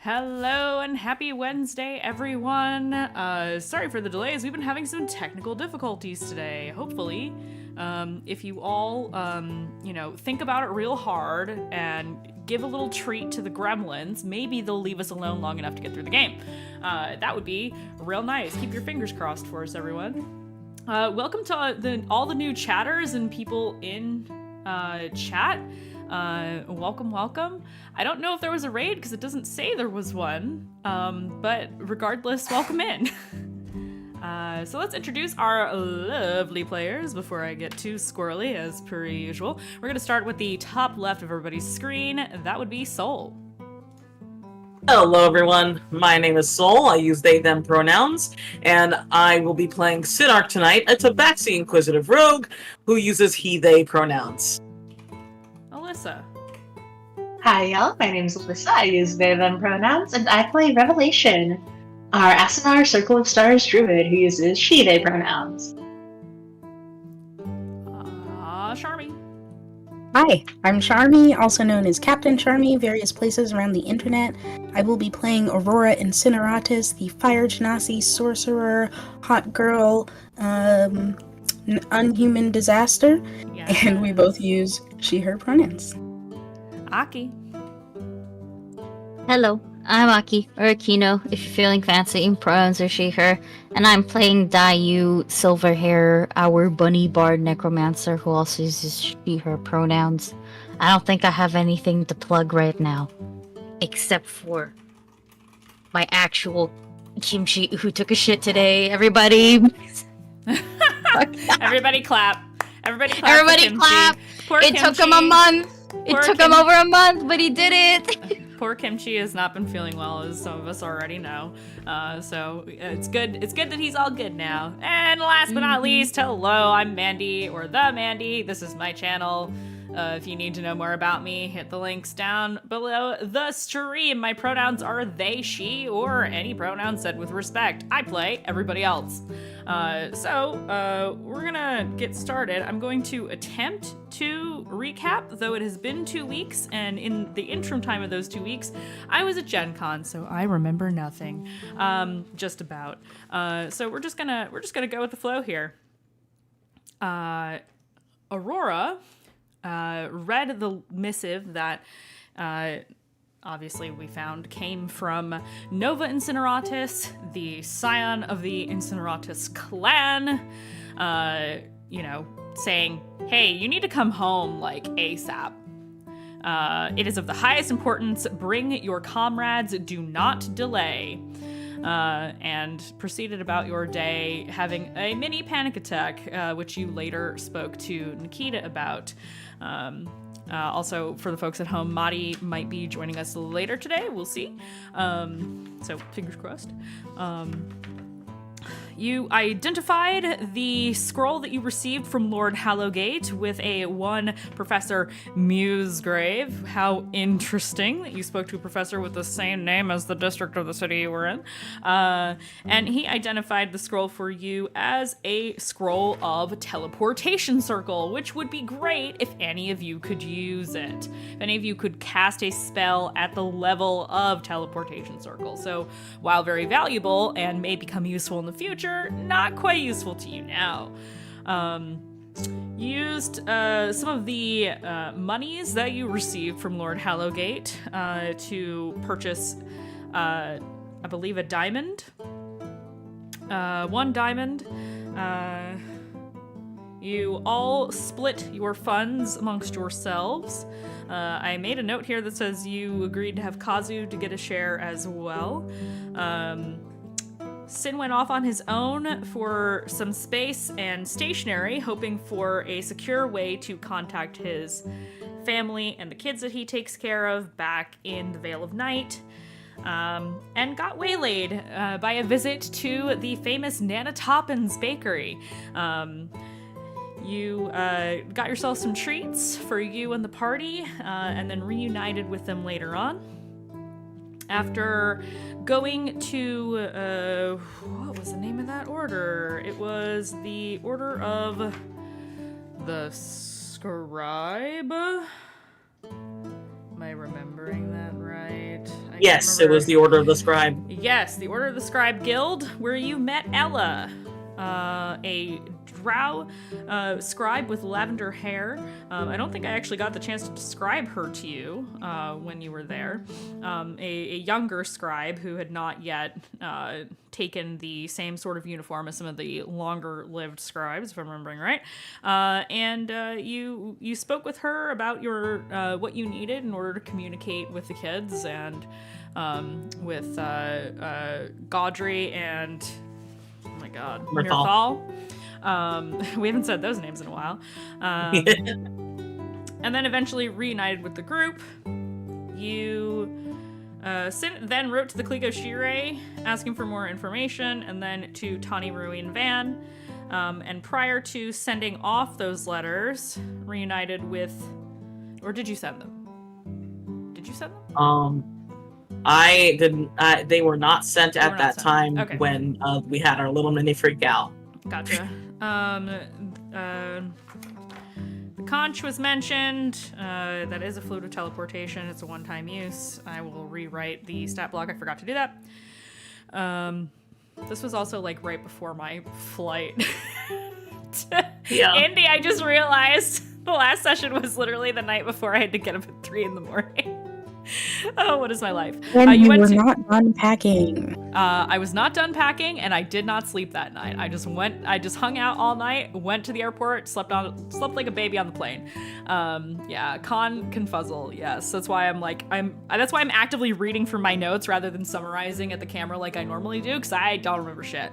Hello and happy Wednesday, everyone. Sorry for the delays. We've been having some technical difficulties today. Hopefully, if you all, think about it real hard and give a little treat to the gremlins, maybe they'll leave us alone long enough to get through the game. That would be real nice. Keep your fingers crossed for us, everyone. Welcome to all the new chatters and people in chat. Welcome. I don't know if there was a raid because it doesn't say there was one, but regardless, welcome in. So let's introduce our lovely players before I get too squirrely as per usual. We're going to start with the top left of everybody's screen. That would be Soul. Hello everyone, my name is Soul, I use they, them pronouns, and I will be playing Sinark tonight, a Tabaxi Inquisitive Rogue who uses he, they pronouns. Alyssa. Hi y'all, my name is Alyssa, I use they, them pronouns, and I play Revelation, our Assinar Circle of Stars druid who uses she, they pronouns. Charmy. Hi, I'm Charmy, also known as Captain Charmy, various places around the internet. I will be playing Aurora Incineratus, the Fire Genasi Sorcerer, Hot Girl, Unhuman Disaster, and we both use she, her pronouns. Aki. Hello, I'm Aki, or Akino, if you're feeling fancy, pronouns are she, her, and I'm playing Dayu, Silverhair, our bunny bard necromancer who also uses she, her pronouns. I don't think I have anything to plug right now, except for my actual kimchi who took a shit today, everybody. Everybody clap. Everybody clap. Everybody clap. It took him a month. It took him over a month, but he did it. Poor Kimchi has not been feeling well, as some of us already know. So it's good. It's good that he's all good now. And last but not least, hello, I'm Mandy, or the Mandy. This is my channel. If you need to know more about me, hit the links down below the stream. My pronouns are they, she, or any pronoun said with respect. I play everybody else. So we're gonna get started. I'm going to attempt to recap, though it has been 2 weeks, and in the interim time of those 2 weeks, I was at Gen Con, so I remember nothing. Just about. So we're just gonna go with the flow here. Aurora read the missive that obviously we found came from Nova Incineratus, the scion of the Incineratus clan, saying, hey, you need to come home, like, ASAP. It is of the highest importance. Bring your comrades. Do not delay. And proceeded about your day having a mini panic attack, which you later spoke to Nikita about. Also, for the folks at home, Madi might be joining us later today. We'll see. So fingers crossed. You identified the scroll that you received from Lord Hallowgate with a one Professor Musgrave. How interesting that you spoke to a professor with the same name as the district of the city you were in. And he identified the scroll for you as a scroll of teleportation circle, which would be great if any of you could use it. If any of you could cast a spell at the level of teleportation circle. So while very valuable and may become useful in the future, not quite useful to you now. Used some of the monies that you received from Lord Hallowgate to purchase, I believe, a diamond. 1 diamond. You all split your funds amongst yourselves. I made a note here that says you agreed to have Kazu to get a share as well. Sin went off on his own for some space and stationery, hoping for a secure way to contact his family and the kids that he takes care of back in the Vale of Night, and got waylaid by a visit to the famous Nana Toppin's bakery. You got yourself some treats for you and the party, and then reunited with them later on. After going to, what was the name of that order? It was the Order of the Scribe? Am I remembering that right? I Yes, can't it was the remember. Order of the Scribe. Yes, the Order of the Scribe Guild, where you met Ella, a drow scribe with lavender hair. I don't think I actually got the chance to describe her to you when you were there. A younger scribe who had not yet taken the same sort of uniform as some of the longer-lived scribes, if I'm remembering right. And you spoke with her about your what you needed in order to communicate with the kids and with Gaudry and oh my god, Mirthal. We haven't said those names in a while. And then eventually reunited with the group. You then wrote to the Kligo Shire asking for more information, and then to Tawny Ruin Van. And prior to sending off those letters, reunited with... Or did you send them? Did you send them? I didn't. They were not sent They were at not that sent. time Okay. when we had our little mini freak out. Gotcha. The conch was mentioned. That is a fluid of teleportation. It's a one-time use. I will rewrite the stat block. I forgot to do that. This was also like right before my flight to Yeah. Indy. I just realized the last session was literally the night before I had to get up at 3 a.m. Oh, what is my life? And you went were to- not done packing. I was not done packing, and I did not sleep that night. I just hung out all night, went to the airport, slept like a baby on the plane. Yeah, con can fuzzle. Yes, that's why that's why I'm actively reading from my notes rather than summarizing at the camera like I normally do, because I don't remember shit.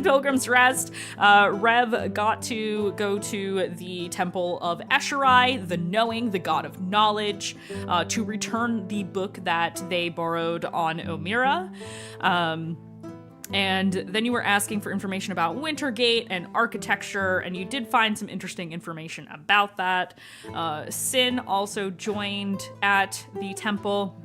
Pilgrim's Rest. Rev got to go to the Temple of Esherai, the Knowing, the God of Knowledge, to return the book that they borrowed on Omira. And then you were asking for information about Wintergate and architecture, and you did find some interesting information about that. Sin also joined at the temple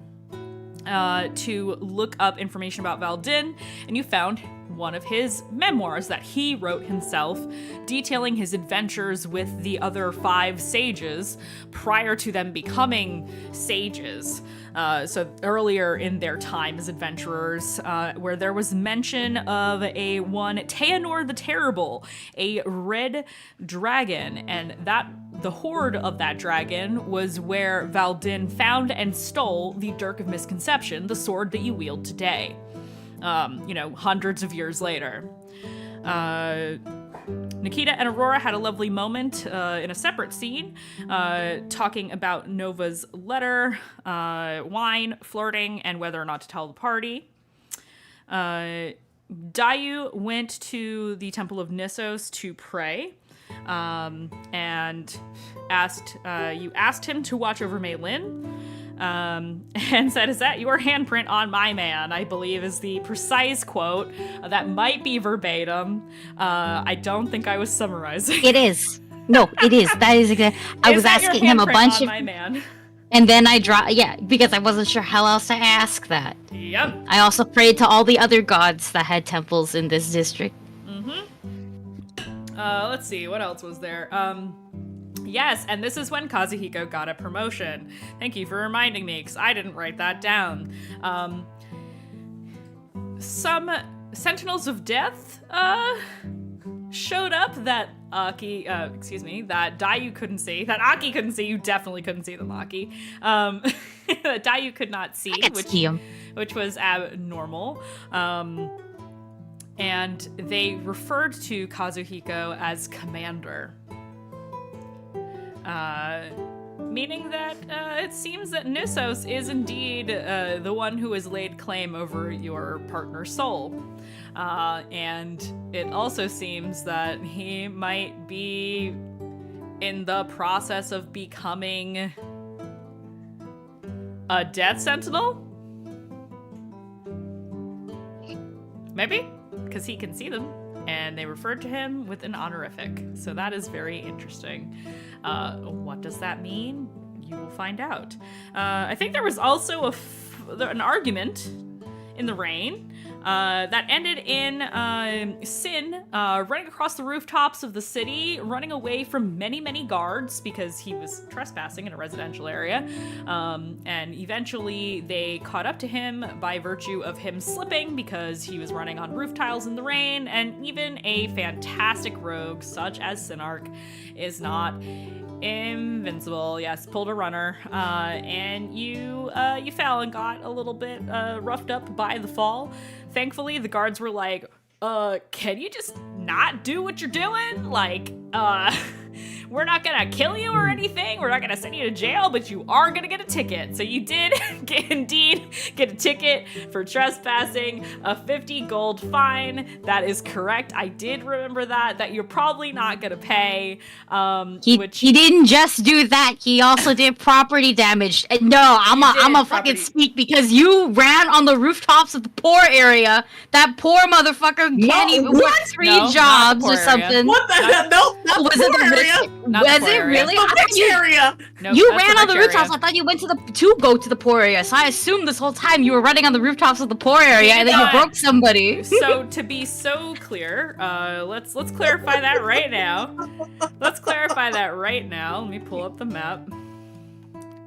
to look up information about Valdin, and you found one of his memoirs that he wrote himself, detailing his adventures with the other 5 sages prior to them becoming sages. So earlier in their time as adventurers, where there was mention of one Teanor the Terrible, a red dragon, and the hoard of that dragon was where Valdin found and stole the Dirk of Misconception, the sword that you wield today. Hundreds of years later. Nikita and Aurora had a lovely moment in a separate scene, talking about Nova's letter, wine, flirting, and whether or not to tell the party. Dayu went to the Temple of Nissos to pray, and you asked him to watch over Mei Lin. And said, "Is that your handprint on my man?" I believe is the precise quote. That might be verbatim. I don't think I was summarizing. It is. No, it is. That is exactly. I was asking him a bunch on of, my man. and then I dropped. Yeah, because I wasn't sure how else to ask that. Yep. I also prayed to all the other gods that had temples in this district. Let's see, what else was there? Yes, and this is when Kazuhiko got a promotion. Thank you for reminding me, because I didn't write that down. Some Sentinels of Death showed up that that Dayu couldn't see. That Aki couldn't see. You definitely couldn't see them, Aki. That Dayu could not see, I could see 'em. which was abnormal. And they referred to Kazuhiko as Commander. Meaning that it seems that Nissos is indeed the one who has laid claim over your partner's soul. And it also seems that he might be in the process of becoming a Death Sentinel? Maybe? Because he can see them. And they referred to him with an honorific. So that is very interesting. What does that mean? You will find out. I think there was also an argument in the rain That ended in Sin running across the rooftops of the city, running away from many, many guards because he was trespassing in a residential area. And eventually they caught up to him by virtue of him slipping because he was running on roof tiles in the rain. And even a fantastic rogue such as Sinark is not invincible. Yes, pulled a runner, and you fell and got a little bit roughed up by the fall. Thankfully, the guards were like, can you just not do what you're doing? Like, we're not gonna kill you or anything. We're not gonna send you to jail, but you are gonna get a ticket. So you did indeed get a ticket for trespassing, a 50 gold fine. That is correct. I did remember that you're probably not gonna pay. He didn't just do that. He also did property damage. No, I'm a fucking speak because you ran on the rooftops of the poor area. That poor motherfucker can't even work three jobs or something. What the hell? No, not was the it poor the area. Was it really? The rich area. Nope, you that's ran the on the rich rooftops. area. I thought you went to go to the poor area. So I assumed this whole time you were running on the rooftops of the poor area and then you broke somebody. So to be so clear, let's clarify that right now. Let's clarify that right now. Let me pull up the map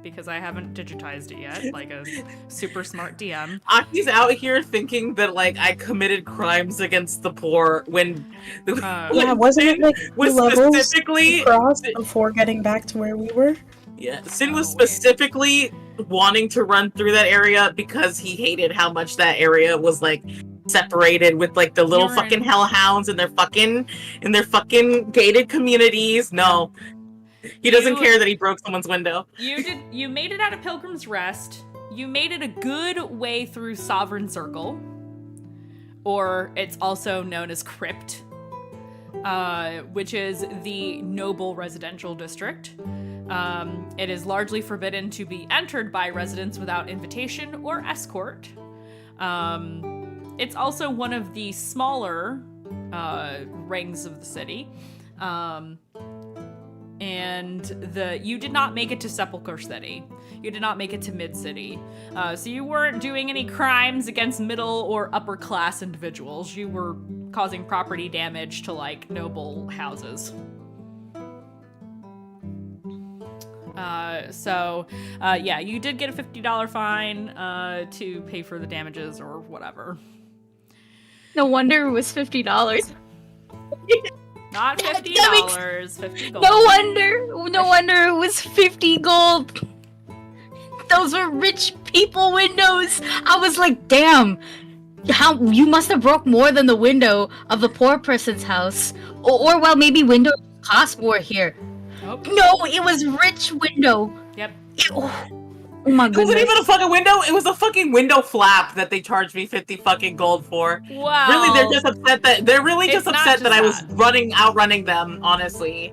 because I haven't digitized it yet, like a super smart DM. Aki's out here thinking that like I committed crimes against the poor when Yeah, wasn't it like was levels specifically crossed before getting back to where we were? Yeah, Sin was Oh, wait. specifically wanting to run through that area because he hated how much that area was like separated with like the little You're fucking in- hellhounds in their fucking gated communities. No. He doesn't care that he broke someone's window. You made it out of Pilgrim's Rest. You made it a good way through Sovereign Circle, or it's also known as Crypt, which is the noble residential district. It is largely forbidden to be entered by residents without invitation or escort. It's also one of the smaller rings of the city. And you did not make it to Sepulchre City. You did not make it to Mid-City. So you weren't doing any crimes against middle or upper class individuals. You were causing property damage to, like, noble houses. Yeah, you did get a $50 fine to pay for the damages or whatever. No wonder it was $50. Not $50, 50 gold. No wonder it was 50 gold. Those were rich people windows. I was like, damn, how you must have broke more than the window of the poor person's house, or well, maybe windows cost more here. Oh. No, it was rich window. Yep. Oh my It wasn't goodness. even a fucking window, it was a fucking window flap that they charged me 50 fucking gold for. Wow. Really, they're just upset It's not that I was just outrunning them, honestly.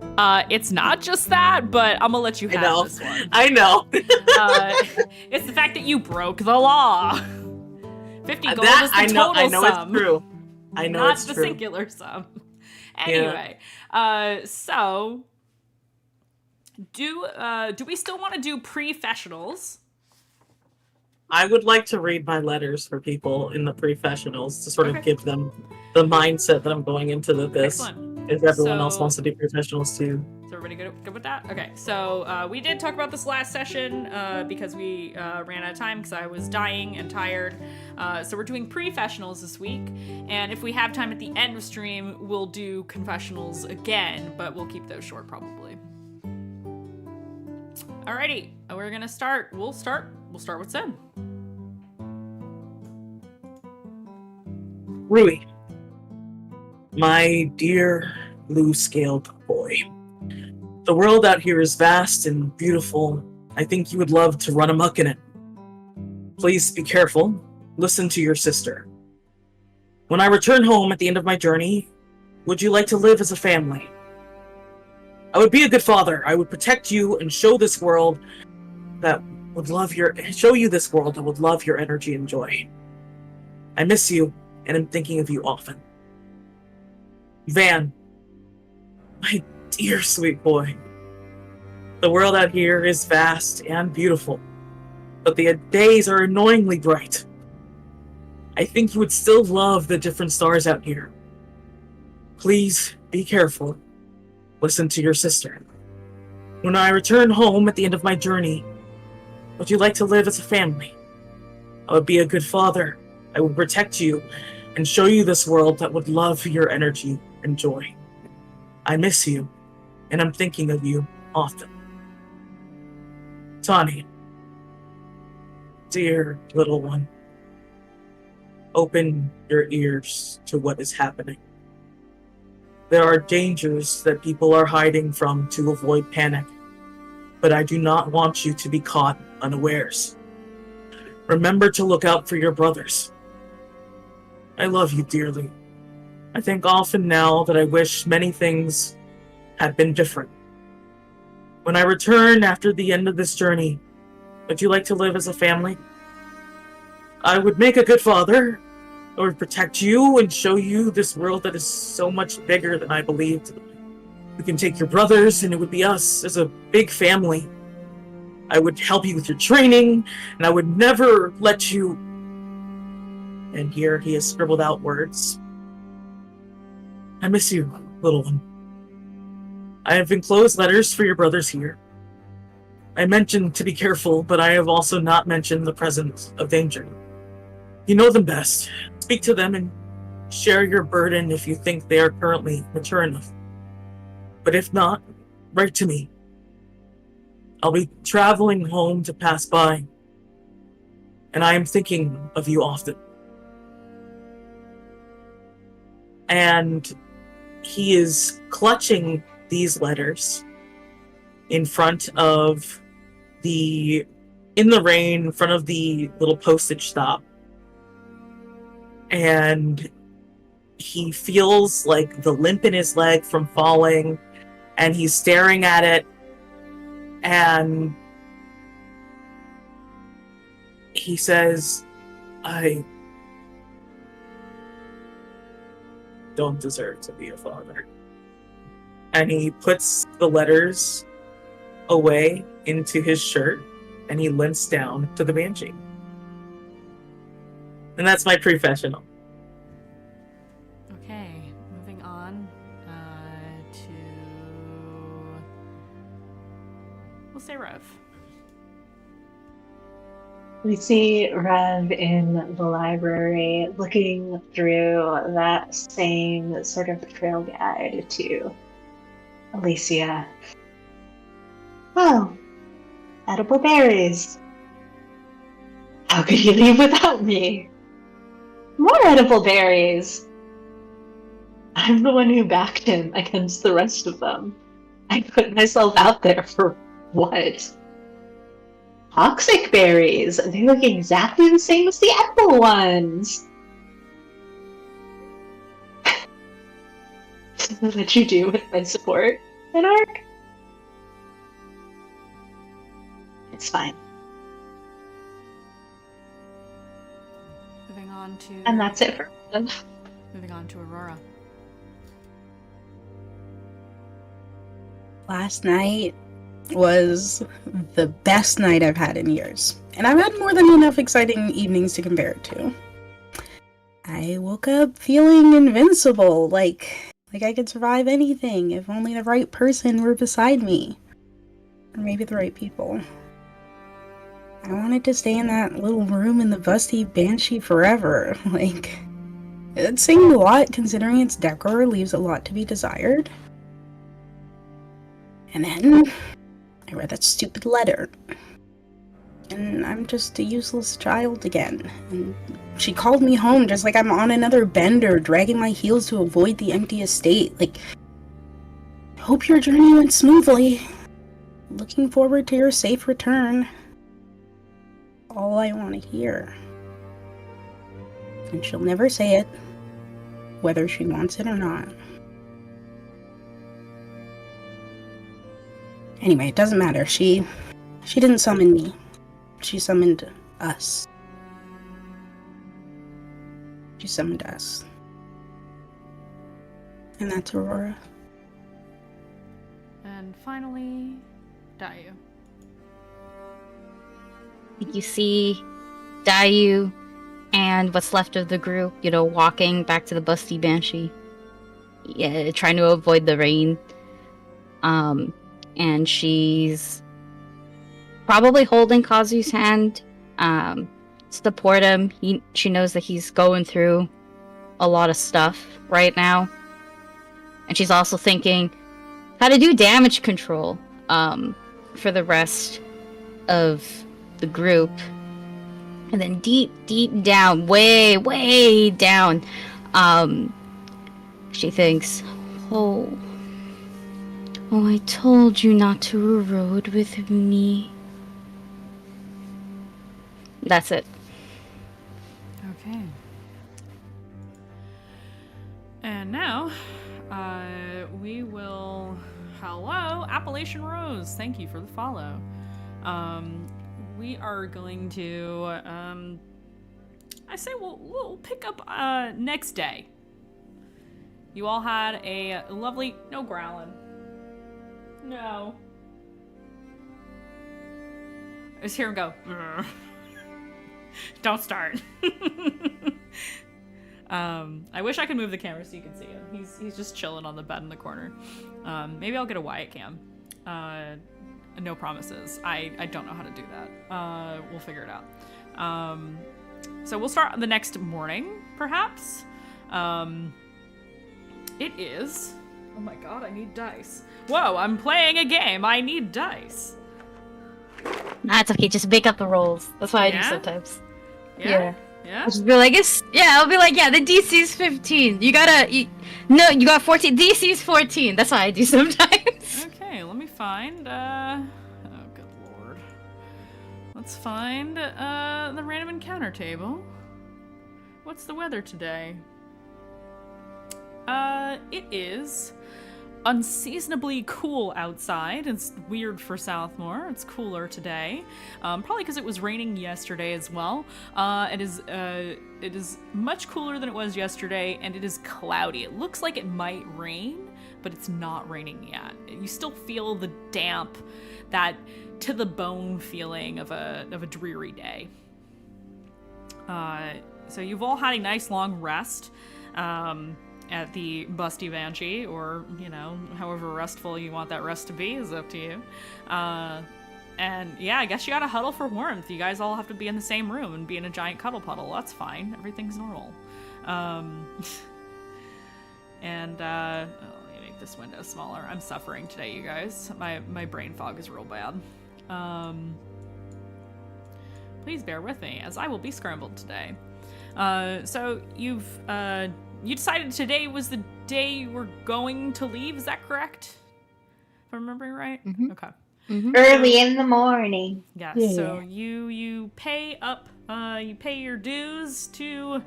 It's not just that, but I'm gonna let you I have know. this one. I know. It's the fact that you broke the law. 50 gold That is the I know total sum, it's true. I know not it's the true. singular sum. Anyway, so do we still want to do pre-fessionals? I would like to read my letters for people in the professionals to sort of Okay. give them the mindset that I'm going into this. Excellent. If everyone else So- wants to do professionals too. Is everybody good with that? Okay, so we did talk about this last session because we ran out of time because I was dying and tired. So we're doing pre-fessionals this week, and if we have time at the end of stream, we'll do confessionals again, but we'll keep those short probably. Alrighty, we're gonna start. We'll start with Zen. Rui, my dear blue-scaled boy, the world out here is vast and beautiful. I think you would love to run amok in it. Please be careful. Listen to your sister. When I return home at the end of my journey, would you like to live as a family? I would be a good father. I would protect you and show you this world that would love your energy and joy. I miss you, and I'm thinking of you often. Van, my dear sweet boy. The world out here is vast and beautiful, but the days are annoyingly bright. I think you would still love the different stars out here. Please be careful. Listen to your sister. When I return home at the end of my journey, would you like to live as a family? I would be a good father. I would protect you and show you this world that would love your energy and joy. I miss you, and I'm thinking of you often. Tani, dear little one, open your ears to what is happening. There are dangers that people are hiding from to avoid panic, but I do not want you to be caught unawares. Remember to look out for your brothers. I love you dearly. I think often now that I wish many things had been different. When I return after the end of this journey, would you like to live as a family? I would make a good father. I would protect you and show you this world that is so much bigger than I believed. We can take your brothers and it would be us as a big family. I would help you with your training, and I would never let you... And here he has scribbled out words. I miss you, little one. I have enclosed letters for your brothers here. I mentioned to be careful, but I have also not mentioned the presence of danger. You know them best. Speak to them and share your burden if you think they are currently mature enough. But if not, write to me. I'll be traveling home to pass by, and I am thinking of you often. And he is clutching these letters in front of in the rain, in front of the little postage stop. And he feels like the limp in his leg from falling, and he's staring at it, and he says, I don't deserve to be a father. And he puts the letters away into his shirt, and he limps down to the banshee. And that's my professional. Okay, moving on to... We'll say Rev. We see Rev in the library looking through that same sort of trail guide to Alicia. Oh, edible berries. How could he leave without me? More edible berries. I'm the one who backed him against the rest of them. I put myself out there for what? Toxic berries. They look exactly the same as the edible ones. What you do with my support, Minark? It's fine. Moving on to... And that's it for them. Moving on to Aurora. Last night was the best night I've had in years. And I've had more than enough exciting evenings to compare it to. I woke up feeling invincible, like I could survive anything if only the right person were beside me. Or maybe the right people. I wanted to stay in that little room in the busty banshee forever. Like, it seemed a lot considering its decor leaves a lot to be desired. And then I read that stupid letter. And I'm just a useless child again. And she called me home just like I'm on another bender, dragging my heels to avoid the empty estate. Like, hope your journey went smoothly. Looking forward to your safe return. All I want to hear. And she'll never say it, whether she wants it or not. Anyway, it doesn't matter. She didn't summon me. She summoned us. She summoned us. And that's Aurora. And finally, Dayu. You see Dayu and what's left of the group, walking back to the Busty Banshee. Yeah, trying to avoid the rain. And she's probably holding Kazu's hand, to support him. She knows that he's going through a lot of stuff right now. And she's also thinking how to do damage control, for the rest of the group. And then deep down, way down, she thinks, oh, I told you not to erode with me. That's it. Okay. And now, we will... Hello, Appalachian Rose. Thank you for the follow. We are going to... I say we'll pick up next day. You all had a lovely... No growling. No. I just hear him go. Don't start. I wish I could move the camera so you can see him. He's just chilling on the bed in the corner. Maybe I'll get a Wyatt cam. No promises. I don't know how to do that. We'll figure it out. So we'll start the next morning, perhaps. It is... Oh my god, I need dice. Whoa, I'm playing a game. I need dice. Nah, it's okay. Just make up the rolls. That's what I do sometimes. Yeah? Yeah? I'll just be like, I'll be like, the DC's 15. You got 14. DC's 14. That's what I do sometimes. Okay, let me find, oh, good lord. Let's find, the random encounter table. What's the weather today? It is unseasonably cool outside. It's weird for Southmore. It's cooler today. Probably because it was raining yesterday as well. It is much cooler than it was yesterday, and it is cloudy. It looks like it might rain, but it's not raining yet. You still feel the damp, that to the bone feeling of a dreary day. So you've all had a nice long rest. At the Busty Banshee, or, however restful you want that rest to be is up to you. And yeah, I guess you gotta huddle for warmth. You guys all have to be in the same room and be in a giant cuddle puddle. That's fine. Everything's normal. And, let me make this window smaller. I'm suffering today, you guys. My brain fog is real bad. Please bear with me, as I will be scrambled today. So you decided today was the day you were going to leave, is that correct? If I'm remembering right? Mm-hmm. Okay. Mm-hmm. Early in the morning. Yes, Yeah. so you pay up, you pay your dues to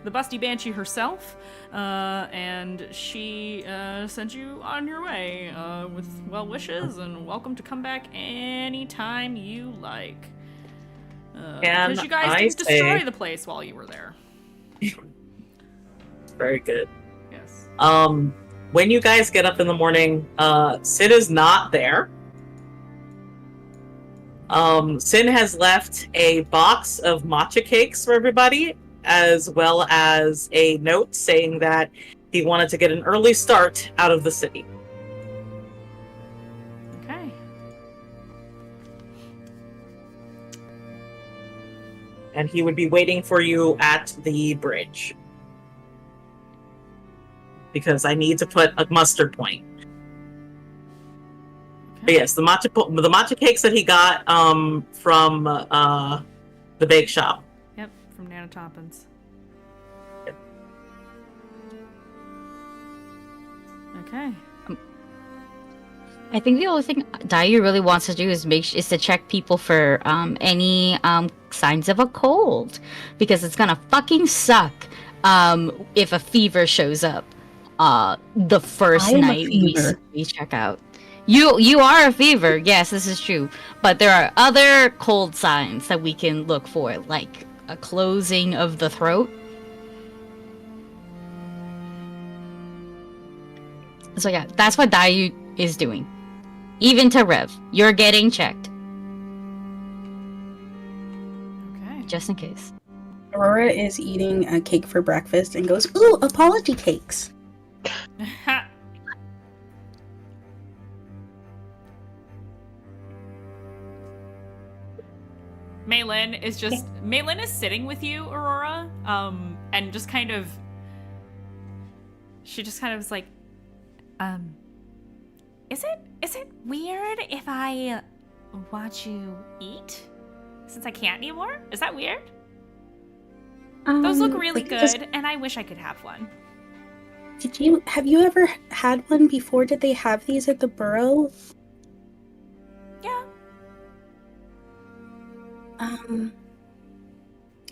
the Busty Banshee herself, and she sent you on your way with well wishes and welcome to come back anytime you like. Because you guys didn't destroy the place while you were there. Very good. Yes. When you guys get up in the morning, Sid is not there. Sin has left a box of matcha cakes for everybody, as well as a note saying that he wanted to get an early start out of the city. Okay. And he would be waiting for you at the bridge. Because I need to put a mustard point. But yes, the matcha cakes that he got from the bake shop. Yep, from Nana Toppins. Yep. Okay. I think the only thing Dayu really wants to do is to check people for any signs of a cold, because it's gonna fucking suck if a fever shows up the first night we check out. You are a fever, yes, this is true, but there are other cold signs that we can look for, like a closing of the throat. So yeah, that's what Dayu is doing. Even to Rev, you're getting checked. Okay. Just in case. Aurora is eating a cake for breakfast and goes, "Ooh, apology cakes." Maylin is sitting with you, Aurora, and just kind of, she just kind of is like, is it weird if I watch you eat? Since I can't anymore? Is that weird? Those look really good, and I wish I could have one. Have you ever had one before? Did they have these at the Burrow? Yeah.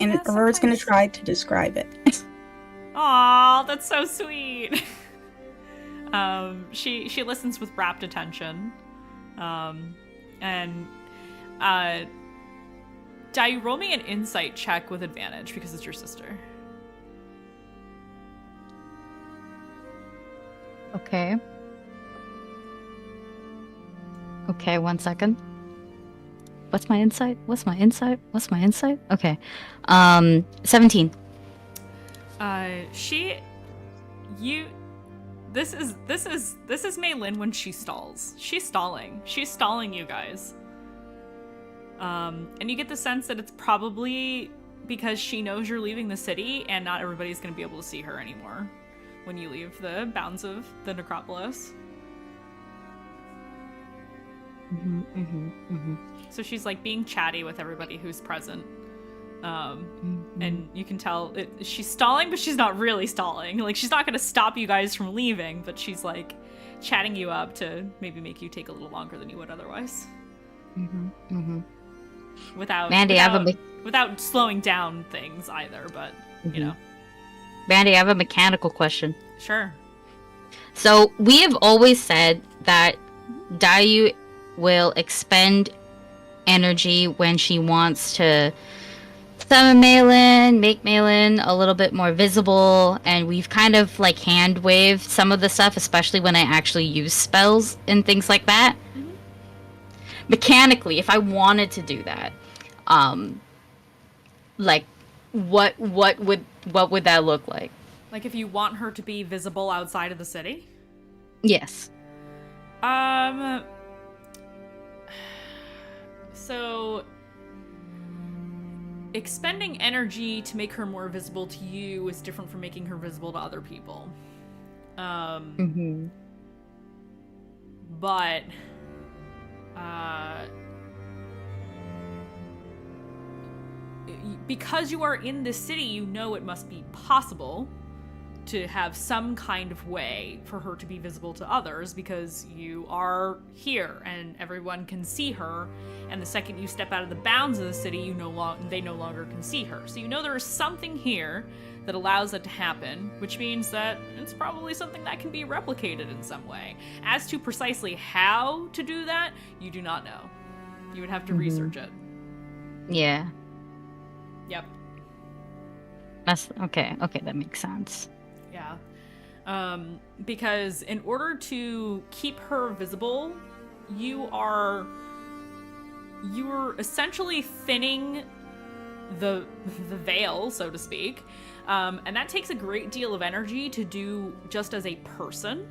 And Yeah, Aurora's gonna sometimes. try to describe it. Aw, that's so sweet. She listens with rapt attention. Dai, roll me an insight check with advantage because it's your sister. Okay. Okay, 1 second. What's my insight? Okay. 17. This is Maylin when she stalls. She's stalling you guys. And you get the sense that it's probably because she knows you're leaving the city and not everybody's going to be able to see her anymore when you leave the bounds of the necropolis. So she's like being chatty with everybody who's present. And you can tell she's stalling, but she's not really stalling. Like, she's not going to stop you guys from leaving, but she's like chatting you up to maybe make you take a little longer than you would otherwise. Without slowing down things either, but you know. Mandy, I have a mechanical question. Sure. So we have always said that Dayu will expend energy when she wants to summon Malin, make Malin a little bit more visible, and we've kind of like hand waved some of the stuff, especially when I actually use spells and things like that. Mechanically, if I wanted to do that, like what would that look like? Like, if you want her to be visible outside of the city? Yes. So expending energy to make her more visible to you is different from making her visible to other people. But because you are in this city, you know it must be possible to have some kind of way for her to be visible to others because you are here and everyone can see her, and the second you step out of the bounds of the city, they no longer can see her. So you know there is something here that allows that to happen, which means that it's probably something that can be replicated in some way. As to precisely how to do that, you do not know. You would have to research it. Yeah. Yep. That's okay. Okay, that makes sense. Yeah. Because in order to keep her visible, you're essentially thinning the veil, so to speak. And that takes a great deal of energy to do just as a person.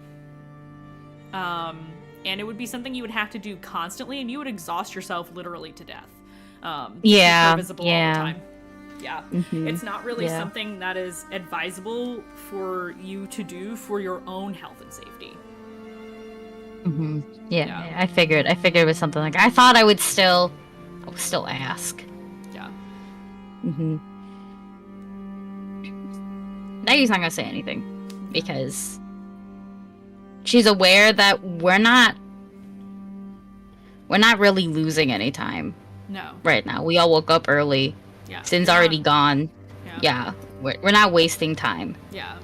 And it would be something you would have to do constantly, and you would exhaust yourself literally to death. To keep her visible all the time. Yeah. It's not really something that is advisable for you to do for your own health and safety. Yeah, I figured it was something like I thought I would still ask. Yeah. Nagi's not gonna say anything because she's aware that we're not really losing any time. No. Right now, we all woke up early. Yeah. Sin's already gone. Yeah. We're not wasting time. Yeah.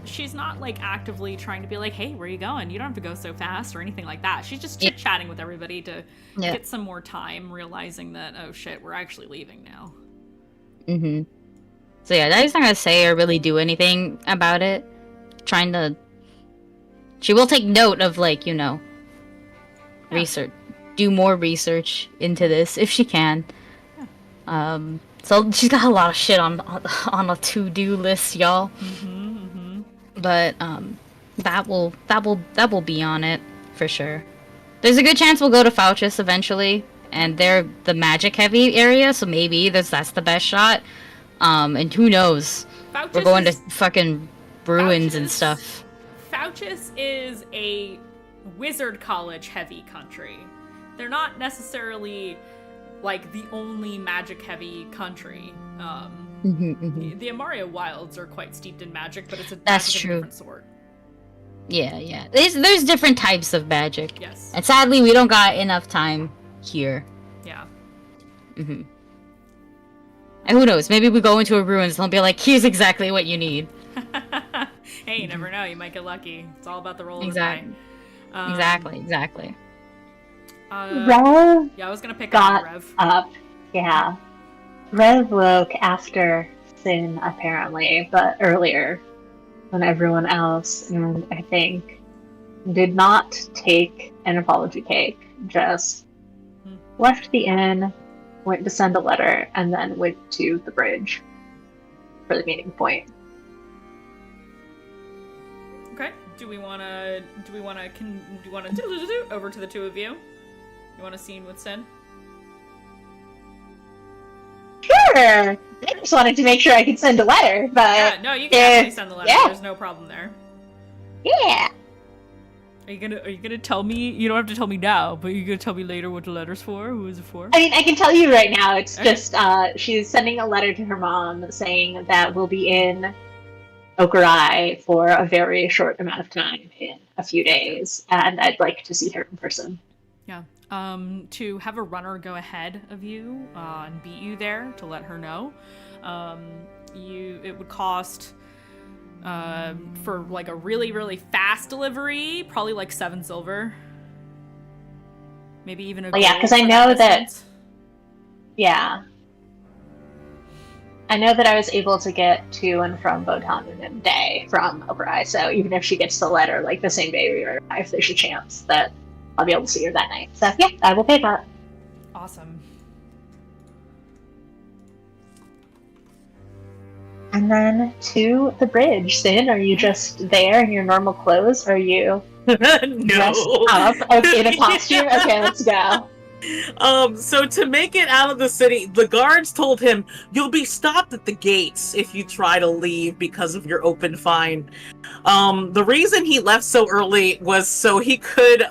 She's not like actively trying to be like, hey, where are you going? You don't have to go so fast or anything like that. She's just chit-chatting with everybody to get some more time, realizing that, oh shit, we're actually leaving now. So yeah, Daddy's not gonna say or really do anything about it. She will take note of, like, research. Do more research into this if she can. So she's got a lot of shit on a to-do list, y'all. But that will be on it for sure. There's a good chance we'll go to Fauchus eventually, and they're the magic heavy area, so maybe that's the best shot. And who knows? Fauchus We're going to fucking ruins and Fauchus- stuff. Fauchus is a wizard college heavy country. They're not necessarily like the only magic heavy country. The Amaria wilds are quite steeped in magic, but it's That's magic of true. a different sort. Yeah. There's different types of magic. Yes. And sadly, we don't got enough time here. Yeah. And who knows? Maybe we go into a ruins and they'll be like, "Here's exactly what you need." Hey, you never know. You might get lucky. It's all about the roll Exactly. of the die. Exactly. Rev Yeah, I was gonna pick on got Rev. up. Yeah. Rev woke after Sin, apparently, but earlier than everyone else, and I think did not take an apology cake, just left the inn, went to send a letter, and then went to the bridge for the meeting point. Okay. Do we wanna over to the two of you? You want a scene with Sin? Sure! I just wanted to make sure I could send a letter, but Yeah, no, you can actually send the letter. yeah. There's no problem there. yeah. Are you gonna tell me? You don't have to tell me now, but you're gonna tell me later what the letter's for? Who is it for? I mean, I can tell you right now, it's Okay. just, she's sending a letter to her mom saying that we'll be in Okurai for a very short amount of time in a few days, and I'd like to see her in person. Yeah. To have a runner go ahead of you and beat you there to let her know. It would cost for like a really, really fast delivery, probably like 7 silver. Maybe even a Well, yeah, gold 'cause I for know that- distance. Yeah. I know that I was able to get to and from Botan in a day from Okurai, so even if she gets the letter like the same day we arrive, there's a chance that I'll be able to see her that night. So yeah, I will pay that. Awesome. And then to the bridge. Sin, are you just there in your normal clothes? Or are you dressed No. up in a costume? Okay, let's go. So to make it out of the city, the guards told him, "You'll be stopped at the gates if you try to leave because of your open fine." The reason he left so early was so he could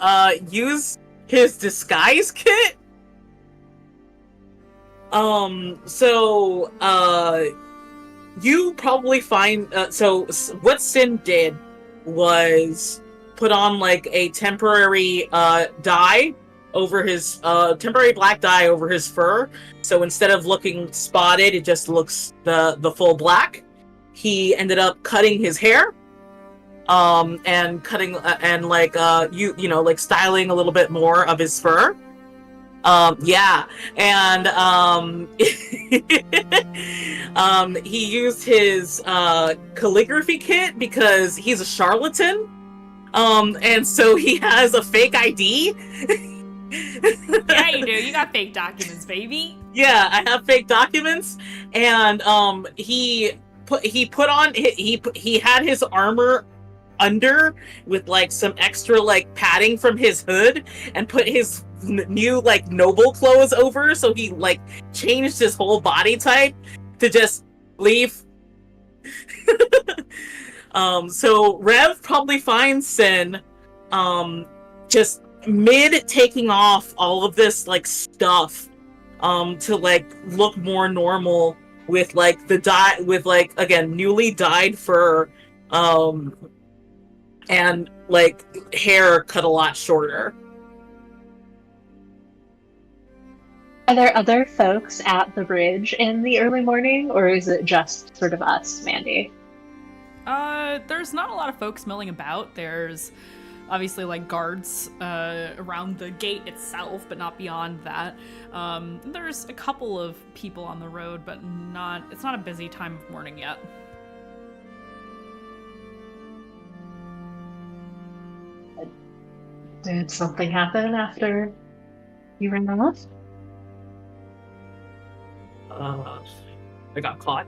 use his disguise kit. You probably find what Sin did was put on like a temporary dye over his temporary black dye over his fur, so instead of looking spotted it just looks the full black. He ended up cutting his hair and cutting and like like styling a little bit more of his fur. And he used his calligraphy kit because he's a charlatan, and so he has a fake ID. Yeah, you do. You got fake documents, baby. Yeah, I have fake documents, and he had his armor under with like some extra like padding from his hood, and put his new like noble clothes over, so he like changed his whole body type to just leave. So Rev probably finds Sin just mid taking off all of this like stuff to like look more normal with like the dye, with like again newly dyed fur and like hair cut a lot shorter. Are there other folks at the bridge in the early morning, or is it just sort of us, Mandy? There's not a lot of folks milling about. There's obviously like guards around the gate itself, but not beyond that. There's a couple of people on the road, but it's not a busy time of morning yet. Did something happen after you ran off? I got caught,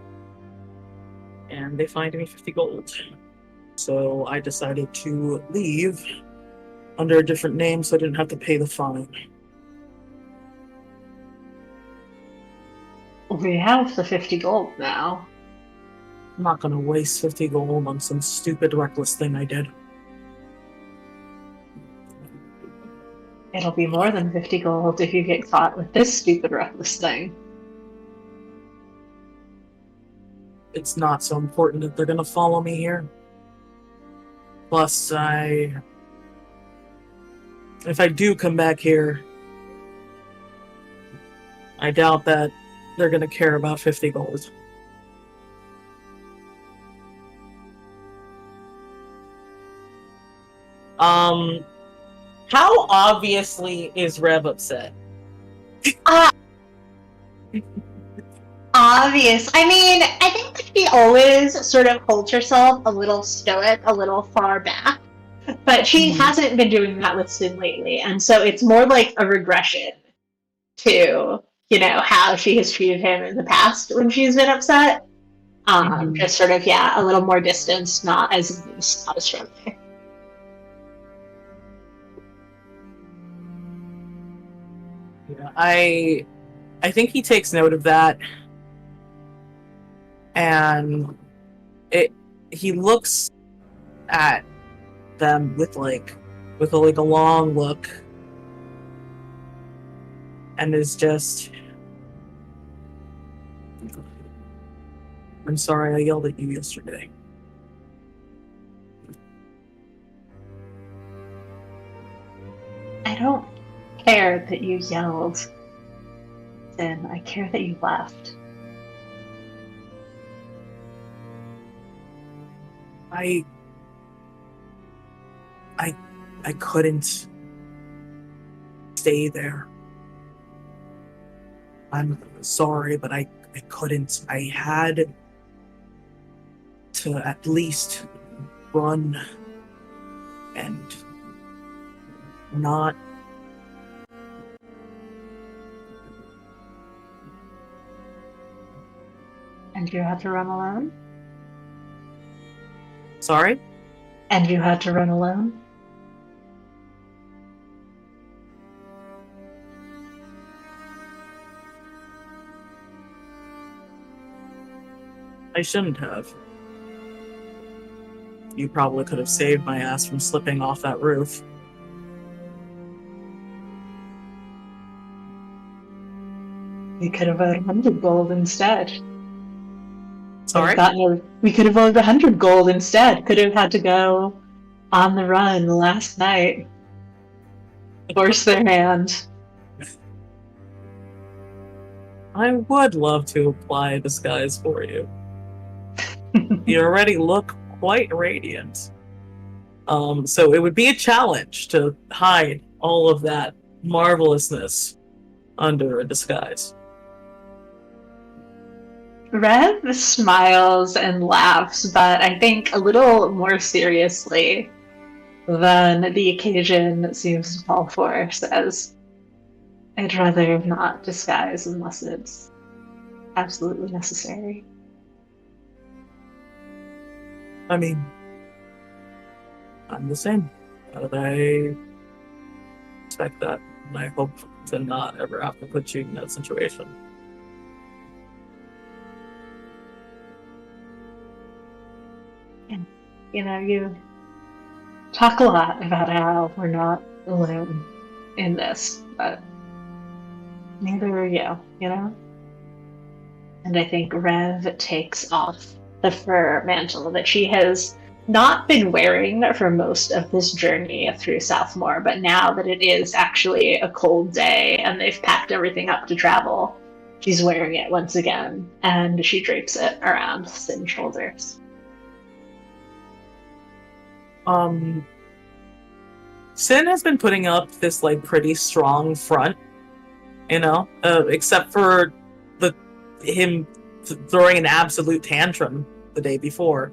and they fined me 50 gold. So I decided to leave under a different name so I didn't have to pay the fine. We have the 50 gold now. I'm not gonna waste 50 gold on some stupid, reckless thing I did. It'll be more than 50 gold if you get caught with this stupid, reckless thing. It's not so important that they're gonna follow me here. Plus, if I do come back here, I doubt that they're gonna care about 50 gold. How obviously is Rev upset? Obvious. I mean, I think that she always sort of holds herself a little stoic, a little far back. But she hasn't been doing that with Sin lately. And so it's more like a regression to, how she has treated him in the past when she's been upset. Just sort of, a little more distance, not as friendly. Yeah, I think he takes note of that, and he looks at them with a long look, and is just, I'm sorry I yelled at you yesterday. I don't care that you yelled, Sin. I care that you left. I couldn't stay there. I'm sorry, but I couldn't. I had to at least run and not. And you had to run alone? Sorry? And you had to run alone? I shouldn't have. You probably could have saved my ass from slipping off that roof. We could have owed 100 gold instead. Sorry? We could have owed 100 gold instead. Could have had to go on the run last night. Force their hand. I would love to apply a disguise for you. You already look quite radiant. So it would be a challenge to hide all of that marvelousness under a disguise. Rev smiles and laughs, but I think a little more seriously than the occasion seems to call for, says, I'd rather not disguise unless it's absolutely necessary. I mean, I'm the same. I expect that, and I hope to not ever have to put you in that situation. And, you talk a lot about how we're not alone in this, but neither are you. And I think Rev takes off the fur mantle that she has not been wearing for most of this journey through Southmore, but now that it is actually a cold day and they've packed everything up to travel, she's wearing it once again, and she drapes it around Sin's shoulders. Sin has been putting up this pretty strong front, except for him throwing an absolute tantrum the day before.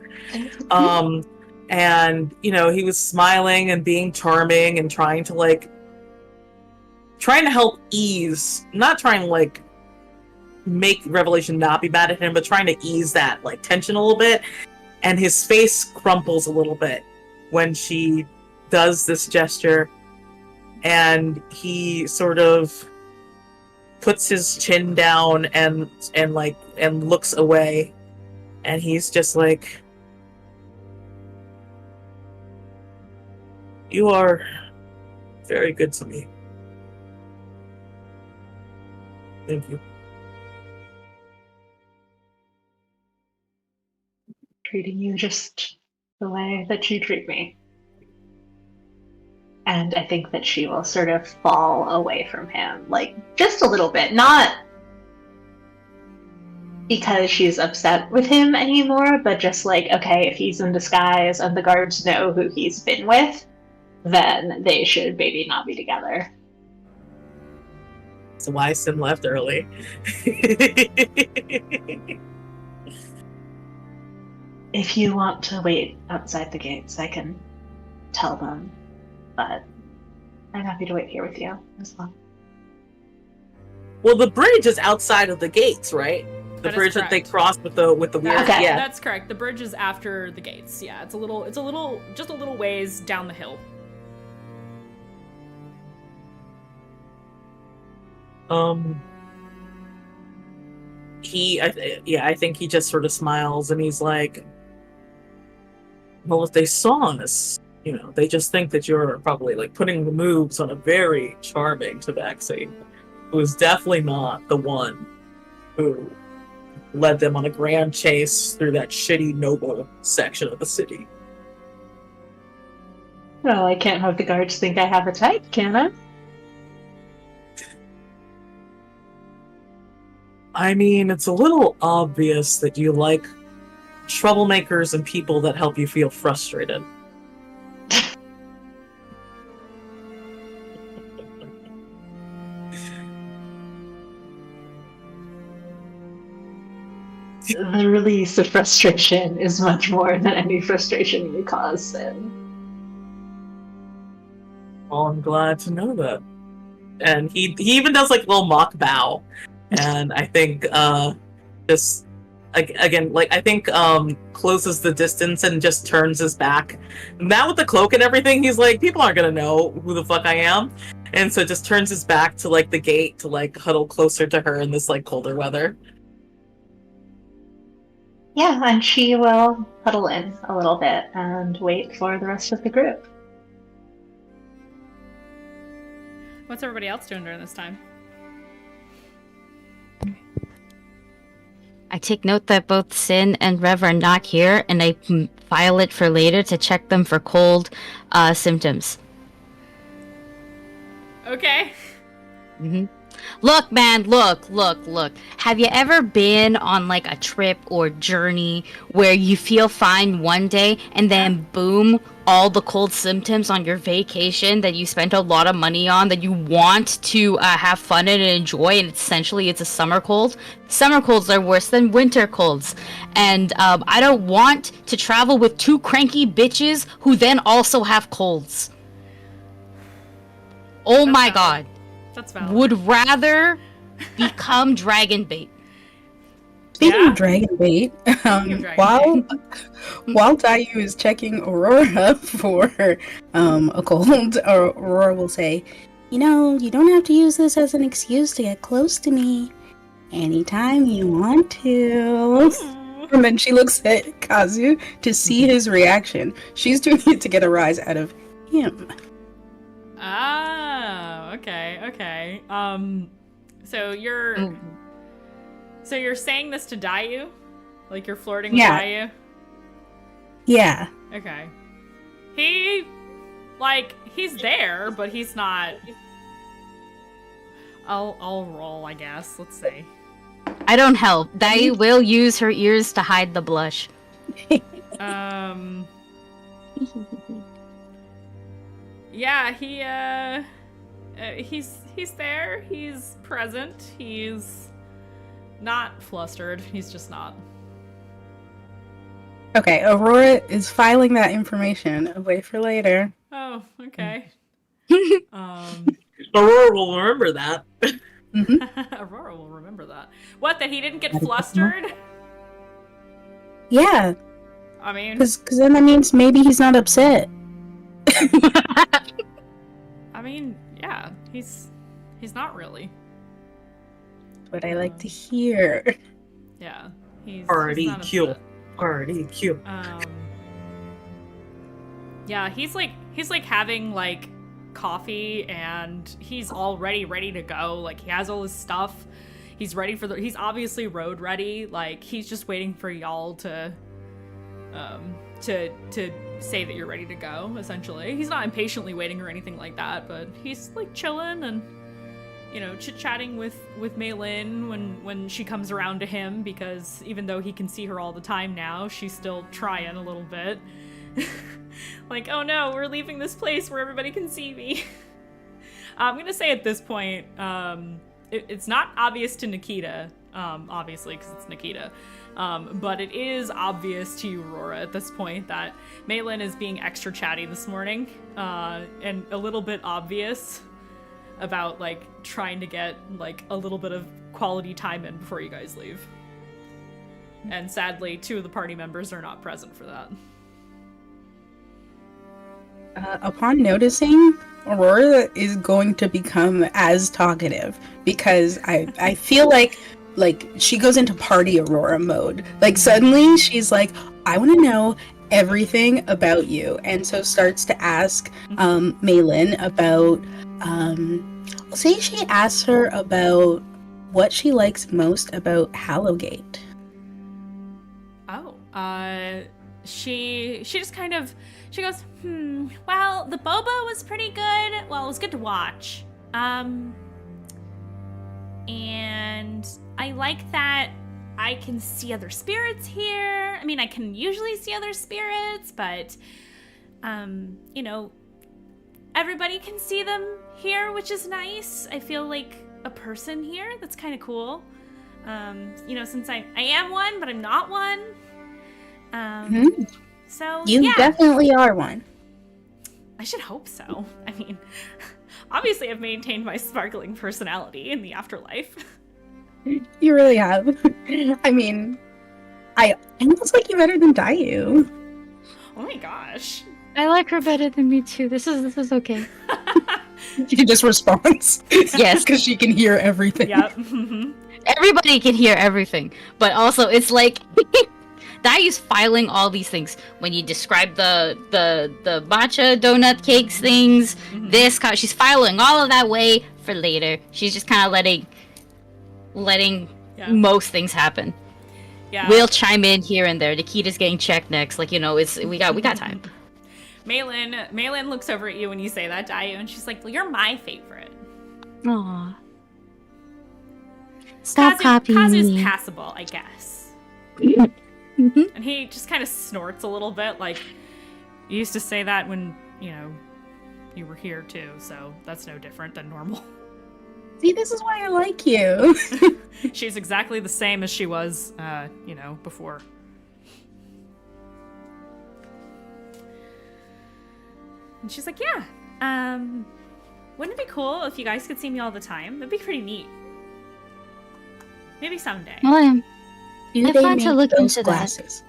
And he was smiling and being charming and trying to help ease, not trying to make Revelation not be mad at him, but trying to ease that like tension a little bit. And his face crumples a little bit when she does this gesture, and he sort of puts his chin down and looks away, and he's just like, "You are very good to me. Thank you." Treating you just the way that you treat me. And I think that she will sort of fall away from him, like just a little bit. Not because she's upset with him anymore, but just like, okay, if he's in disguise and the guards know who he's been with, then they should maybe not be together. So why Sim left early. If you want to wait outside the gates, I can tell them, but I'm happy to wait here with you as well. Well, the bridge is outside of the gates, right? The That is bridge that they correct. crossed with the weird. Okay. Yeah. That's correct. The bridge is after the gates. Yeah, just a little ways down the hill. I think he just sort of smiles and he's like, "Well, if they saw us, they just think that you're probably like putting the moves on a very charming tabaxi, who is definitely not the one who led them on a grand chase through that shitty noble section of the city." Well, I can't have the guards think I have a type, can I? I mean, it's a little obvious that you like troublemakers and people that help you feel frustrated. The release of frustration is much more than any frustration you cause, Sin. Well, I'm glad to know that. And he even does like a little mock bow. And I think just again, like I think closes the distance and just turns his back. Now with the cloak and everything, he's like, people aren't gonna know who the fuck I am. And so just turns his back to like the gate to like huddle closer to her in this like colder weather. Yeah, and she will huddle in a little bit and wait for the rest of the group. What's everybody else doing during this time? I take note that both Sin and Rev are not here, and I file it for later to check them for cold symptoms. Okay. Mm-hmm. Look, man, look. Have you ever been on like a trip or journey where you feel fine one day and then boom, all the cold symptoms on your vacation that you spent a lot of money on that you want to have fun and enjoy, and essentially it's a summer cold? Summer colds are worse than winter colds. And I don't want to travel with two cranky bitches who then also have colds. Oh That's my valid. god. That's valid. Would rather become dragon bait. Speaking Yeah. of dragon bait, dragon while Dayu is checking Aurora for a cold, Aurora will say, you don't have to use this as an excuse to get close to me anytime you want to. And then she looks at Kazu to see his reaction. She's doing it to get a rise out of him. Ah, okay. So you're saying this to Dayu? Like you're flirting with Yeah. Dayu? Yeah. Okay. He's there, but he's not. I'll roll, I guess. Let's see. I don't help. Dai will use her ears to hide the blush. Yeah, he's there. He's present. He's not flustered. He's just not. Okay, Aurora is filing that information away for later. Oh, okay. Aurora will remember that. Aurora will remember that. What, that he didn't get flustered? Yeah, I mean, because then that means maybe he's not upset. yeah, he's not really. What I like to hear. Yeah, he's Party not cute. upset. Party cute. Yeah, he's like having like coffee, and he's already ready to go. Like, he has all his stuff. He's ready for he's obviously road ready. Like, he's just waiting for y'all to say that you're ready to go, essentially. He's not impatiently waiting or anything like that, but he's like chilling and, you know, chit-chatting with Maylin when she comes around to him, because even though he can see her all the time now, she's still trying a little bit. Like, oh no, we're leaving this place where everybody can see me. I'm gonna say at this point, it's not obvious to Nikita, obviously, because it's Nikita, but it is obvious to you, Aurora, at this point, that Maylin is being extra chatty this morning, and a little bit obvious about, like, trying to get, like, a little bit of quality time in before you guys leave. And sadly, 2 of the party members are not present for that. Upon noticing, Aurora is going to become as talkative, because I feel like she goes into party Aurora mode. Like, suddenly she's like, I want to know everything about you, and so starts to ask Maylin about say she asks her about what she likes most about Hallowgate. Oh, she just kind of, she goes, well, the boba was pretty good. Well, it was good to watch. And I like that I can see other spirits here. I mean, I can usually see other spirits, but, you know, everybody can see them here, which is nice. I feel like a person here. That's kind of cool. You know, since I am one, but I'm not one. So, You yeah. definitely are one. I should hope so. I mean, obviously I've maintained my sparkling personality in the afterlife. You really have. I mean, I almost like you better than Dayu. Oh my gosh. I like her better than me too. This is okay. She just responds. Yes. Because she can hear everything. Yep. Everybody can hear everything, but also it's like Dayu's filing all these things. When you describe the matcha donut cakes things, she's filing all of that way for later. She's just kind of letting most things happen. Yeah. We'll chime in here and there. Nikita's getting checked next. Like, you know, we got time. Maylin looks over at you when you say that, Dayu, and she's like, well, you're my favorite. Aww. Stop copying Kazu's me. passable, I guess. And he just kind of snorts a little bit, like, you used to say that when, you know, you were here too, so that's no different than normal. See, this is why I like you. She's exactly the same as she was, you know, before. And she's like, yeah, wouldn't it be cool if you guys could see me all the time? That'd be pretty neat. Maybe someday. Well, Do I they plan to make look those into glasses?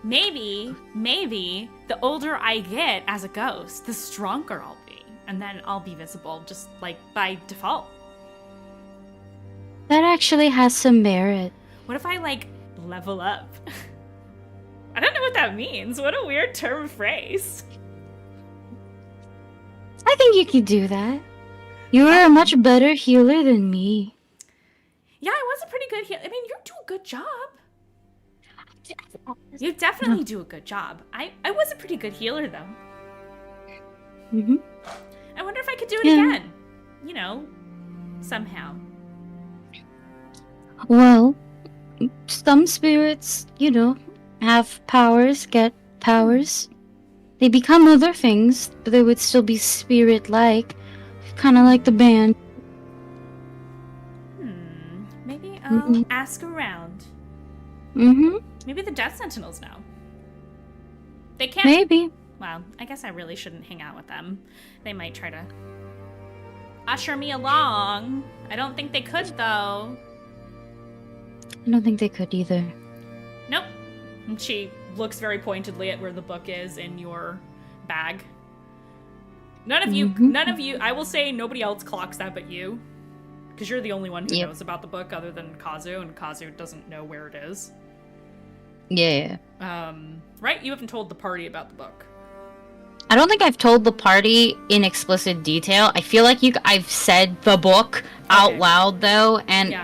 Maybe, the older I get as a ghost, the stronger I'll be. And then I'll be visible, just, like, by default. that actually has some merit. What if I, like, level up? I don't know what that means. What a weird term of phrase. I think you could do that. You are a much better healer than me. Yeah, I was a pretty good healer. I mean, you do a good job. You definitely do a good job. I was a pretty good healer, though. I wonder if I could do it again. You know, somehow. Well, some spirits, you know, have powers, get powers. They become other things, but they would still be spirit-like. Kind of like the band. Maybe I'll ask around. Maybe the Death Sentinels know. They can't. Maybe. Well, I guess I really shouldn't hang out with them. They might try to usher me along. I don't think they could, though. I don't think they could either. Nope. And she looks very pointedly at where the book is in your bag. None of you, I will say nobody else clocks that but you. Because you're the only one who knows about the book other than Kazu, and Kazu doesn't know where it is. Yeah. Right? You haven't told the party about the book. I don't think I've told the party in explicit detail. I feel like I've said the book out loud, though, and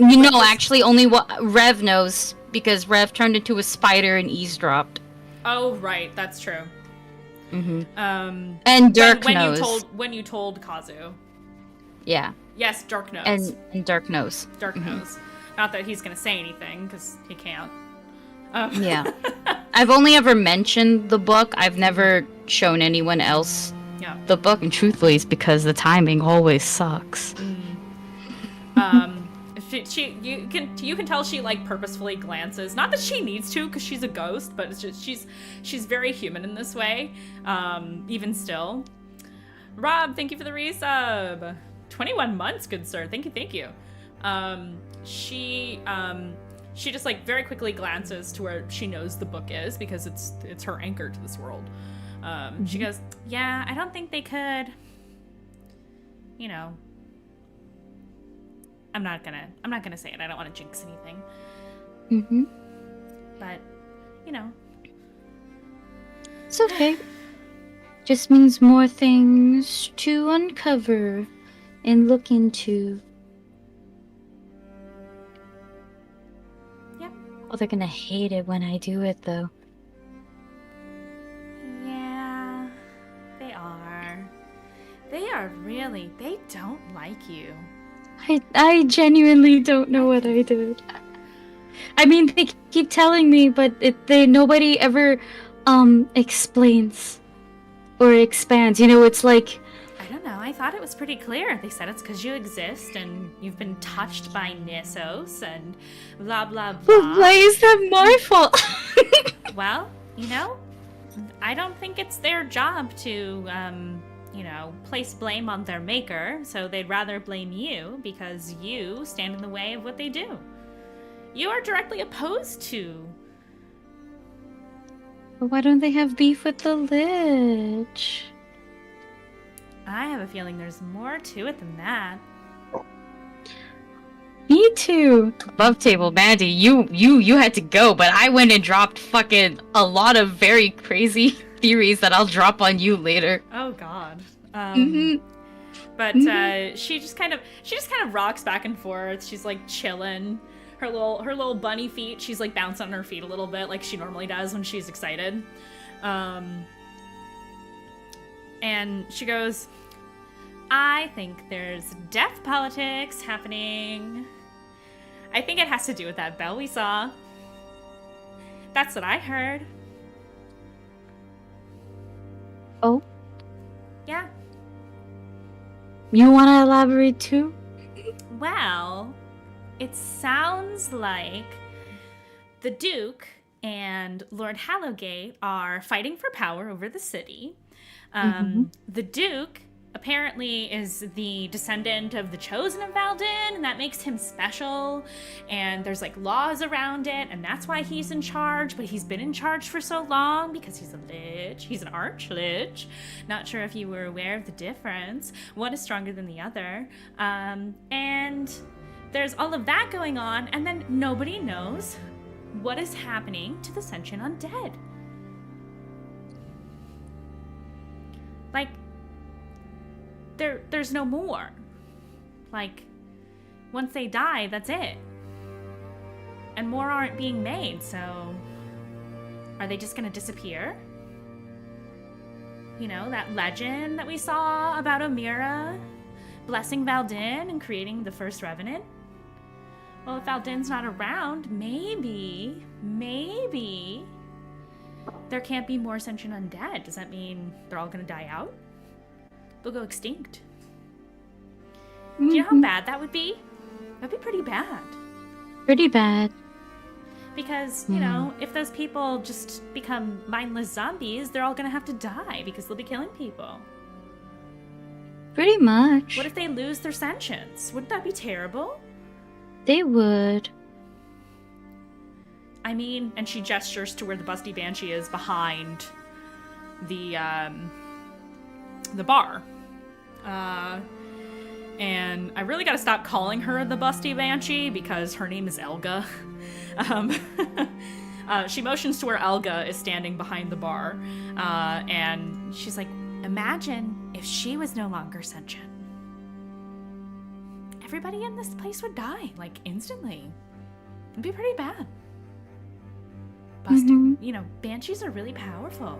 actually only what Rev knows, because Rev turned into a spider and eavesdropped. Oh, right, that's true. And Dirk knows. When you told Kazu. Yeah. Yes, Dirk knows. And Dirk knows. Dirk knows. Not that he's gonna say anything, because he can't. Yeah. I've only ever mentioned the book. I've never shown anyone else the book, and truthfully, it's because the timing always sucks. You can tell she like purposefully glances. Not that she needs to, because she's a ghost, but it's just she's very human in this way. Even still. Rob, thank you for the resub. 21 months, good sir. Thank you. She just like very quickly glances to where she knows the book is, because it's her anchor to this world. She goes, yeah, I don't think they could. You know, I'm not gonna say it. I don't want to jinx anything. But, you know, it's okay. Just means more things to uncover and look into. Yep. Oh, they're gonna hate it when I do it, though. Yeah, they are. They don't like you. I genuinely don't know what I did. I mean, they keep telling me, but nobody ever explains or expands. You know, it's like, I don't know. I thought it was pretty clear. They said it's because you exist and you've been touched by Nissos and blah blah blah. Why is that my fault? Well, you know, I don't think it's their job to place blame on their maker, so they'd rather blame you because you stand in the way of what they do. You are directly opposed to. But why don't they have beef with the Lich? I have a feeling there's more to it than that. Me too. Above table, Mandy, you had to go, but I went and dropped fucking a lot of very crazy theories that I'll drop on you later. Oh God. But she just kind of rocks back and forth. She's like chilling. Her little bunny feet. She's like bouncing on her feet a little bit, like she normally does when she's excited. And she goes, I think there's death politics happening. I think it has to do with that bell we saw. That's what I heard. Oh? Yeah. You want to elaborate too? Well, it sounds like the Duke and Lord Hallowgate are fighting for power over the city. The Duke apparently is the descendant of the Chosen of Valdin, and that makes him special, and there's like laws around it, and that's why he's in charge, but he's been in charge for so long because he's a lich. He's an arch-lich. Not sure if you were aware of the difference. One is stronger than the other. And there's all of that going on, and then nobody knows what is happening to the sentient undead. Like, there's no more. Like, once they die, that's it. And more aren't being made, so are they just gonna disappear? You know, that legend that we saw about Amira blessing Valdin and creating the first Revenant? Well, if Valdin's not around, maybe there can't be more sentient undead. Does that mean they're all gonna die out? They'll go extinct. Do you know how bad that would be? That'd be pretty bad. Pretty bad. Because, you know, if those people just become mindless zombies, they're all gonna have to die because they'll be killing people. Pretty much. What if they lose their sentience? Wouldn't that be terrible? They would. I mean, and she gestures to where the busty banshee is behind the bar. And I really gotta stop calling her the busty banshee because her name is Elga. She motions to where Elga is standing behind the bar, and she's like, imagine if she was no longer sentient. Everybody in this place would die, like, instantly. It'd be pretty bad. Busting, you know, banshees are really powerful.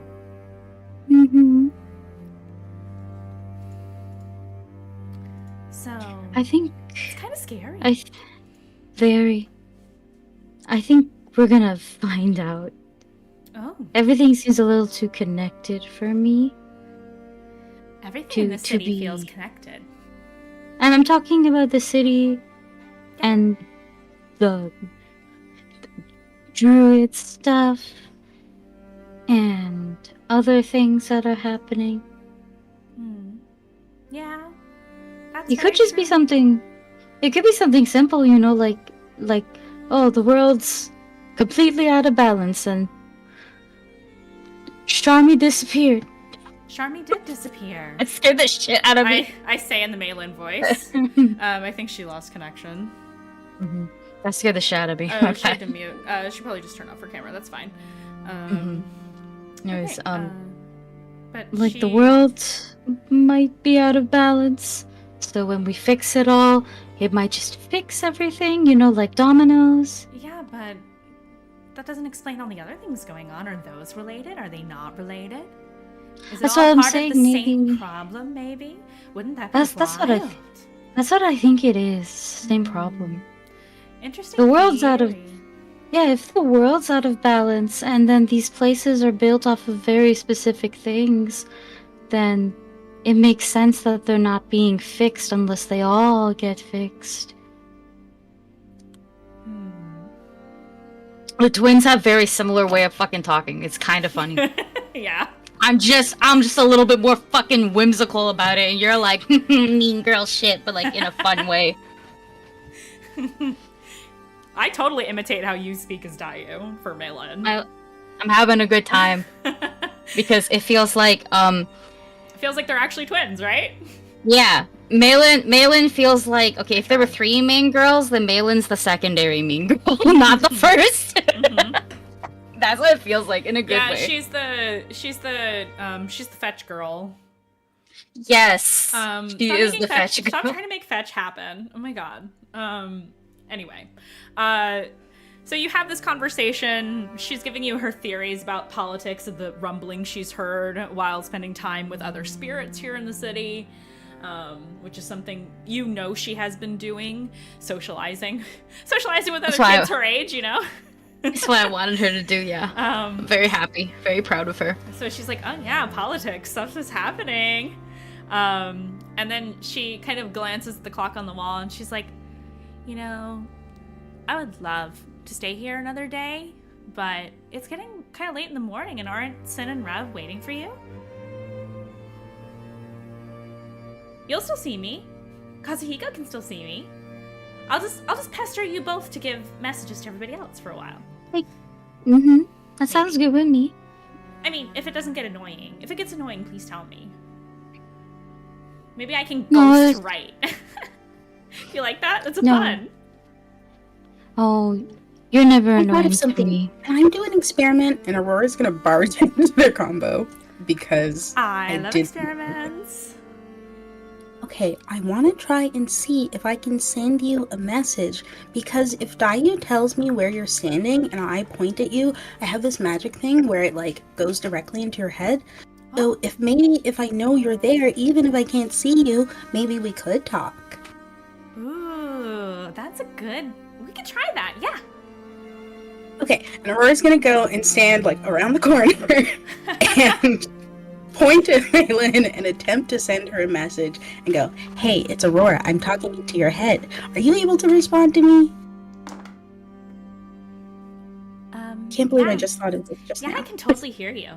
So I think it's kind of scary. I think we're gonna find out. Oh, Everything seems a little too connected for me. everything in the to city be- feels connected. And I'm talking about the city and the druid stuff and other things that are happening. Yeah, that's It very could just be true. something. It could be something simple, you know, like oh, the world's completely out of balance and Charmy disappeared. Charmy did disappear. It scared the shit out of me. I say in the Malin voice. I think she lost connection. That scared the shit out of me. Oh, she had to mute. She probably just turned off her camera. That's fine. Anyways, okay, but like she... the world might be out of balance, so when we fix it all, it might just fix everything, you know, like dominoes. Yeah, but that doesn't explain all the other things going on. Are those related? Are they not related? Is it That's all what I'm part saying, of the maybe. same problem? Maybe wouldn't that be That's what I wild? That's what I think it is. Same problem. Interesting. The world's out of- theory. Yeah, if the world's out of balance and then these places are built off of very specific things, then it makes sense that they're not being fixed unless they all get fixed. The twins have very similar way of fucking talking. It's kind of funny. Yeah. I'm just a little bit more fucking whimsical about it, and you're like mean girl shit, but like in a fun way. I totally imitate how you speak as Dayu for Malin. I'm having a good time because it feels like It feels like they're actually twins, right? yeah, Malin feels like, okay, if there were 3 main girls, then Malin's the secondary mean girl, not the first. That's what it feels like in a good Yeah, way. she's the fetch girl. Yes, Stop she is making the fetch girl. Stop trying to make fetch happen. Oh my god. Anyway, so you have this conversation. She's giving you her theories about politics of the rumbling she's heard while spending time with other spirits here in the city, which is something you know she has been doing, socializing with other kids her age, you know. That's what I wanted her to do. Yeah, I'm very happy, very proud of her. So she's like, oh yeah, politics, stuff is happening. And then she kind of glances at the clock on the wall and she's like, you know, I would love to stay here another day, but it's getting kind of late in the morning, and aren't Sin and Rev waiting for you? You'll still see me. Kazuhiko can still see me. I'll just pester you both to give messages to everybody else for a while. That sounds good with me. I mean, if it doesn't get annoying. If it gets annoying, please tell me. Maybe I can No, ghost write. You like that? That's a pun. Oh, you're never I thought annoying of to something. me. Can I do an experiment? And Aurora's gonna barge into their combo because I love did- experiments. Okay, I want to try and see if I can send you a message, because if Dayu tells me where you're standing and I point at you, I have this magic thing where it like goes directly into your head. So if I know you're there, even if I can't see you, maybe we could talk. Ooh, that's a good... We could try that, yeah. Okay, and Aurora's gonna go and stand like around the corner and point at Malin and attempt to send her a message and go, hey, it's Aurora, I'm talking into your head. Are you able to respond to me? Can't believe yeah. I just thought of this just Yeah, now. I can totally hear you.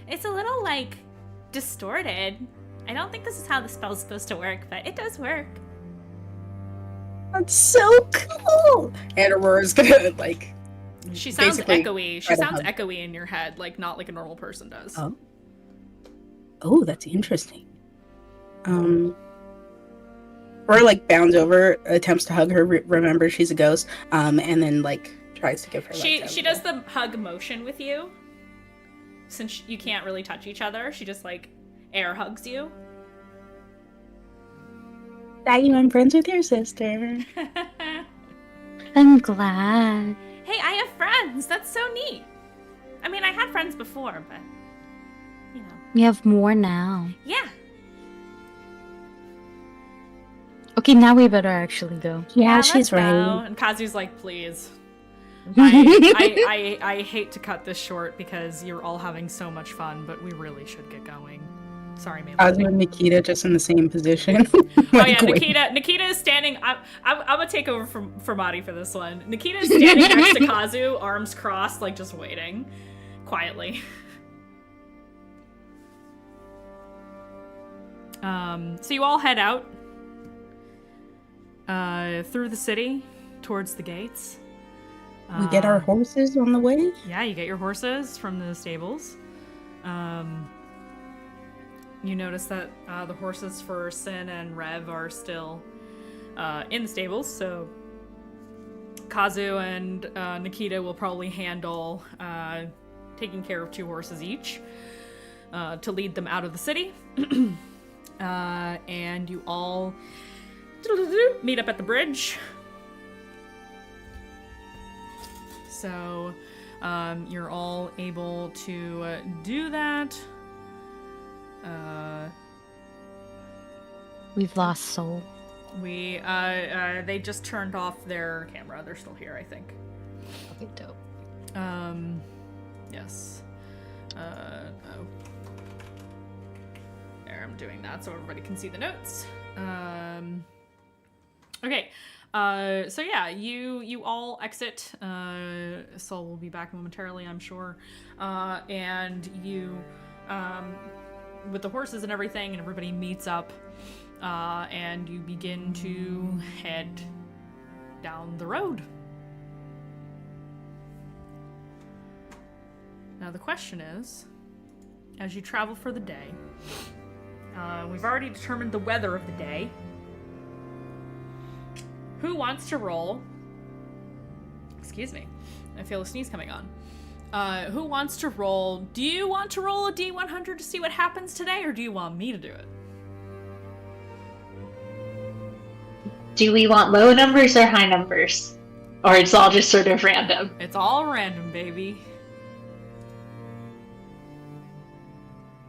It's a little, like, distorted I don't think this is how the spell's supposed to work, but it does work. That's so cool. And Aurora's gonna like. She sounds basically echoey. She try to sounds hug. echoey in your head, like not like a normal person does. Oh. Oh, that's interesting. Aurora like bounds over, attempts to hug her, remembers she's a ghost, and then like tries to give her. She does the hug motion with you. Since you can't really touch each other, she just like air hugs you. Daddy, I'm friends with your sister. I'm glad. Hey, I have friends. That's so neat. I mean, I had friends before, but you know. We have more now. Yeah. Okay, now we better actually go. Yeah, she's let's right. go. And Kazu's like, please. I hate to cut this short because you're all having so much fun, but we really should get going. Sorry, man. Kazu and Nikita just in the same position. Oh Like, yeah, wait. Nikita is standing. I'm gonna take over for Mari for this one. Nikita is standing next to Kazu, arms crossed, like just waiting, quietly. So you all head out through the city towards the gates. We get our horses on the way. Yeah, you get your horses from the stables. You notice that the horses for Sin and Rev are still in the stables, so Kazu and Nikita will probably handle taking care of 2 horses each to lead them out of the city. And you all meet up at the bridge. So you're all able to do that. We've lost Soul. They just turned off their camera. They're still here, I think. Okay, dope. Yes. Oh. There, I'm doing that so everybody can see the notes. Okay. So yeah, you all exit. Soul will be back momentarily, I'm sure. And you, with the horses and everything, and everybody meets up, and you begin to head down the road. Now the question is, as you travel for the day, we've already determined the weather of the day. Who wants to roll? Excuse me. I feel a sneeze coming on. Who wants to roll? Do you want to roll a D100 to see what happens today, or do you want me to do it? Do we want low numbers or high numbers? Or it's all just sort of random? It's all random, baby.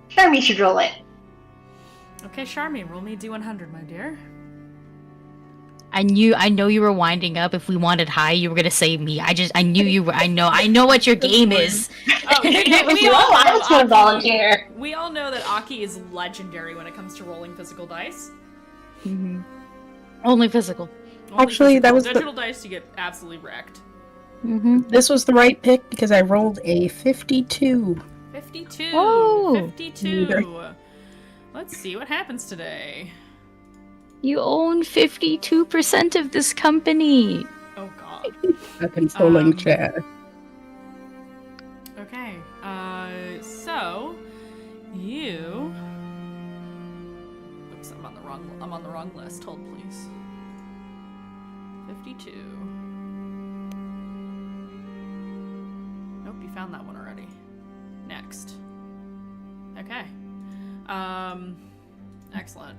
Charmy should roll it. Okay, Charmy, roll me a D100, my dear. I know you were winding up. If we wanted high, you were gonna say me. I knew you were. I know what your game is. Oh, we Well, all I know was gonna volunteer. We all know that Aki is legendary when it comes to rolling physical dice. Mm-hmm. Only physical. Only Actually, that was the- digital dice. You get absolutely wrecked. Mm-hmm. This was the right pick because I rolled a 52. 52. Whoa. 52. Let's see what happens today. You own 52% of this company. Oh god. A controlling Um, chair. Okay. So you. Oops, I'm on the wrong list. Hold please. 52. Nope, you found that one already. Next. Okay. Excellent.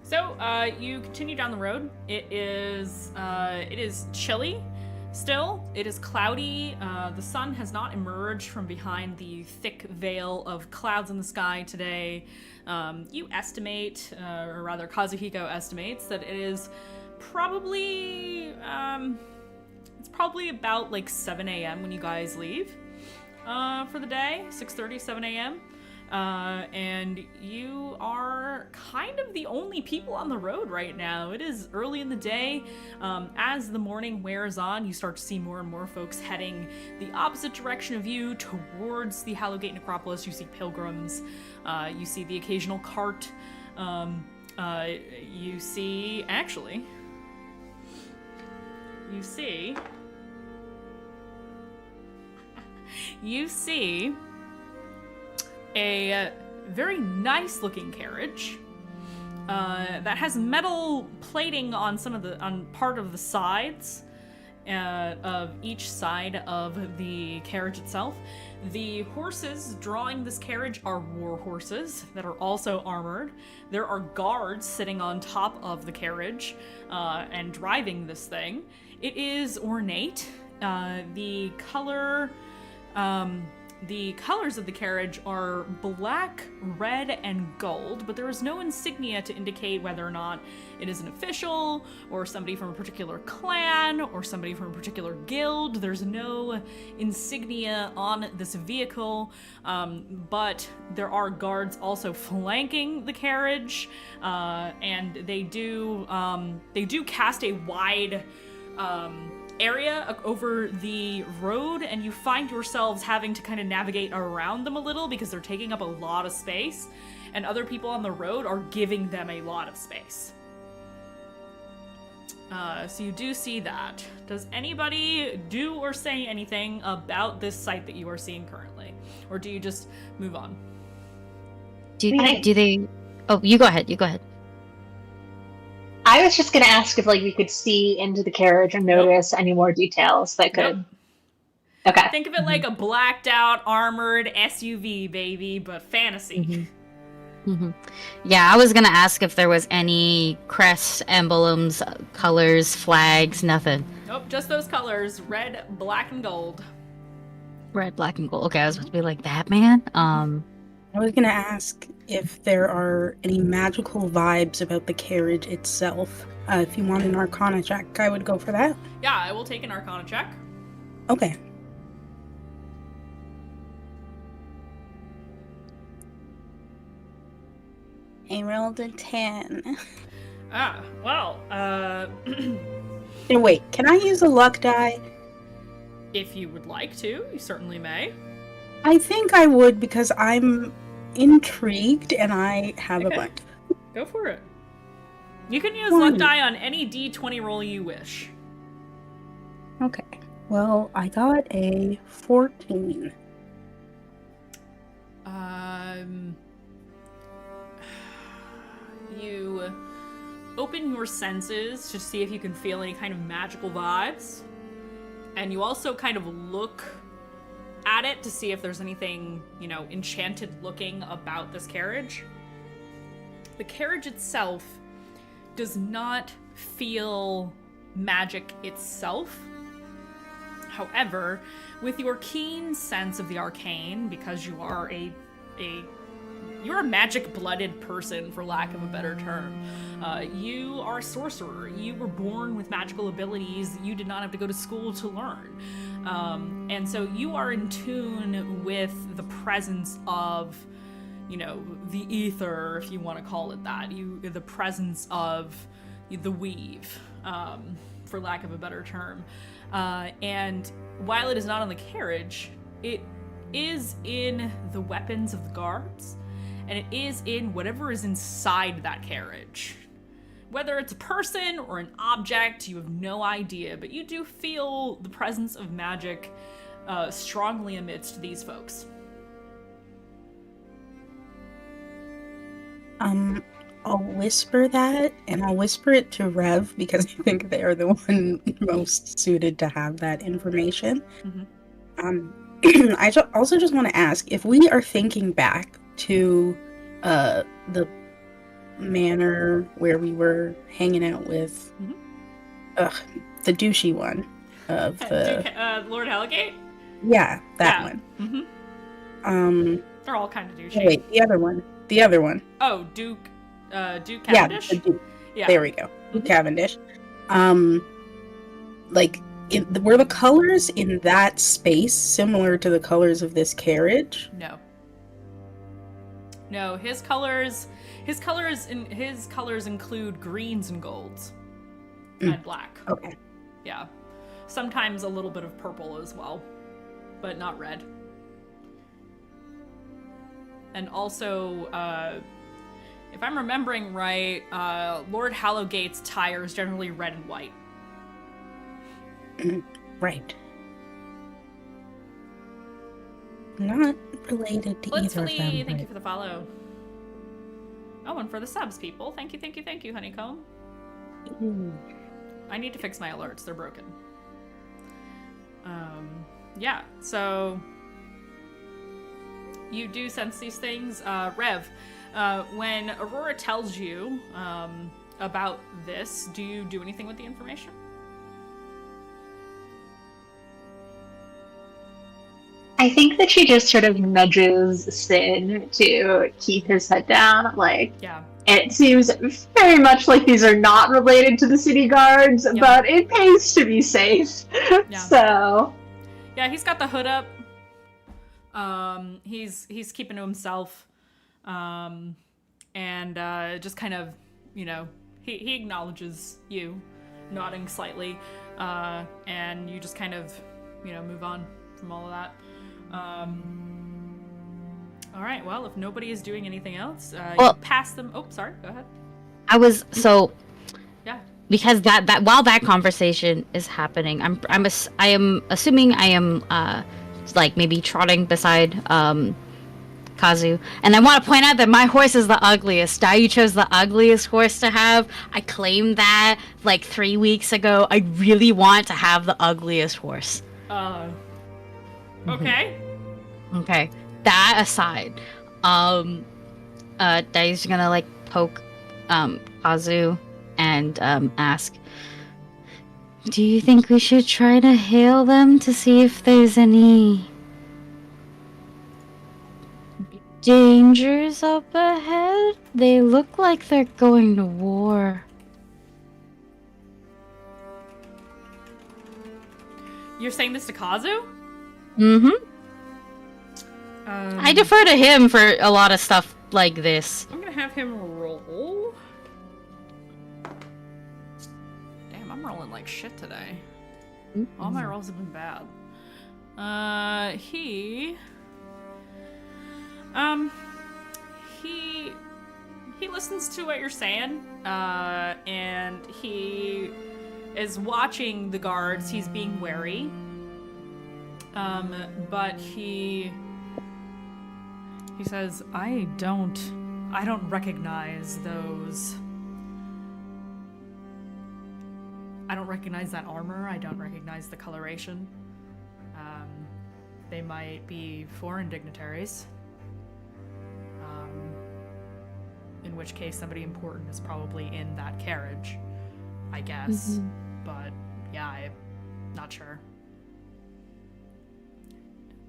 So, you continue down the road. It is chilly still. It is cloudy. The sun has not emerged from behind the thick veil of clouds in the sky today. You estimate, or rather Kazuhiko estimates, that it is probably, it's probably about like 7 a.m. when you guys leave for the day, 6:30, 7 a.m. and you are kind of the only people on the road right now. It is early in the day. As the morning wears on, you start to see more and more folks heading the opposite direction of you towards the Hallowgate Necropolis. You see pilgrims. You see the occasional cart. You see a very nice looking carriage that has metal plating on part of the sides of each side of the carriage itself. The horses drawing this carriage are war horses that are also armored. There are guards sitting on top of the carriage and driving this thing. It is ornate. The colors of the carriage are black, red, and gold, but there is no insignia to indicate whether or not it is an official, or somebody from a particular clan, or somebody from a particular guild. There's no insignia on this vehicle, but there are guards also flanking the carriage, and they do cast a wide area over the road, and you find yourselves having to kind of navigate around them a little because they're taking up a lot of space, and other people on the road are giving them a lot of space. So you do see that. Does anybody do or say anything about this site that you are seeing currently? Or do you just move on? Do they... Oh, you go ahead. I was just going to ask if we could see into the carriage and notice any more details that could... Nope. Okay. Think of it like a blacked out armored SUV, baby, but fantasy. Yeah, I was gonna ask if there was any crests, emblems, colors, flags, nothing. Nope, just those colors, red, black, and gold. Red, black, and gold. Okay, I was supposed to be like that, man. I was gonna ask if there are any magical vibes about the carriage itself. If you want an Arcana check, I would go for that. Yeah, I will take an Arcana check. Okay. I rolled a 10. And wait, can I use a luck die? If you would like to, you certainly may. I think I would because I'm intrigued and I have a bunch. Go for it. You can use luck die on any D20 roll you wish. Okay. Well, I got a 14. You open your senses to see if you can feel any kind of magical vibes. And you also kind of look at it to see if there's anything, enchanted looking about this carriage. The carriage itself does not feel magic itself. However, with your keen sense of the arcane, because you are you're a magic-blooded person, for lack of a better term. You are a sorcerer. You were born with magical abilities that you did not have to go to school to learn. And so you are in tune with the presence of, the ether, if you want to call it that. The presence of the weave, for lack of a better term. And while it is not on the carriage, it is in the weapons of the guards, and it is in whatever is inside that carriage. Whether it's a person or an object, you have no idea, but you do feel the presence of magic strongly amidst these folks. I'll whisper that, and I'll whisper it to Rev, because I think they are the one most suited to have that information. Mm-hmm. I also just want to ask, if we are thinking back to the manor where we were hanging out with the douchey one of the Lord Hellgate? Yeah, that one. Mm-hmm. They're all kind of douchey. Wait, the other one. Oh, Duke Cavendish? Yeah, the Duke. Yeah. There we go. Mm-hmm. Duke Cavendish. Were the colors in that space similar to the colors of this carriage? No. No, his colors include greens and golds. And black. Okay. Yeah. Sometimes a little bit of purple as well, but not red. And also, if I'm remembering right, Lord Hallowgate's tire is generally red and white. Right. Not related to either of them. Thank you for the follow. Oh, and for the subs, people. Thank you, Honeycomb. Ooh. I need to fix my alerts. They're broken. Yeah, so you do sense these things. Rev, when Aurora tells you about this, do you do anything with the information? I think that she just sort of nudges Sin to keep his head down. Like, Yeah. it seems very much like these are not related to the city guards, Yeah. but it pays to be safe. Yeah. So, Yeah, he's got the hood up. He's keeping to himself. And just kind of, he acknowledges you, nodding slightly. And you just kind of, move on from all of that. All right, well, if nobody is doing anything else, you pass them. Oh, sorry, go ahead. Yeah. Because that while that conversation is happening, I am assuming I am like maybe trotting beside Kazu, and I want to point out that my horse is the ugliest. Dayu chose the ugliest horse to have. I claimed that like 3 weeks ago. I really want to have the ugliest horse. Okay. Okay. That aside, Dayu's gonna like poke Kazu and ask, do you think we should try to hail them to see if there's any dangers up ahead? They look like they're going to war. You're saying this to Kazu? Mm-hmm. I defer to him for a lot of stuff like this. I'm gonna have him roll. Damn, I'm rolling like shit today. All my rolls have been bad. He listens to what you're saying, and he is watching the guards. He's being wary. But he says, I don't recognize those. I don't recognize that armor. I don't recognize the coloration. They might be foreign dignitaries. In which case somebody important is probably in that carriage, I guess. But yeah, I'm not sure.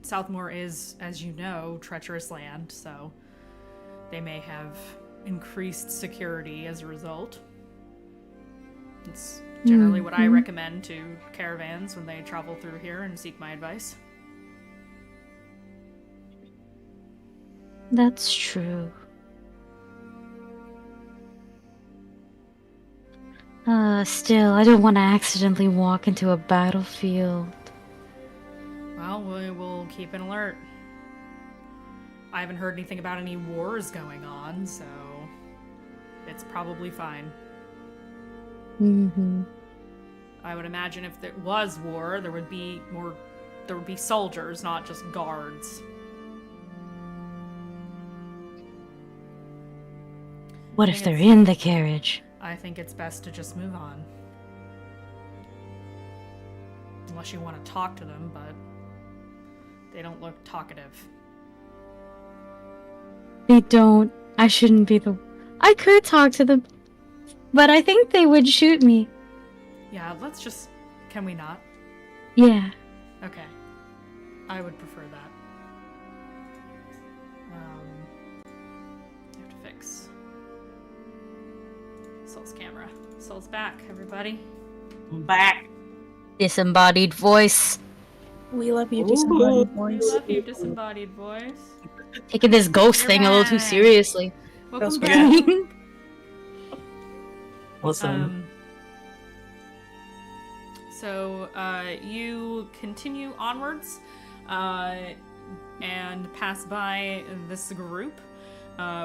Southmore is, as you know, treacherous land, so they may have increased security as a result. It's generally what I recommend to caravans when they travel through here and seek my advice. That's true. Still, I don't want to accidentally walk into a battlefield. Well, we will keep an alert. I haven't heard anything about any wars going on, so it's probably fine. I would imagine if there was war, there would be soldiers, not just guards. What if they're in the carriage? I think it's best to just move on. Unless you want to talk to them, but they don't look talkative. They don't. I shouldn't be the... I could talk to them, but I think they would shoot me. Yeah, let's just... Can we not? Yeah. Okay. I would prefer that. I have to fix Soul's camera. Soul's back, everybody. I'm back. Disembodied voice. We love you, disembodied We voice. love you, disembodied voice. Taking this ghost You're thing a little too back. seriously. Welcome That's back. Listen, So you continue onwards and pass by this group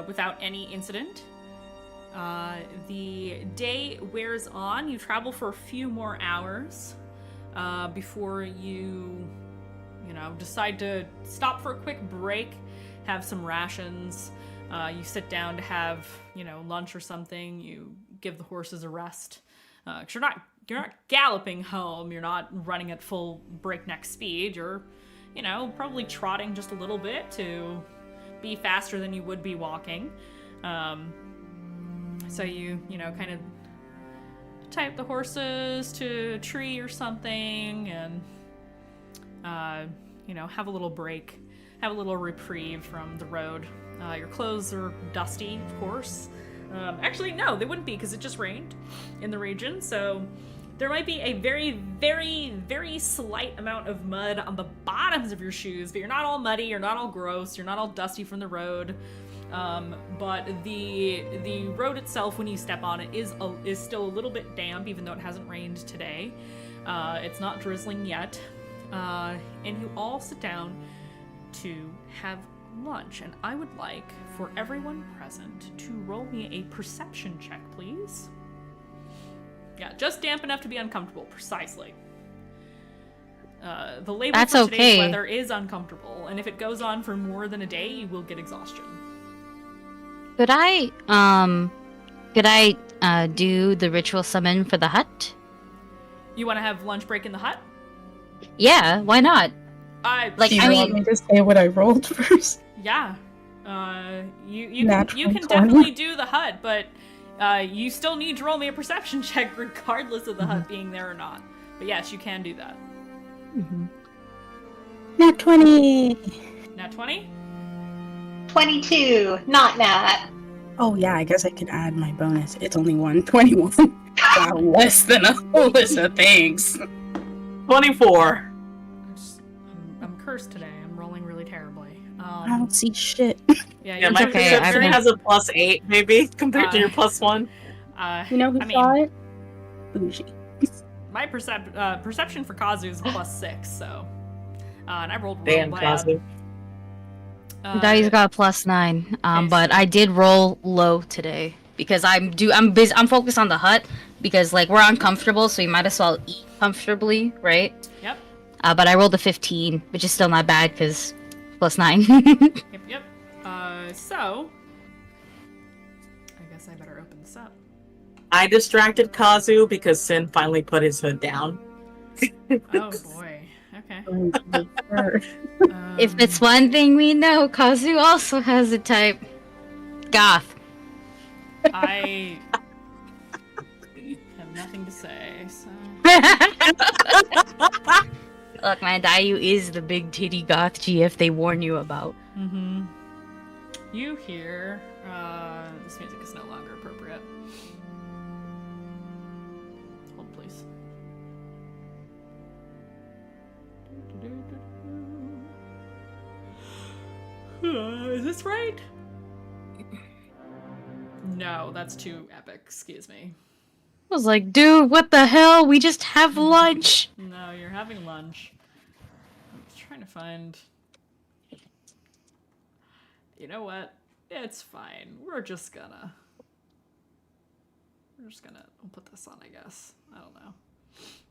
without any incident. The day wears on. You travel for a few more hours before you decide to stop for a quick break, have some rations. You sit down to have, lunch or something. You give the horses a rest. 'Cause you're not galloping home. You're not running at full breakneck speed. You're, probably trotting just a little bit to be faster than you would be walking. So you, kind of tie up the horses to a tree or something and, have a little break, have a little reprieve from the road. Your clothes are dusty, of course. Actually, no, they wouldn't be because it just rained in the region, so there might be a very, very, very slight amount of mud on the bottoms of your shoes, but you're not all muddy, you're not all gross, you're not all dusty from the road. But the road itself, when you step on it, is still a little bit damp, even though it hasn't rained today. It's not drizzling yet. And you all sit down to have lunch, and I would like for everyone present to roll me a perception check, please. Yeah, just damp enough to be uncomfortable, precisely. The label That's for today's okay. weather is uncomfortable, and if it goes on for more than a day, you will get exhaustion. Could I do the ritual summon for the hut? You want to have lunch break in the hut? Yeah, why not? Like, Do you I want mean, me to say what I rolled first? Yeah. You can Natural 20. definitely do the hut, but you still need to roll me a perception check regardless of the hut being there or not. But yes, you can do that. Nat 20! Nat 20? 22, not Nat. Oh yeah, I guess I could add my bonus. It's only 121. Wow, less than a Alyssa, thanks. 24. I'm cursed today. I'm rolling really terribly. I don't see shit. Yeah, Yeah, my okay, perception I've- has a +8, maybe, compared to your +1. You know who I saw mean, it? Bougie. my perception for Kazu is +6, so and I rolled Damn, bad. Kazu. Daddy's got a +9. okay, But so- I did roll low today because I'm busy. I'm focused on the hut because like we're uncomfortable, so you might as well eat comfortably, right? Yep. But I rolled a 15, which is still not bad because +9. Yep. So I guess I better open this up. I distracted Kazu because Sin finally put his hood down. Oh boy. Okay. If it's one thing we know, Kazu also has a type. Goth. I have nothing to say. So Look, man, Dayu is the big titty goth GF they warn you about. you hear this music is no longer appropriate. Hold please. Is this right? No, that's too epic. Excuse me. I was like, dude, what the hell? We just have lunch. No, you're having lunch. I'm just trying to find. You know what? It's fine. We'll put this on, I guess. I don't know.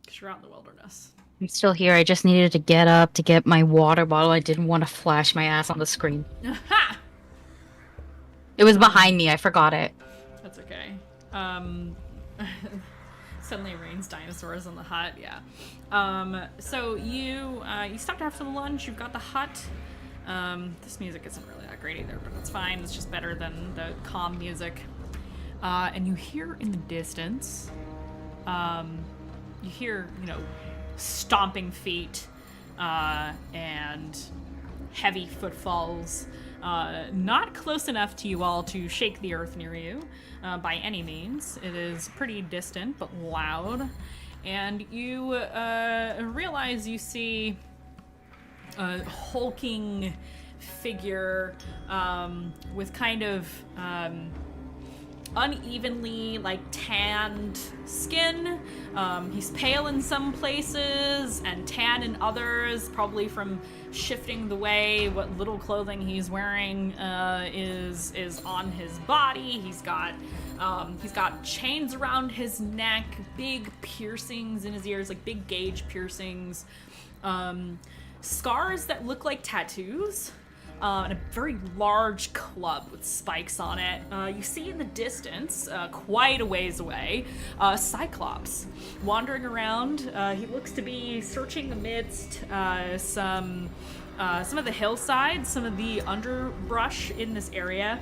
Because you're out in the wilderness. I'm still here. I just needed to get up to get my water bottle. I didn't want to flash my ass on the screen. Ha! It was behind me. I forgot it. That's okay. Suddenly rains dinosaurs on the hut, yeah. So you stop to have some lunch, you've got the hut. This music isn't really that great either, but that's fine. It's just better than the calm music. And you hear in the distance, you hear, stomping feet, and heavy footfalls. Not close enough to you all to shake the earth near you by any means. It is pretty distant but loud. And you realize you see a hulking figure with kind of unevenly like tanned skin. He's pale in some places and tan in others, probably from shifting the way what little clothing he's wearing is on his body. He's got chains around his neck, big piercings in his ears, like big gauge piercings, scars that look like tattoos. And a very large club with spikes on it. You see in the distance, quite a ways away, Cyclops wandering around. He looks to be searching amidst some of the hillsides, some of the underbrush in this area.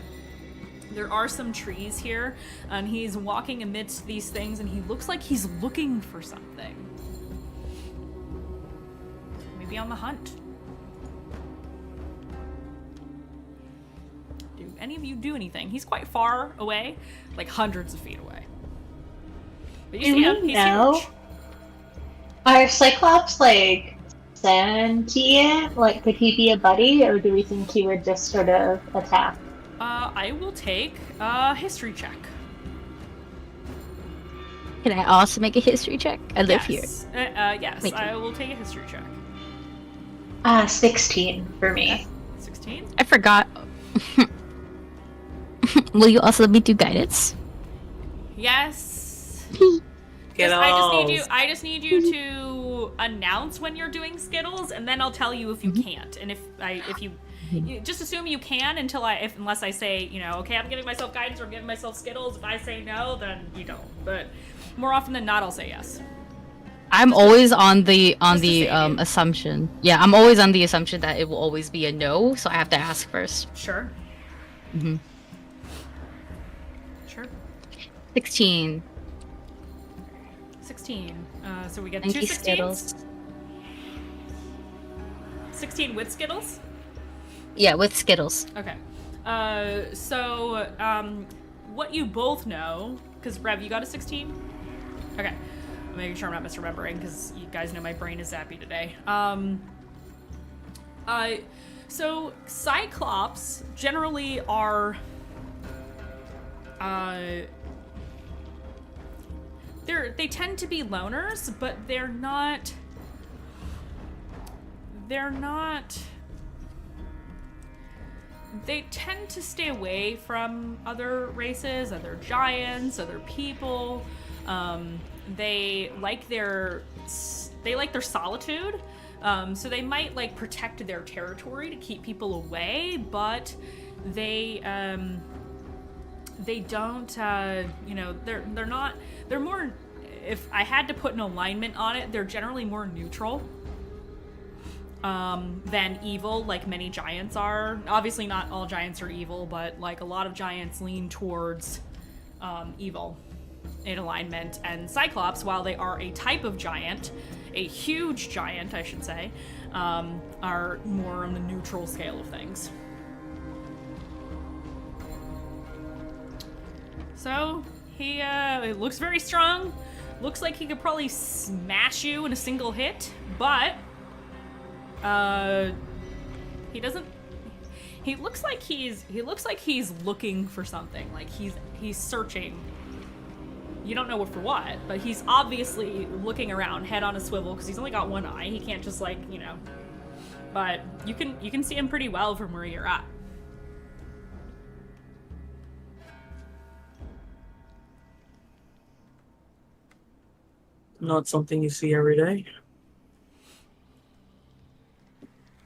There are some trees here, and he's walking amidst these things, and he looks like he's looking for something. Maybe on the hunt. Do any of you do anything? He's quite far away, like hundreds of feet away. But you see him, he's huge. Are Cyclops like sentient? Like, could he be a buddy, or do we think he would just sort of attack? I will take a history check. Can I also make a history check? I live here. Yes, Thank you. I will take a history check. 16 for me. 16? I forgot. Will you also let me do guidance? Yes. Skittles. I just need you to announce when you're doing Skittles, and then I'll tell you if you can't. And if you just assume you can unless I say, okay, I'm giving myself guidance or I'm giving myself Skittles. If I say no, then you don't. But more often than not, I'll say yes. I'm always on the assumption. Yeah, I'm always on the assumption that it will always be a no, so I have to ask first. Sure. Mm-hmm. Sure. 16. 16. So we get Thank 2 you, 16s? Skittles. 16 with Skittles? Yeah, with Skittles. Okay. So what you both know, because Rev, you got a 16? Okay. I'm making sure I'm not misremembering, because you guys know my brain is zappy today. So Cyclops generally are, they tend to be loners, but they're not, they tend to stay away from other races, other giants, other people. They like their solitude. So they might like protect their territory to keep people away, but they don't, they're more, if I had to put an alignment on it, they're generally more neutral than evil, like many giants are. Obviously not all giants are evil, but like a lot of giants lean towards evil in alignment. And Cyclops, while they are a type of giant, a huge giant, I should say, are more on the neutral scale of things. So, he looks very strong. Looks like he could probably smash you in a single hit, but he doesn't. He looks like he's looking for something. Like he's searching. You don't know for what, but he's obviously looking around, head on a swivel, because he's only got one eye. He can't just But you can see him pretty well from where you're at. Not something you see every day.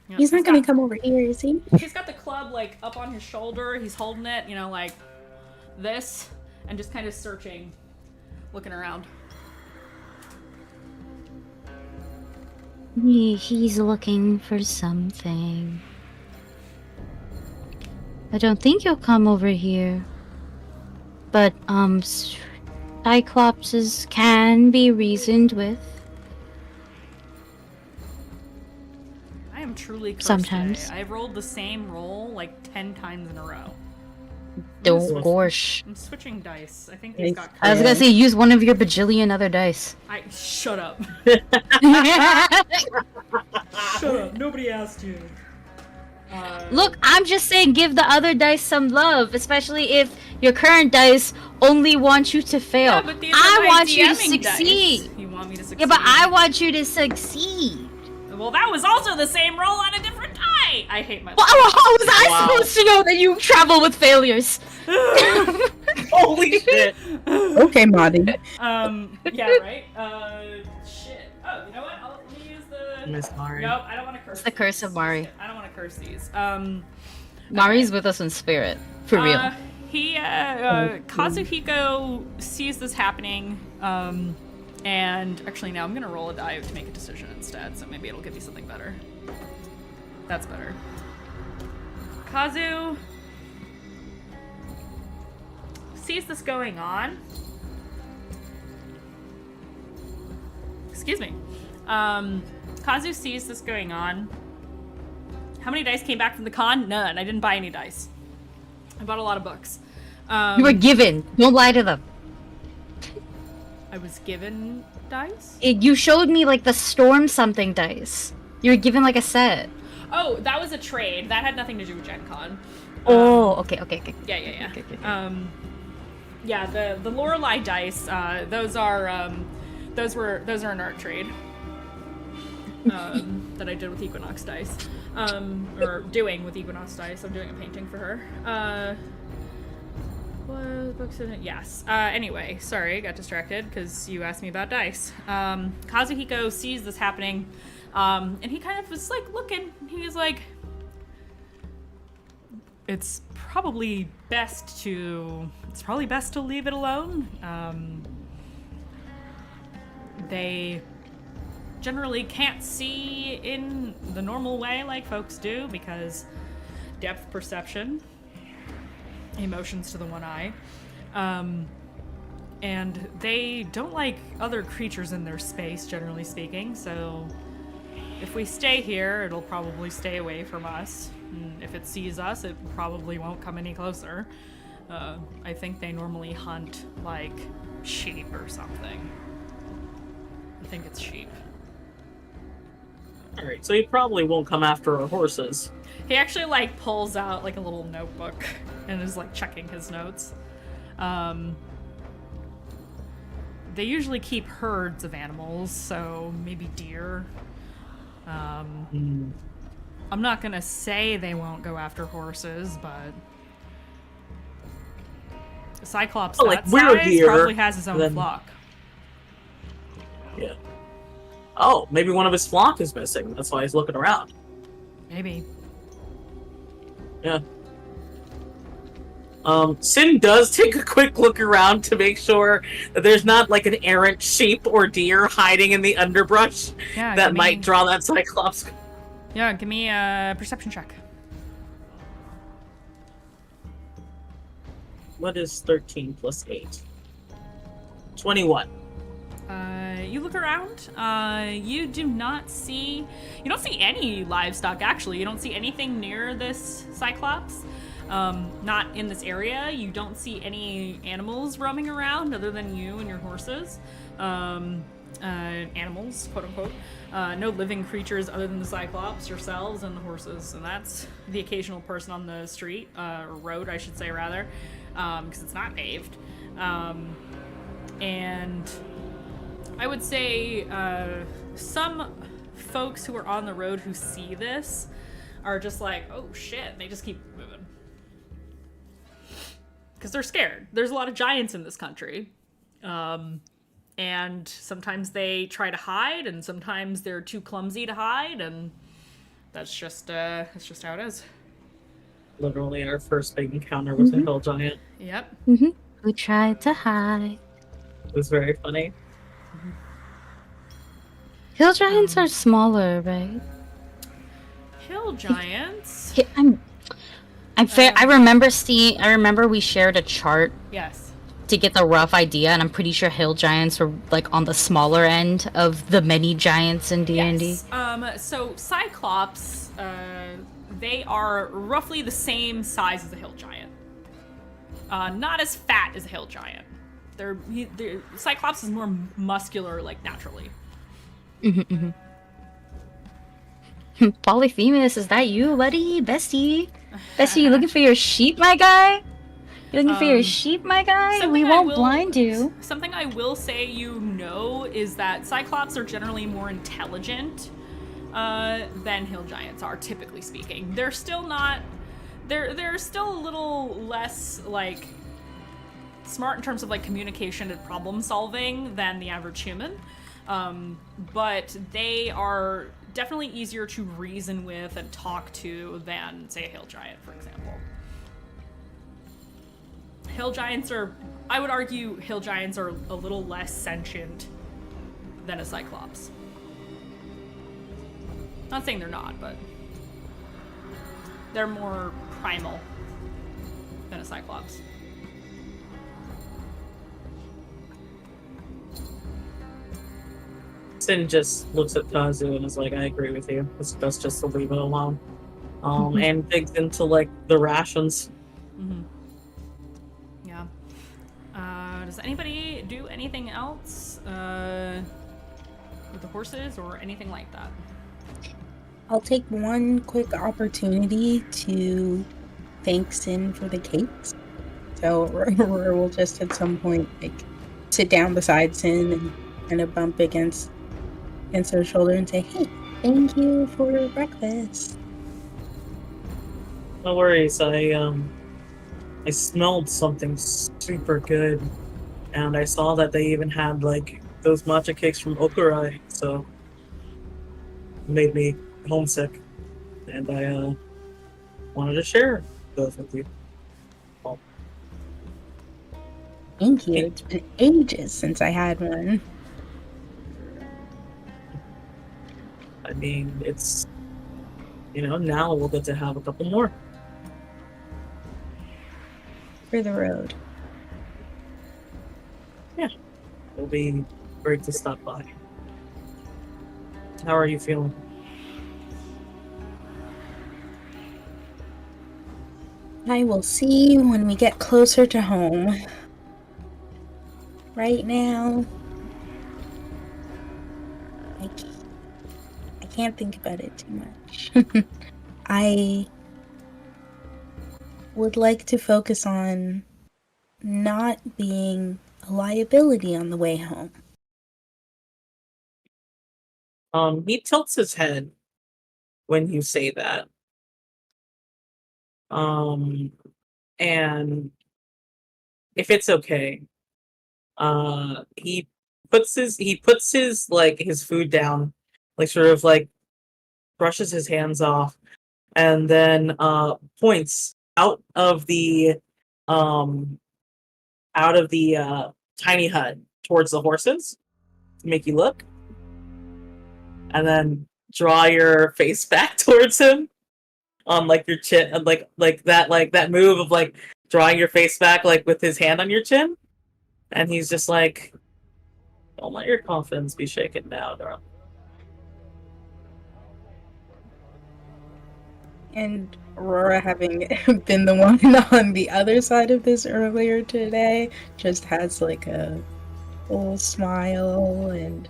You know, He's not gonna come over here, is he? He's got the club like up on his shoulder. He's holding it, like this, and just kind of searching, looking around. He's looking for something. I don't think he'll come over here. But, Cyclopses can be reasoned with. I am truly cursed Sometimes. today. I've rolled the same roll like 10 times in a row. Don't gosh. I'm switching dice. I think he's got. I was gonna say, use one of your bajillion other dice. Shut up. Shut up. Nobody asked you. Look, I'm just saying give the other dice some love, especially if your current dice only want you to fail. Yeah, but these are I my want you to DMing succeed. dice. You want me to succeed? Yeah, but I want you to succeed. Well, that was also the same roll on a different die. I hate my life. Well, how was I Wow. supposed to know that you travel with failures? Holy shit! Okay, Marty. Yeah, right? Shit. Oh, you know what? Let me use the... Miss Mari. Nope, I don't want to curse It's the curse of Mari. I don't want to curse these. Mari's with us in spirit. For real. Kazuhiko sees this happening, and actually now I'm gonna roll a die to make a decision instead, so maybe it'll give me something better. That's better. Kazu sees this going on. Excuse me. Kazu sees this going on. How many dice came back from the con? None. I didn't buy any dice. I bought a lot of books. You were given. Don't lie to them. I was given dice? You showed me like the storm something dice. You were given like a set. Oh, that was a trade. That had nothing to do with Gen Con. Oh, okay. Yeah. Okay. Yeah, the Lorelei dice, those are an art trade. That I did with Equinox dice. Or doing with Equinox dice. I'm doing a painting for her. What books in it? Yes. Anyway, sorry, got distracted because you asked me about dice. Kazuhiko sees this happening, and he kind of was like looking. He was like, it's probably best to leave it alone. They generally can't see in the normal way like folks do because depth perception, emotions to the one eye, and they don't like other creatures in their space, generally speaking, so if we stay here, it'll probably stay away from us. And if it sees us, it probably won't come any closer. I think they normally hunt like sheep or something. I think it's sheep. Alright, so he probably won't come after our horses. He actually like pulls out like a little notebook and is like checking his notes. They usually keep herds of animals, so maybe deer. I'm not gonna say they won't go after horses, but Cyclops Well, like, that we're size here, probably has his own then- flock. Yeah. Oh, maybe one of his flock is missing. That's why he's looking around. Maybe. Yeah. Sin does take a quick look around to make sure that there's not like an errant sheep or deer hiding in the underbrush Yeah, that give me- might draw that Cyclops. Yeah, give me a perception check. What is 13 plus 8? 21. You look around. You don't see any livestock. Actually, you don't see anything near this Cyclops. Not in this area. You don't see any animals roaming around other than you and your horses. Animals, quote unquote. No living creatures other than the Cyclops, yourselves, and the horses. And that's the occasional person on the street, or road, I should say, rather, because it's not paved. And I would say some folks who are on the road who see this are just like, oh shit, and they just keep moving. Because they're scared. There's a lot of giants in this country. And sometimes they try to hide, and sometimes they're too clumsy to hide, and that's just how it is. Literally our first big encounter with a hill giant. Yep. We tried to hide. It was very funny. Hill giants are smaller, right? Hill giants. I'm fair. I remember we shared a chart Yes. to get the rough idea, and I'm pretty sure hill giants were like on the smaller end of the many giants in D&D. Yes. So Cyclops, they are roughly the same size as a hill giant. Not as fat as a hill giant. Cyclops is more muscular, like naturally. Polyphemus, is that you, buddy? Bestie? Bestie, you looking for your sheep, my guy? You looking for your sheep, my guy? We won't blind you. Something I will say is that Cyclops are generally more intelligent than hill giants are, typically speaking. They're still not... They're still a little less, like, smart in terms of, like, communication and problem solving than the average human. But they are definitely easier to reason with and talk to than, say, a hill giant, for example. I would argue hill giants are a little less sentient than a Cyclops. Not saying they're not, but they're more primal than a Cyclops. Sin just looks at Kazu and is like, I agree with you. It's best just to leave it alone. And digs into, like, the rations. Mm-hmm. Yeah. Does anybody do anything else with the horses or anything like that? I'll take one quick opportunity to thank Sin for the cakes. So Aurora will just at some point, like, sit down beside Sin and kind of bump against her shoulder and say, hey, thank you for breakfast. No worries, I smelled something super good, and I saw that they even had, like, those matcha cakes from Okurai, so it made me homesick, and I wanted to share those with you. Well, Thank you. It's been ages since I had one. I mean, it's, now we'll get to have a couple more. For the road. It'll be great to stop by. How are you feeling? I will see when we get closer to home. Right now, I can't think about it too much. I would like to focus on not being a liability on the way home. He tilts his head when you say that. And if it's okay, he puts his like his food down, like sort of like brushes his hands off, and then points out of the tiny hut towards the horses to make you look, and then draw your face back towards him on like your chin, and like that move of like drawing your face back like with his hand on your chin, and he's just like, don't let your confidence be shaken now, darling. And Aurora, having been the one on the other side of this earlier today, just has like a full smile and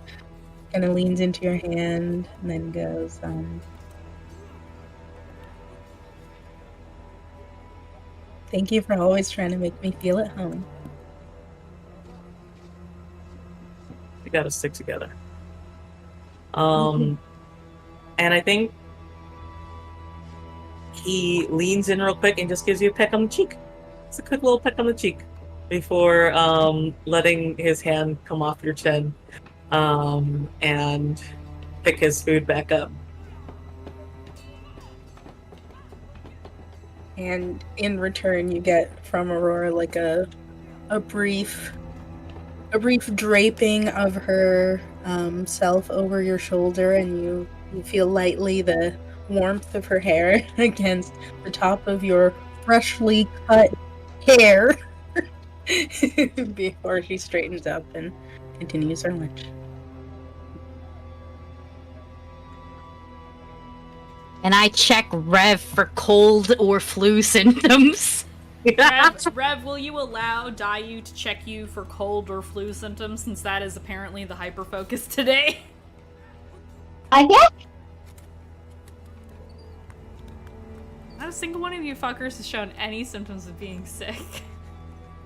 kind of leans into your hand and then goes, thank you for always trying to make me feel at home. We gotta stick together. And I think he leans in real quick and just gives you a peck on the cheek. It's a quick little peck on the cheek before letting his hand come off your chin and pick his food back up. And in return, you get from Aurora like a brief draping of her self over your shoulder, and you feel lightly the warmth of her hair against the top of your freshly cut hair before she straightens up and continues her lunch. And I check Rev for cold or flu symptoms. Rev, will you allow Dayu to check you for cold or flu symptoms, since that is apparently the hyper-focus today? Yeah. a single one of you fuckers has shown any symptoms of being sick.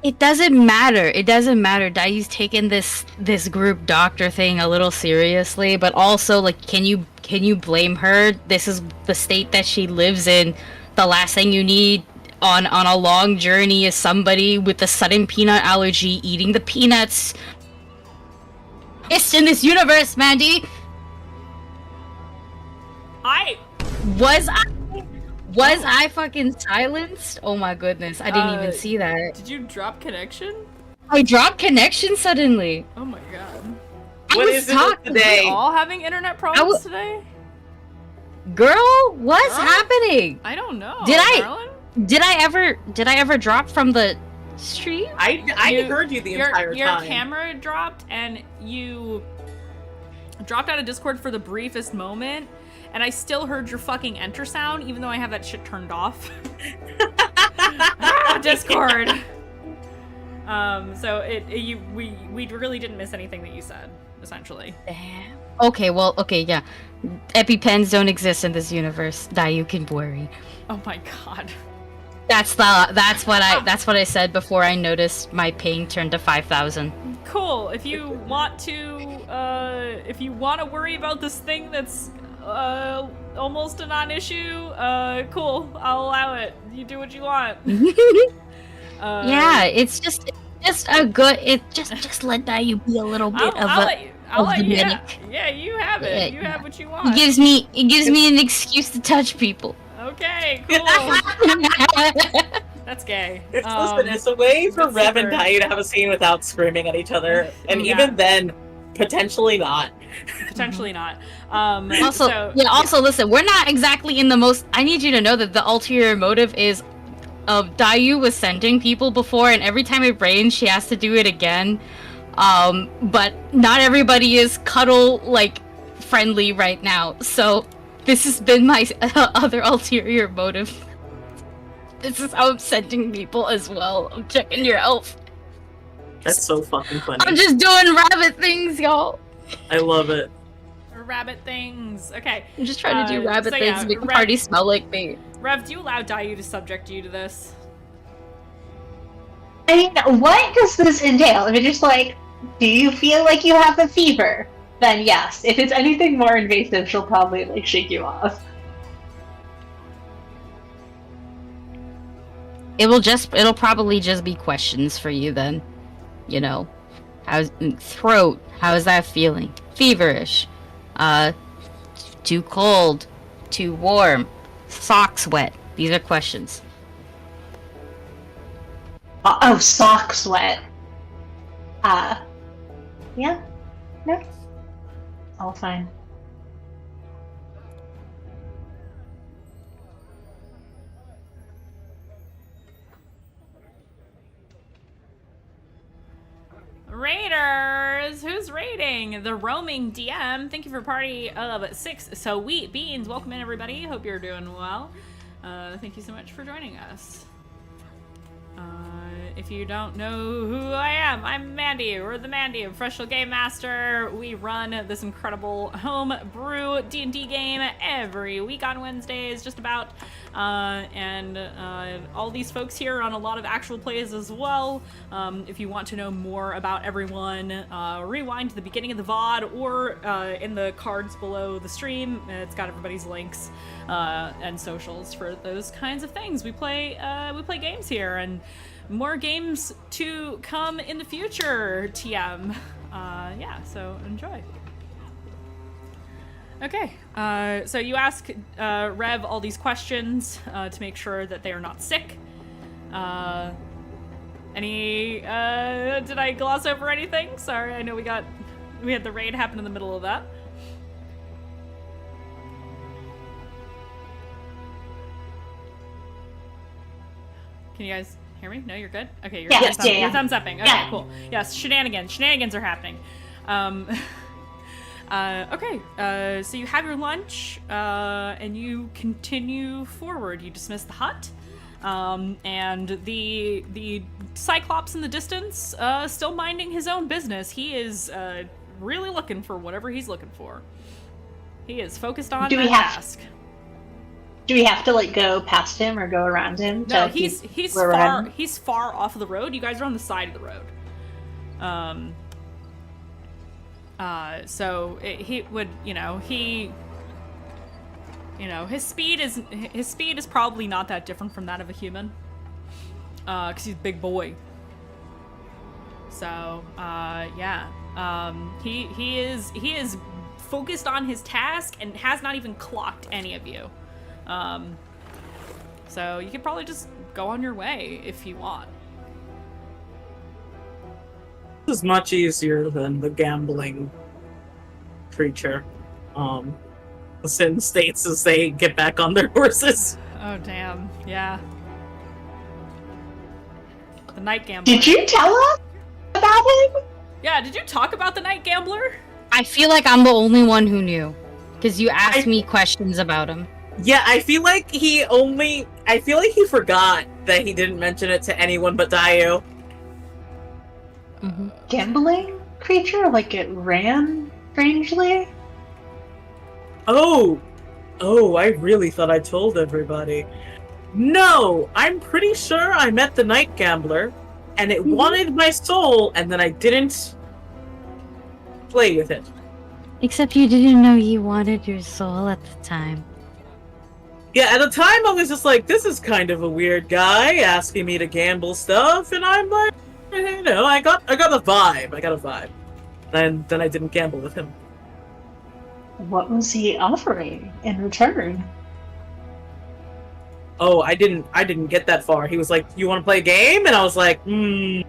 It doesn't matter. It doesn't matter. Dai's taken this group doctor thing a little seriously, but also like, can you blame her? This is the state that she lives in. The last thing you need on a long journey is somebody with a sudden peanut allergy eating the peanuts. It's in this universe, Mandy. Was I fucking silenced? Oh my goodness, I didn't even see that. Did you drop connection? I dropped connection suddenly. Oh my god. What is it today? Are we all having internet problems today? Girl, what's happening? I don't know. Did I Marilyn? ever drop from the stream? I heard you the entire time. Your camera dropped and you dropped out of Discord for the briefest moment, and I still heard your fucking enter sound, even though I have that shit turned off. Discord. So we really didn't miss anything that you said, essentially. Damn. Okay, yeah. EpiPens don't exist in this universe. That you can worry. Oh my god. That's what I said before I noticed my ping turned to 5,000. Cool. If you want to worry about this thing that's almost a non-issue, cool. I'll allow it. You do what you want. Yeah, it's just a good. Just let Dayu be a little bit I'll let you. Yeah, you have it. You have what you want. It gives me an excuse to touch people. Okay, cool. That's gay. Listen, it's a way for Rev and Dayu to have a scene without screaming at each other, and even then, potentially not. Potentially not. Also, listen, we're not exactly in the most. I need you to know that the ulterior motive is, Dayu was sending people before, and every time it rains, she has to do it again. But not everybody is cuddle friendly right now, so this has been my other ulterior motive. This is how I'm sending people as well. I'm checking your health. That's so fucking funny. I'm just doing rabbit things, y'all. I love it. Rabbit things. Okay. I'm just trying to do rabbit things to make the party smell like me. Rev, do you allow Dayu to subject you to this? I mean, what does this entail? If it's just do you feel like you have a fever? Then yes. If it's anything more invasive, she'll probably shake you off. It'll probably just be questions for you then. You know, how's throat? How is that feeling? Feverish? Too cold? Too warm? Socks wet? These are questions. Oh, socks wet. Yeah. No. All fine. Raiders! Who's raiding? The roaming DM. Thank you for a party of 6 sweet beans. Welcome in, everybody. Hope you're doing well. Thank you so much for joining us. If you don't know who I am, I'm Mandy. We're the Mandy, professional game master. We run this incredible homebrew D&D game every week on Wednesdays, just about. And all these folks here are on a lot of actual plays as well. If you want to know more about everyone, rewind to the beginning of the VOD or in the cards below the stream. It's got everybody's links and socials for those kinds of things. We play games here, and more games to come in the future, TM. Yeah, so enjoy. Okay, so you ask Rev all these questions to make sure that they are not sick. Did I gloss over anything? Sorry, I know we had the raid happen in the middle of that. Can you guys hear me? No, you're good? Okay, you're thumbs upping. Okay, cool. Yes, shenanigans are happening. Okay, so you have your lunch, and you continue forward. You dismiss the hut, and the Cyclops in the distance, still minding his own business. He is really looking for whatever he's looking for. He is focused on that task. Do we have to like go past him or go around him? No, to he's where we're far heading? he's far off of the road. You guys are on the side of the road. So he would, his speed is probably not that different from that of a human. 'Cause he's a big boy. So, yeah. He is focused on his task and has not even clocked any of you. So you could probably just go on your way if you want. This is much easier than the gambling creature. Sin states as they get back on their horses. Oh, damn. Yeah. The night gambler. Did you tell us about him? Yeah, did you talk about the night gambler? I feel like I'm the only one who knew. Because you asked me questions about him. Yeah, I feel like he forgot that he didn't mention it to anyone but Dayu. Mm-hmm. Gambling creature? Like it ran strangely? Oh, I really thought I told everybody. No, I'm pretty sure I met the night gambler, and it wanted my soul, and then I didn't play with it. Except you didn't know you wanted your soul at the time. Yeah, at the time I was just like, this is kind of a weird guy asking me to gamble stuff, and I'm like, I got the vibe. I got a vibe. And then I didn't gamble with him. What was he offering in return? Oh, I didn't get that far. He was like, "You want to play a game?" And I was like, no.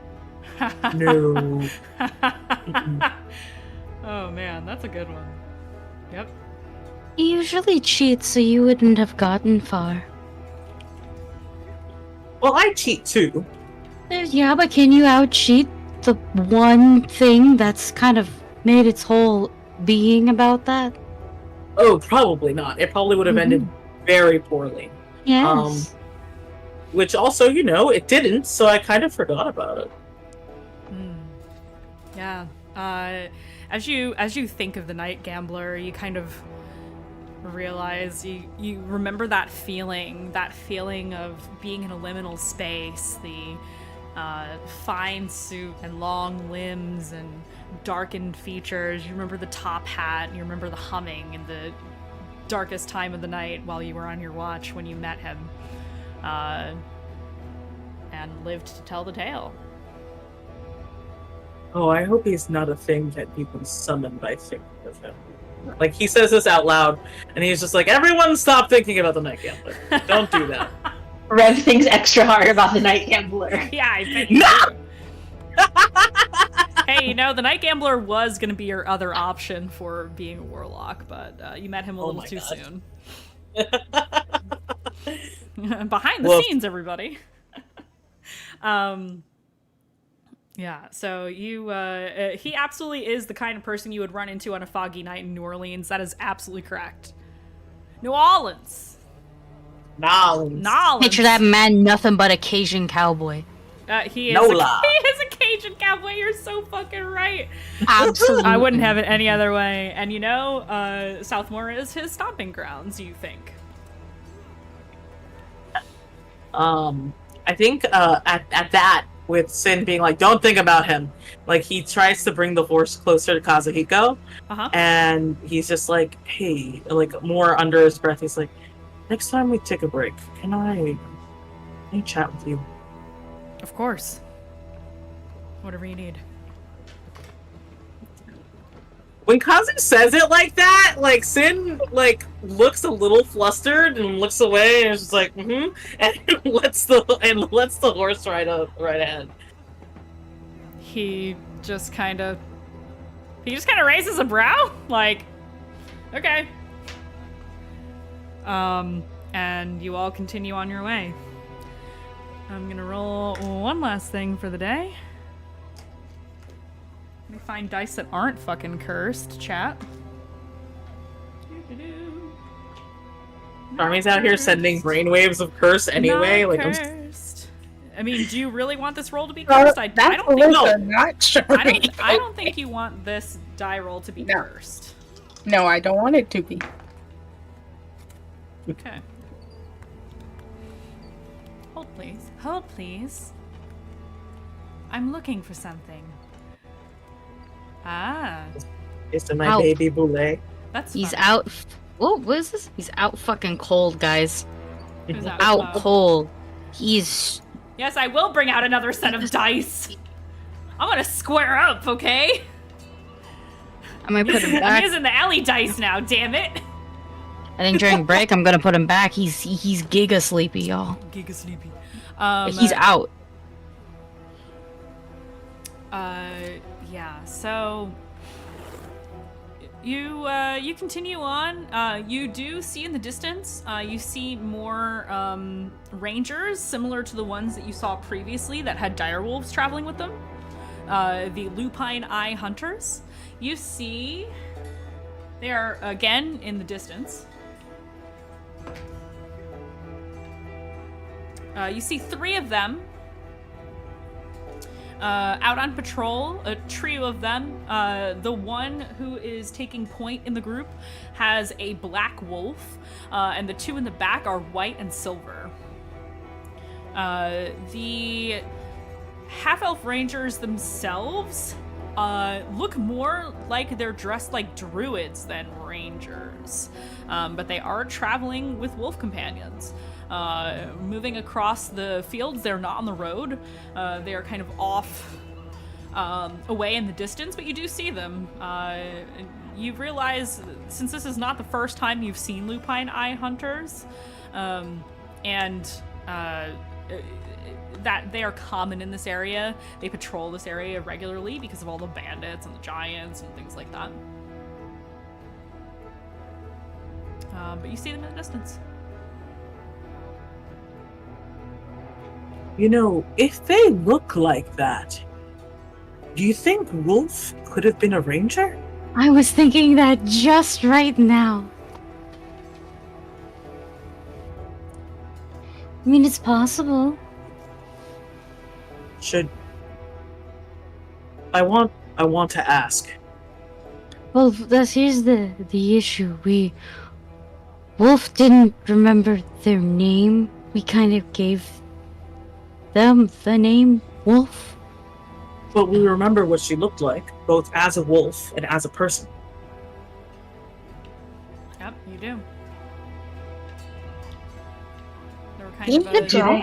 Oh man, that's a good one. Yep. He usually cheats, so you wouldn't have gotten far. Well, I cheat too. Yeah, but can you out-cheat the one thing that's kind of made its whole being about that? Oh, probably not. It probably would have ended very poorly. Yes. Which also, it didn't, so I kind of forgot about it. Yeah. As you think of the night gambler, you kind of realize you remember that feeling of being in a liminal space, the fine suit and long limbs and darkened features. You remember the top hat, and you remember the humming in the darkest time of the night while you were on your watch when you met him, and lived to tell the tale. Oh, I hope he's not a thing that you can summon by thinking of him. Like, he says this out loud, and he's just like, everyone stop thinking about the night gambler. Don't do that. Rev thinks extra hard about the night gambler. Yeah, I bet you No! do. Hey, the night gambler was going to be your other option for being a warlock, but you met him a little too soon. Behind the scenes, everybody. Yeah, so he absolutely is the kind of person you would run into on a foggy night in New Orleans. That is absolutely correct. New Orleans. Picture that man, nothing but a Cajun cowboy. He is Nola. he is a Cajun cowboy. You're so fucking right. Absolutely. I wouldn't have it any other way. And Southmore is his stomping grounds, you think. I think at that, with Sin being like, don't think about him, like, he tries to bring the horse closer to Kazuhiko, and he's just like, hey, like, more under his breath, he's like, next time we take a break, can I chat with you? Of course. Whatever you need. When Kazu says it like that, like, Sin, like, looks a little flustered and looks away and is just like, and lets the horse ride ahead. He just kind of raises a brow, like, okay. And you all continue on your way. I'm gonna roll one last thing for the day. Let me find dice that aren't fucking cursed, chat. Army's out here sending brainwaves of curse anyway. Not Like, cursed. I mean, do you really want this roll to be cursed? I don't think not sure. I don't think you want this die roll to be cursed. No, I don't want it to be. Okay. please. Hold, please. I'm looking for something. Ah, Is to my Ow. baby boule. that's He's funny. out. What is this? He's out fucking cold, guys. Who's out? Out Oh. cold. He's. Yes, I will bring out another set of dice. I'm gonna square up, okay? I might put him I'm back. using the alley dice now, damn it. I think during break I'm gonna put him back. He's giga sleepy, y'all. Giga sleepy. He's out. Yeah, so you continue on. You do see in the distance, you see more rangers similar to the ones that you saw previously that had direwolves traveling with them. The lupine eye hunters. You see they are again in the distance. You see 3 of them out on patrol, a trio of them. The one who is taking point in the group has a black wolf, and the 2 in the back are white and silver. The half-elf rangers themselves look more like they're dressed like druids than rangers, but they are traveling with wolf companions. Moving across the fields, they're not on the road. They are kind of off away in the distance, but you do see them. You realize, since this is not the first time you've seen lupine eye hunters, and that they are common in this area. They patrol this area regularly because of all the bandits and the giants and things like that. But you see them in the distance. You know, if they look like that, do you think Wolf could have been a ranger? I was thinking that just right now. I mean, it's possible. Should I want to ask. Well, here's the issue. Wolf didn't remember their name. We kind of gave them the name Wolf. But we remember what she looked like, both as a wolf and as a person. Yep, you do. They were In the jar.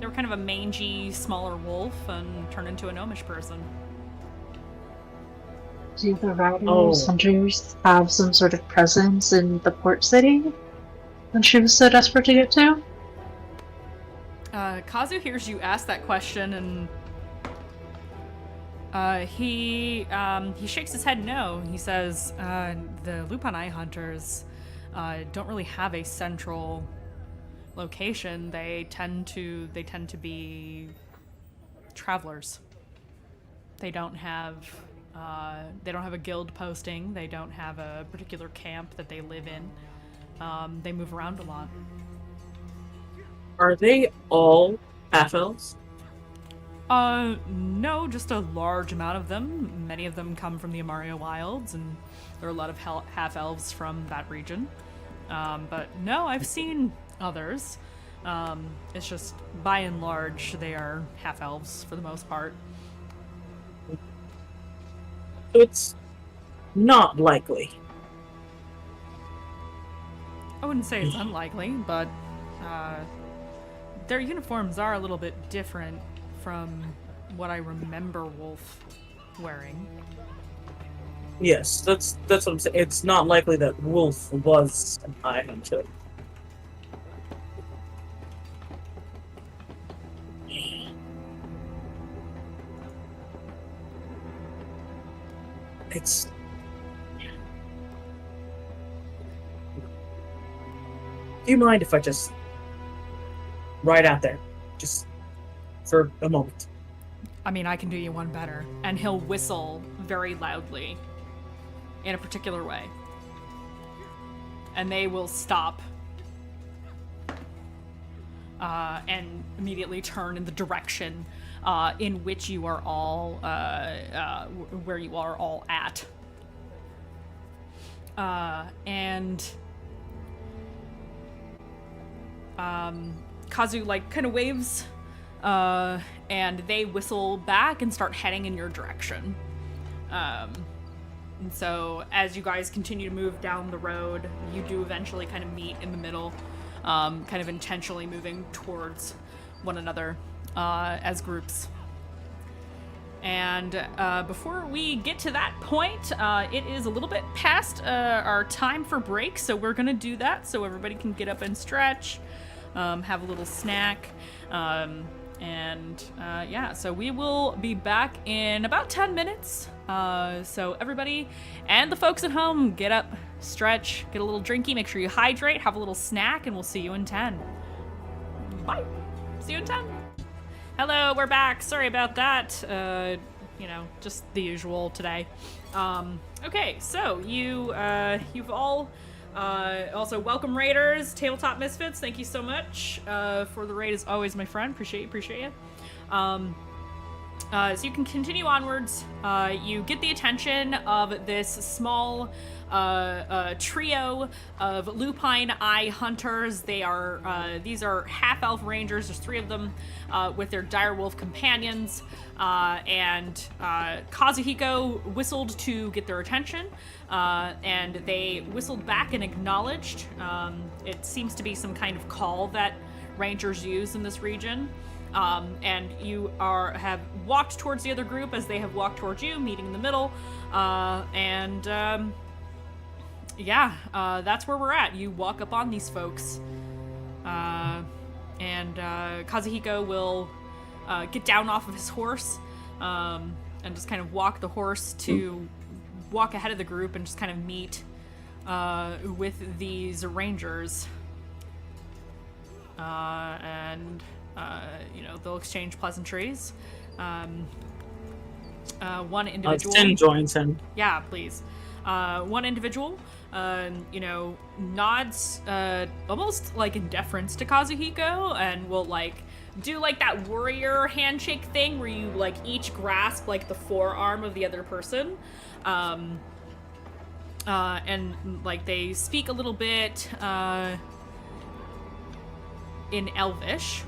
they were kind of a mangy, smaller wolf and turned into a gnomish person. Do the riders, Oh. hunters have some sort of presence in the port city when she was so desperate to get to? Kazu hears you ask that question, and he shakes his head no. He says, the lupine eye hunters don't really have a central location. They tend to be travelers. They don't have a guild posting. They don't have a particular camp that they live in. They move around a lot. Are they all half-elves? No, just a large amount of them. Many of them come from the Amaria Wilds, and there are a lot of half-elves from that region. But no, I've seen others. It's just, by and large, they are half-elves for the most part. So it's not likely. I wouldn't say it's unlikely, but their uniforms are a little bit different from what I remember Wolf wearing. Yes, that's what I'm saying. It's not likely that Wolf was an eye hunter. It's... Do you mind if I just ride out there? Just for a moment. I mean, I can do you one better. And he'll whistle very loudly in a particular way. And they will stop and immediately turn in the direction in which you are all, where you are all at. Kazu like kind of waves, and they whistle back and start heading in your direction. And so as you guys continue to move down the road, you do eventually kind of meet in the middle, kind of intentionally moving towards one another as groups. And before we get to that point, it is a little bit past our time for break, so we're gonna do that so everybody can get up and stretch, have a little snack, yeah, so we will be back in about 10 minutes. So everybody and the folks at home, get up, stretch, get a little drinky, make sure you hydrate, have a little snack, and we'll see you in 10. Bye. See you in 10. Hello, we're back. Sorry about that. Just the usual today. Okay, so you've all also welcome raiders, tabletop misfits. Thank you so much for the raid as always, my friend. Appreciate you. So you can continue onwards. You get the attention of this small trio of lupine eye hunters. These are half-elf rangers. There's 3 of them with their direwolf companions. And Kazuhiko whistled to get their attention, and they whistled back and acknowledged. It seems to be some kind of call that rangers use in this region. And you have walked towards the other group as they have walked towards you, meeting in the middle. That's where we're at. You walk up on these folks, and Kazuhiko will get down off of his horse, and just kind of walk the horse to walk ahead of the group and just kind of meet with these rangers. They'll exchange pleasantries. One individual. Sin joins him. Yeah, please. One individual, nods almost like in deference to Kazuhiko, and will do that warrior handshake thing where you each grasp the forearm of the other person, and they speak a little bit in Elvish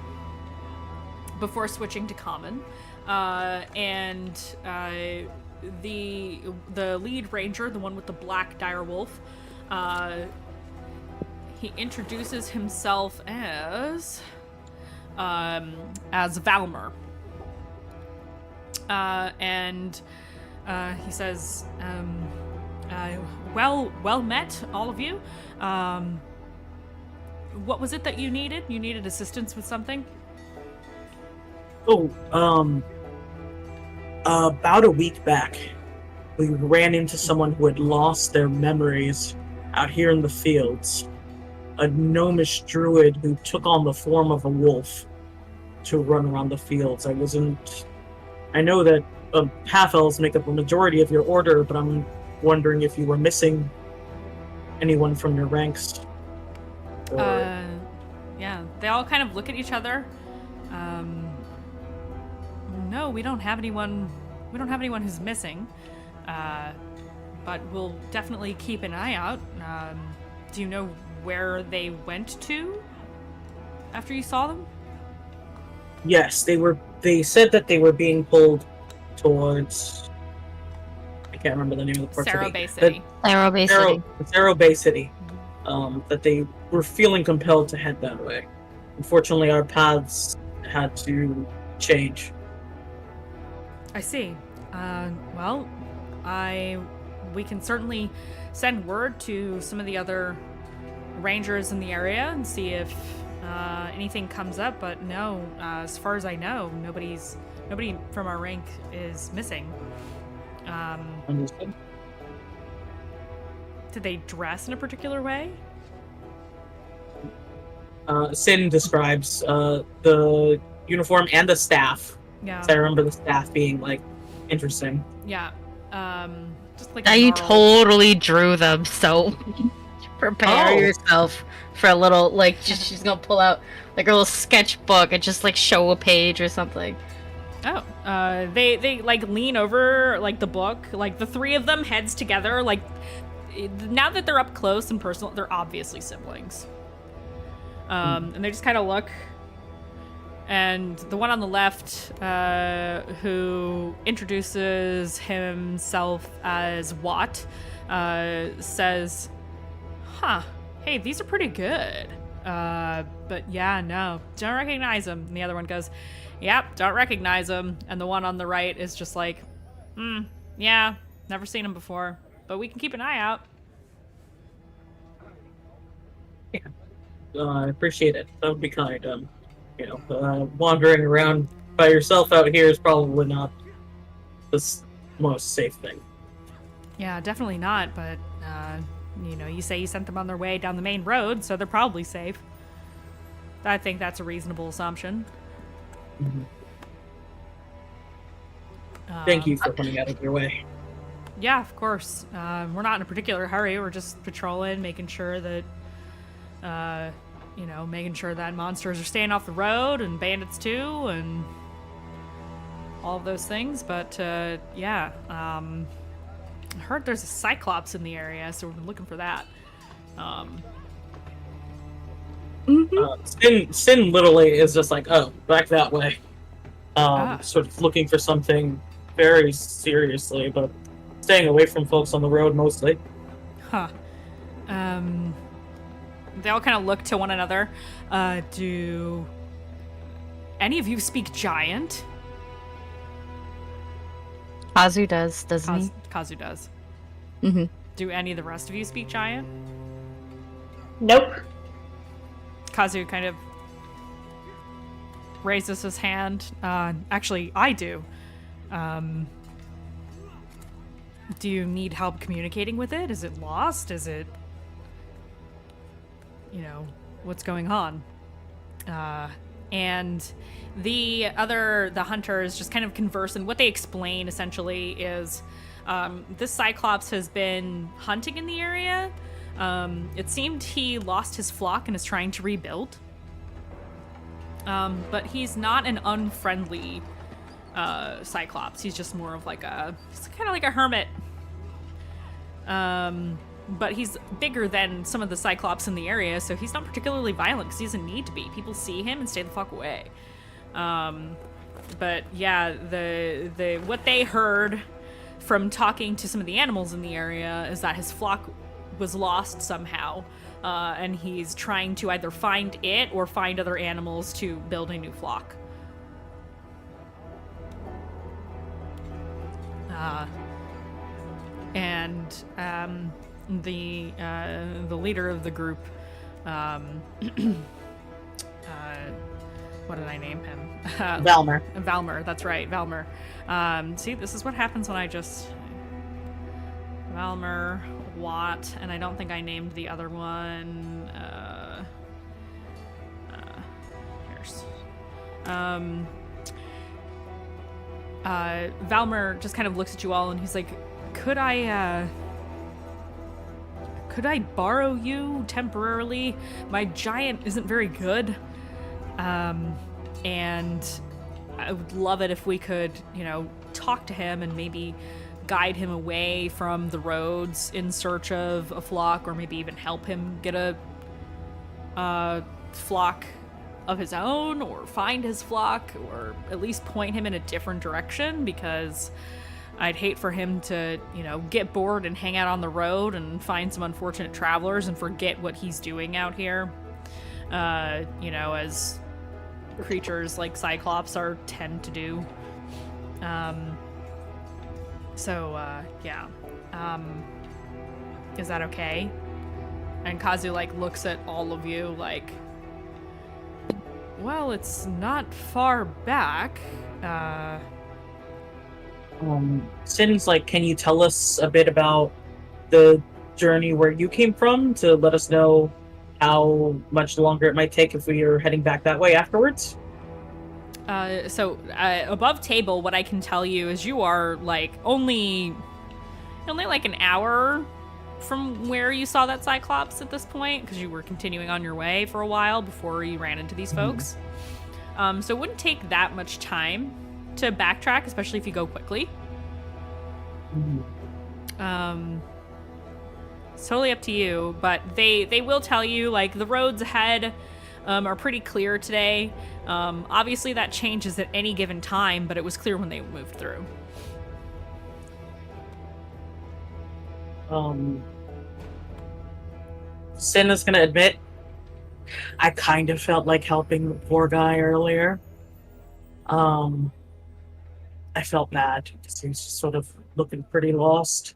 before switching to common, the lead ranger, the one with the black direwolf, he introduces himself as Valmer, and he says, well met, all of you. What was it that you needed? You needed assistance with something? About a week back, we ran into someone who had lost their memories out here in the fields. A gnomish druid who took on the form of a wolf to run around the fields. I know that half-elves make up a majority of your order, but I'm wondering if you were missing anyone from your ranks. Yeah, they all kind of look at each other. No, we don't have anyone. We don't have anyone who's missing. But we'll definitely keep an eye out. Do you know where they went to after you saw them? Yes, they said that they were being pulled towards, I can't remember the name of the port Sarrow Bay City. Sarrow Bay City. Sarrow Bay City. That they were feeling compelled to head that way. Unfortunately, our paths had to change. I see. We can certainly send word to some of the other rangers in the area and see if anything comes up, but no, as far as I know, nobody from our rank is missing. Understood. Did they dress in a particular way? Sin describes the uniform and the staff. Yeah. So I remember the staff being interesting. Yeah. Just Now you totally drew them, so prepare yourself for a little she's gonna pull out a little sketchbook and just show a page or something. Oh, they lean over the book, the 3 of them heads together, now that they're up close and personal, they're obviously siblings. And they just kind of look And the one on the left, who introduces himself as Watt, says, huh, hey, these are pretty good. But yeah, no, don't recognize them. And the other one goes, yep, don't recognize them. And the one on the right is just like, yeah, never seen them before, but we can keep an eye out. Yeah, I appreciate it. That would be kind. Wandering around by yourself out here is probably not the most safe thing. Yeah, definitely not, but, you say you sent them on their way down the main road, so they're probably safe. I think that's a reasonable assumption. Mm-hmm. Thank you for coming out of your way. Yeah, of course. We're not in a particular hurry. We're just patrolling, making sure that, monsters are staying off the road and bandits too, and all of those things. But, yeah, I heard there's a Cyclops in the area, so we've been looking for that. Sin literally is just like, oh, back that way. Sort of looking for something very seriously, but staying away from folks on the road mostly. Huh. They all kind of look to one another. Do any of you speak Giant? Kazu does, doesn't he? Kazu does. Mm-hmm. Do any of the rest of you speak Giant? Nope. Kazu kind of raises his hand. Actually, I do. Do you need help communicating with it? Is it lost? Is it... what's going on? And the hunters just kind of converse, and what they explain essentially is this Cyclops has been hunting in the area. It seemed he lost his flock and is trying to rebuild. But he's not an unfriendly Cyclops. He's just more of he's kind of like a hermit. But he's bigger than some of the Cyclops in the area, so he's not particularly violent because he doesn't need to be. People see him and stay the fuck away. But yeah, the what they heard from talking to some of the animals in the area is that his flock was lost somehow, and he's trying to either find it or find other animals to build a new flock. The leader of the group, what did I name him? Valmer. Valmer, that's right, Valmer. See, this is what happens when I just... Valmer, Watt, and I don't think I named the other one. Here's... Valmer just kind of looks at you all and he's like, could I borrow you temporarily? My giant isn't very good. And I would love it if we could, talk to him and maybe guide him away from the roads in search of a flock, or maybe even help him get a flock of his own, or find his flock, or at least point him in a different direction, because I'd hate for him to, get bored and hang out on the road and find some unfortunate travelers and forget what he's doing out here. As creatures like Cyclops tend to do. Yeah. Is that okay? And Kazu, looks at all of you well, it's not far back. Sin's can you tell us a bit about the journey where you came from to let us know how much longer it might take if we are heading back that way afterwards? Above table, what I can tell you is you are only an hour from where you saw that Cyclops at this point, because you were continuing on your way for a while before you ran into these folks. So it wouldn't take that much time to backtrack, especially if you go quickly. It's totally up to you, but they will tell you the roads ahead are pretty clear today. Obviously, that changes at any given time, but it was clear when they moved through. Sin is gonna admit, I kind of felt like helping the poor guy earlier. I felt bad because he was just sort of looking pretty lost.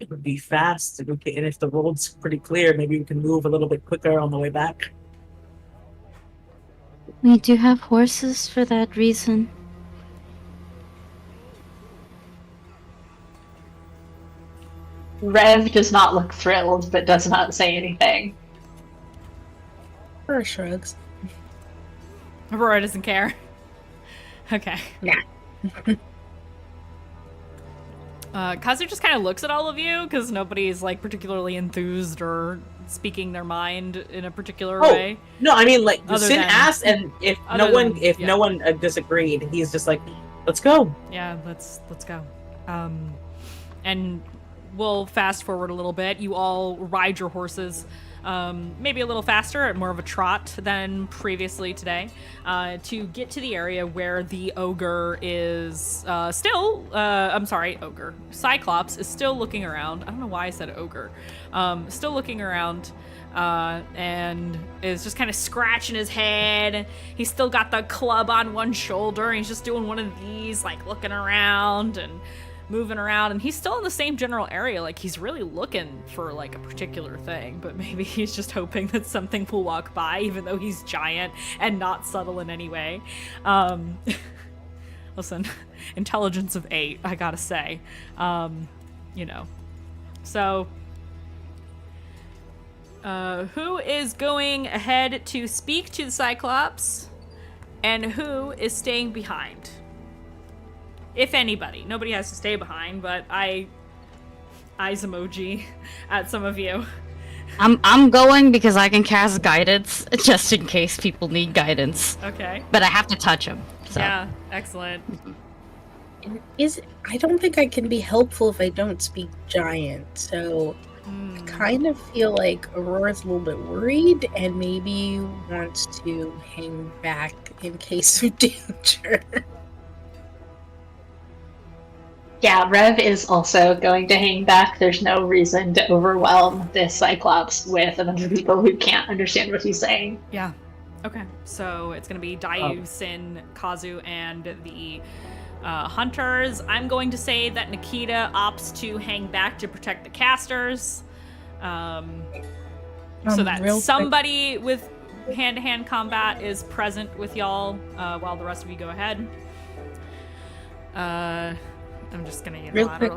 It would be fast, and if the road's pretty clear, maybe we can move a little bit quicker on the way back. We do have horses for that reason. Rev does not look thrilled, but does not say anything. Or shrugs. Aurora doesn't care. Okay. Yeah. Kazu just kind of looks at all of you because nobody's like particularly enthused or speaking their mind in a particular way. No, I mean like Other Sin than- asked, and if no one disagreed, he's just like, "Let's go." Yeah, let's go. And we'll fast forward a little bit. You all ride your horses, maybe a little faster at more of a trot than previously today, to get to the area where the ogre is ogre. Cyclops is still looking around. I don't know why I said ogre. Still looking around, and is just kind of scratching his head. He's still got the club on one shoulder. And he's just doing one of these, like looking around and moving around, and he's still in the same general area. Like he's really looking for like a particular thing, but maybe he's just hoping that something will walk by, even though he's giant and not subtle in any way. Listen, intelligence of 8, I gotta say. So who is going ahead to speak to the Cyclops, and who is staying behind? If anybody. Nobody has to stay behind, but eyes emoji at some of you. I'm going because I can cast guidance just in case people need guidance. Okay. But I have to touch them. So. Yeah, excellent. I don't think I can be helpful if I don't speak giant, so I kind of feel like Aurora's a little bit worried and maybe wants to hang back in case of danger. Yeah, Rev is also going to hang back. There's no reason to overwhelm this Cyclops with a bunch of people who can't understand what he's saying. Yeah. Okay. So it's going to be Dayu, Sin, Kazu, and the hunters. I'm going to say that Nikita opts to hang back to protect the casters. So that somebody with hand-to-hand combat is present with y'all while the rest of you go ahead. I'm just gonna, real quick,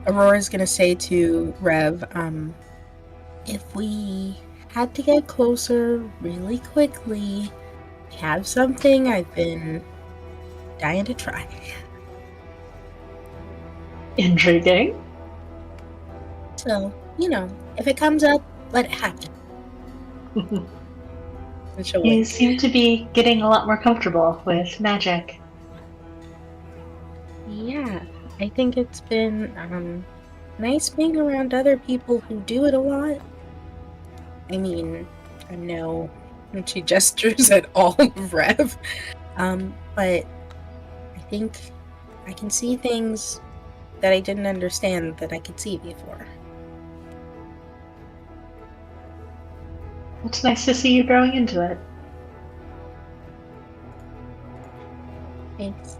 Aurora's gonna say to Rev, if we had to get closer really quickly, I have something I've been dying to try. Intriguing. So, if it comes up, let it happen. You seem to be getting a lot more comfortable with magic. Yeah, I think it's been nice being around other people who do it a lot. I mean, I know when she gestures at all of Rev, but I think I can see things that I didn't understand that I could see before. It's nice to see you growing into it. Thanks.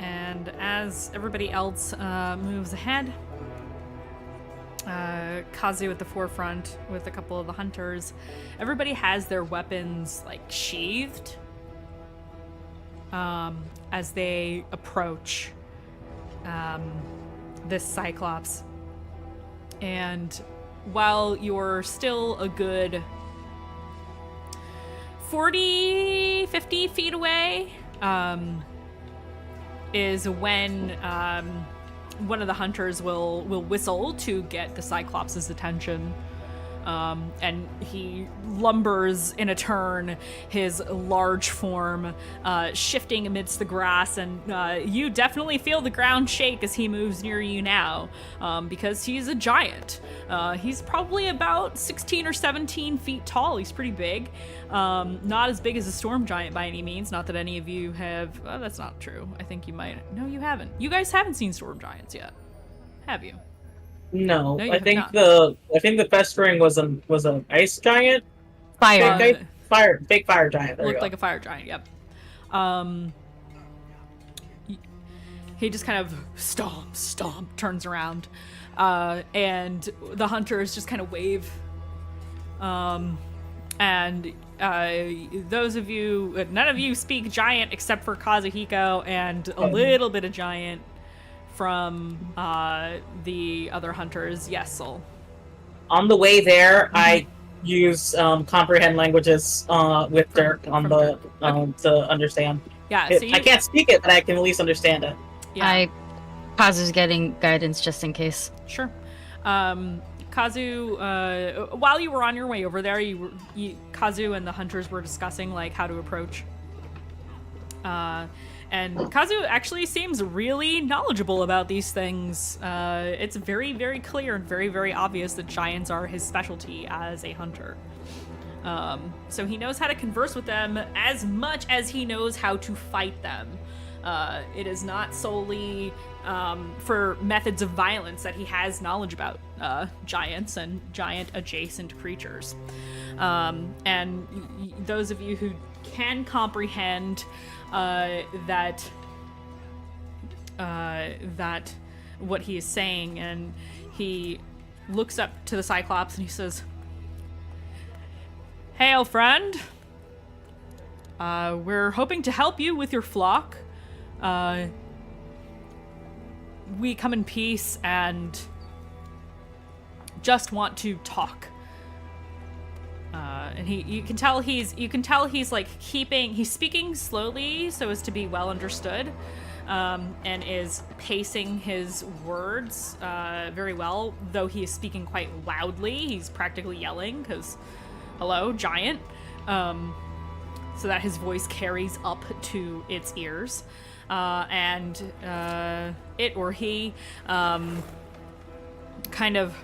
And as everybody else moves ahead, Kazu at the forefront with a couple of the hunters, everybody has their weapons like sheathed as they approach this Cyclops. And while you're still a good 40, 50 feet away, is when one of the hunters will whistle to get the Cyclops' attention. And he lumbers in a turn, his large form shifting amidst the grass, and you definitely feel the ground shake as he moves near you now, because he's a giant. He's probably about 16 or 17 feet tall. He's pretty big. Not as big as a storm giant by any means. Not that any of you have... that's not true. I think you might... No, you haven't. You guys haven't seen storm giants yet, have you? No, No, you I have think not. the festering was an ice giant. Fire. Fake fire giant. There we Looked go. like a fire giant, yep. He just kind of stomp, turns around, and the hunters just kind of wave. And those of you, none of you speak giant except for Kazuhiko and a little bit of giant from the other hunters. Yes, Sol. On the way there, I use comprehend languages with Dirk on the to understand. Yeah, so you, I can't speak it, but I can at least understand it. yeah. Kazu's getting guidance just in case. Sure. Kazu, while you were on your way over there, Kazu and the hunters were discussing like how to approach. And Kazu actually seems really knowledgeable about these things. It's very, very clear and very, very obvious that giants are his specialty as a hunter. So he knows how to converse with them as much as he knows how to fight them. It is not solely for methods of violence that he has knowledge about giants and giant adjacent creatures. And those of you who can comprehend that what he is saying, and he looks up to the Cyclops and he says, "Hail, friend. We're hoping to help you with your flock. We come in peace and just want to talk." And you can tell he's like he's speaking slowly so as to be well understood, and is pacing his words very well, though he is speaking quite loudly. He's practically yelling because, hello, giant, so that his voice carries up to its ears. And it or he kind of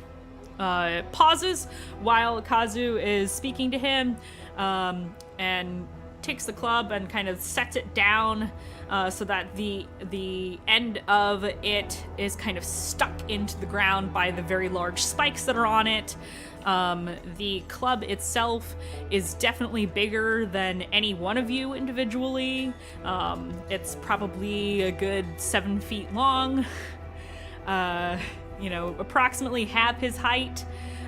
pauses while Kazu is speaking to him, and takes the club and kind of sets it down so that the end of it is kind of stuck into the ground by the very large spikes that are on it. The club itself is definitely bigger than any one of you individually. It's probably a good 7 feet long. Approximately half his height,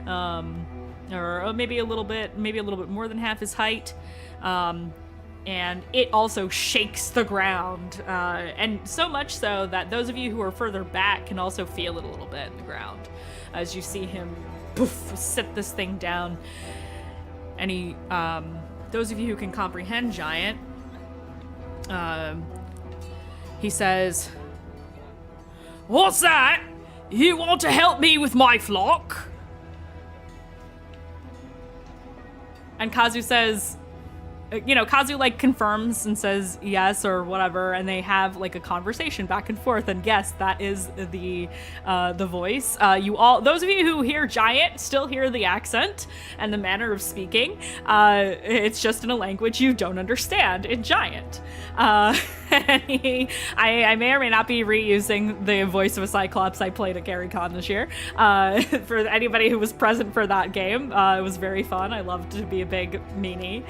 or maybe a little bit more than half his height. And it also shakes the ground, and so much so that those of you who are further back can also feel it a little bit in the ground as you see him sit this thing down. And he, those of you who can comprehend giant, he says, "What's that? You want to help me with my flock?" And Kazu says, Kazu like confirms and says yes or whatever, and they have like a conversation back and forth. And yes, that is the voice. Those of you who hear giant still hear the accent and the manner of speaking. It's just in a language you don't understand in giant. I may or may not be reusing the voice of a Cyclops I played at GaryCon this year. For anybody who was present for that game, it was very fun. I loved to be a big meanie.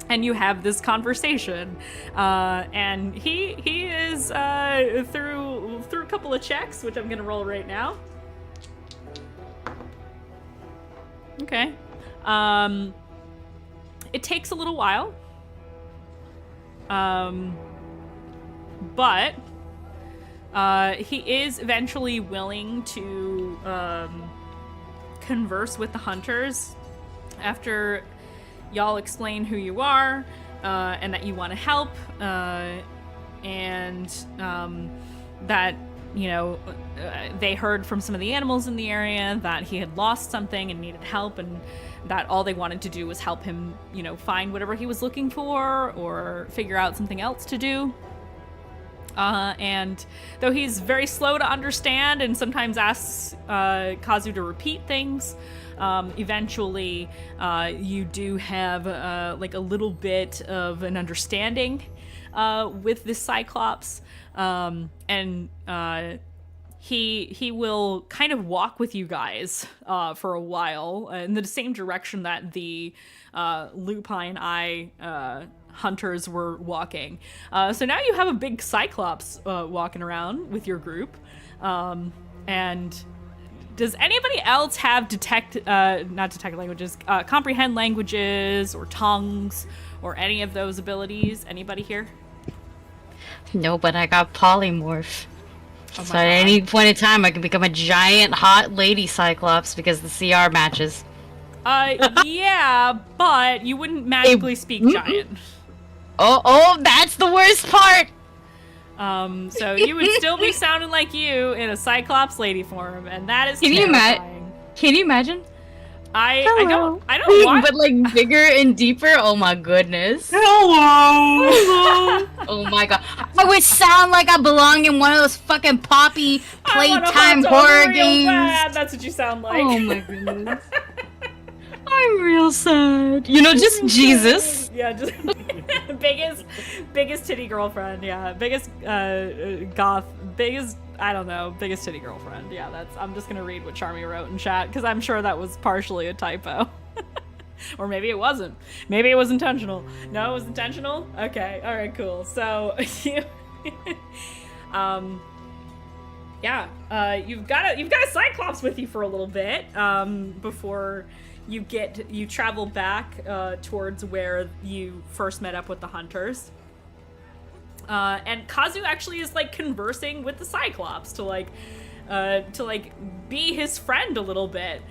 And you have this conversation, and he is through a couple of checks, which I'm gonna roll right now. Okay. It takes a little while. But he is eventually willing to converse with the hunters after y'all explain who you are, and that you want to help, and that they heard from some of the animals in the area that he had lost something and needed help, and that all they wanted to do was help him, find whatever he was looking for or figure out something else to do. And though he's very slow to understand and sometimes asks Kazu to repeat things, eventually you do have like a little bit of an understanding with this Cyclops, and he will kind of walk with you guys for a while in the same direction that the lupine eye hunters were walking. So now you have a big Cyclops walking around with your group. And does anybody else have comprehend languages or tongues or any of those abilities? Anybody here? No, but I got polymorph. Oh So my at God. any point in time, I can become a giant hot lady Cyclops because the CR matches. Yeah, but you wouldn't magically speak giant. Oh, that's the worst part! So you would still be sounding like you in a Cyclops lady form, and that is Can you terrifying. Can you imagine? I don't want But like bigger and deeper? Oh my goodness. Hello. Oh my god. I would sound like I belong in one of those fucking poppy I wanna playtime hot dog horror real games. bad. That's what you sound like. Oh my goodness. I'm real sad. Just Jesus. Yeah, just biggest titty girlfriend. Yeah, biggest goth, biggest titty girlfriend. Yeah, I'm just gonna read what Charmy wrote in chat because I'm sure that was partially a typo, or maybe it wasn't. Maybe it was intentional. No, it was intentional. Okay, all right, cool. So you've got a Cyclops with you for a little bit before you travel back towards where you first met up with the hunters. And Kazu actually is like conversing with the Cyclops to be his friend a little bit,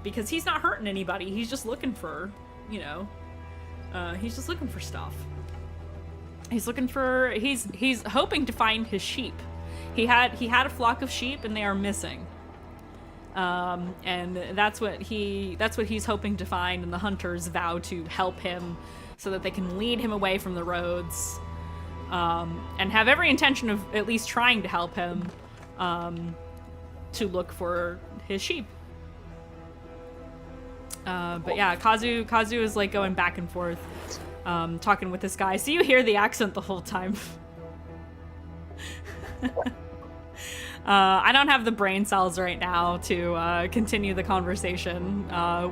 because he's not hurting anybody. He's just looking for, he's just looking for stuff. He's hoping to find his sheep. He had a flock of sheep and they are missing. And that's what he's hoping to find, and the hunters vow to help him so that they can lead him away from the roads, and have every intention of at least trying to help him to look for his sheep. But yeah, Kazu is like going back and forth, talking with this guy. So you hear the accent the whole time. I don't have the brain cells right now to continue the conversation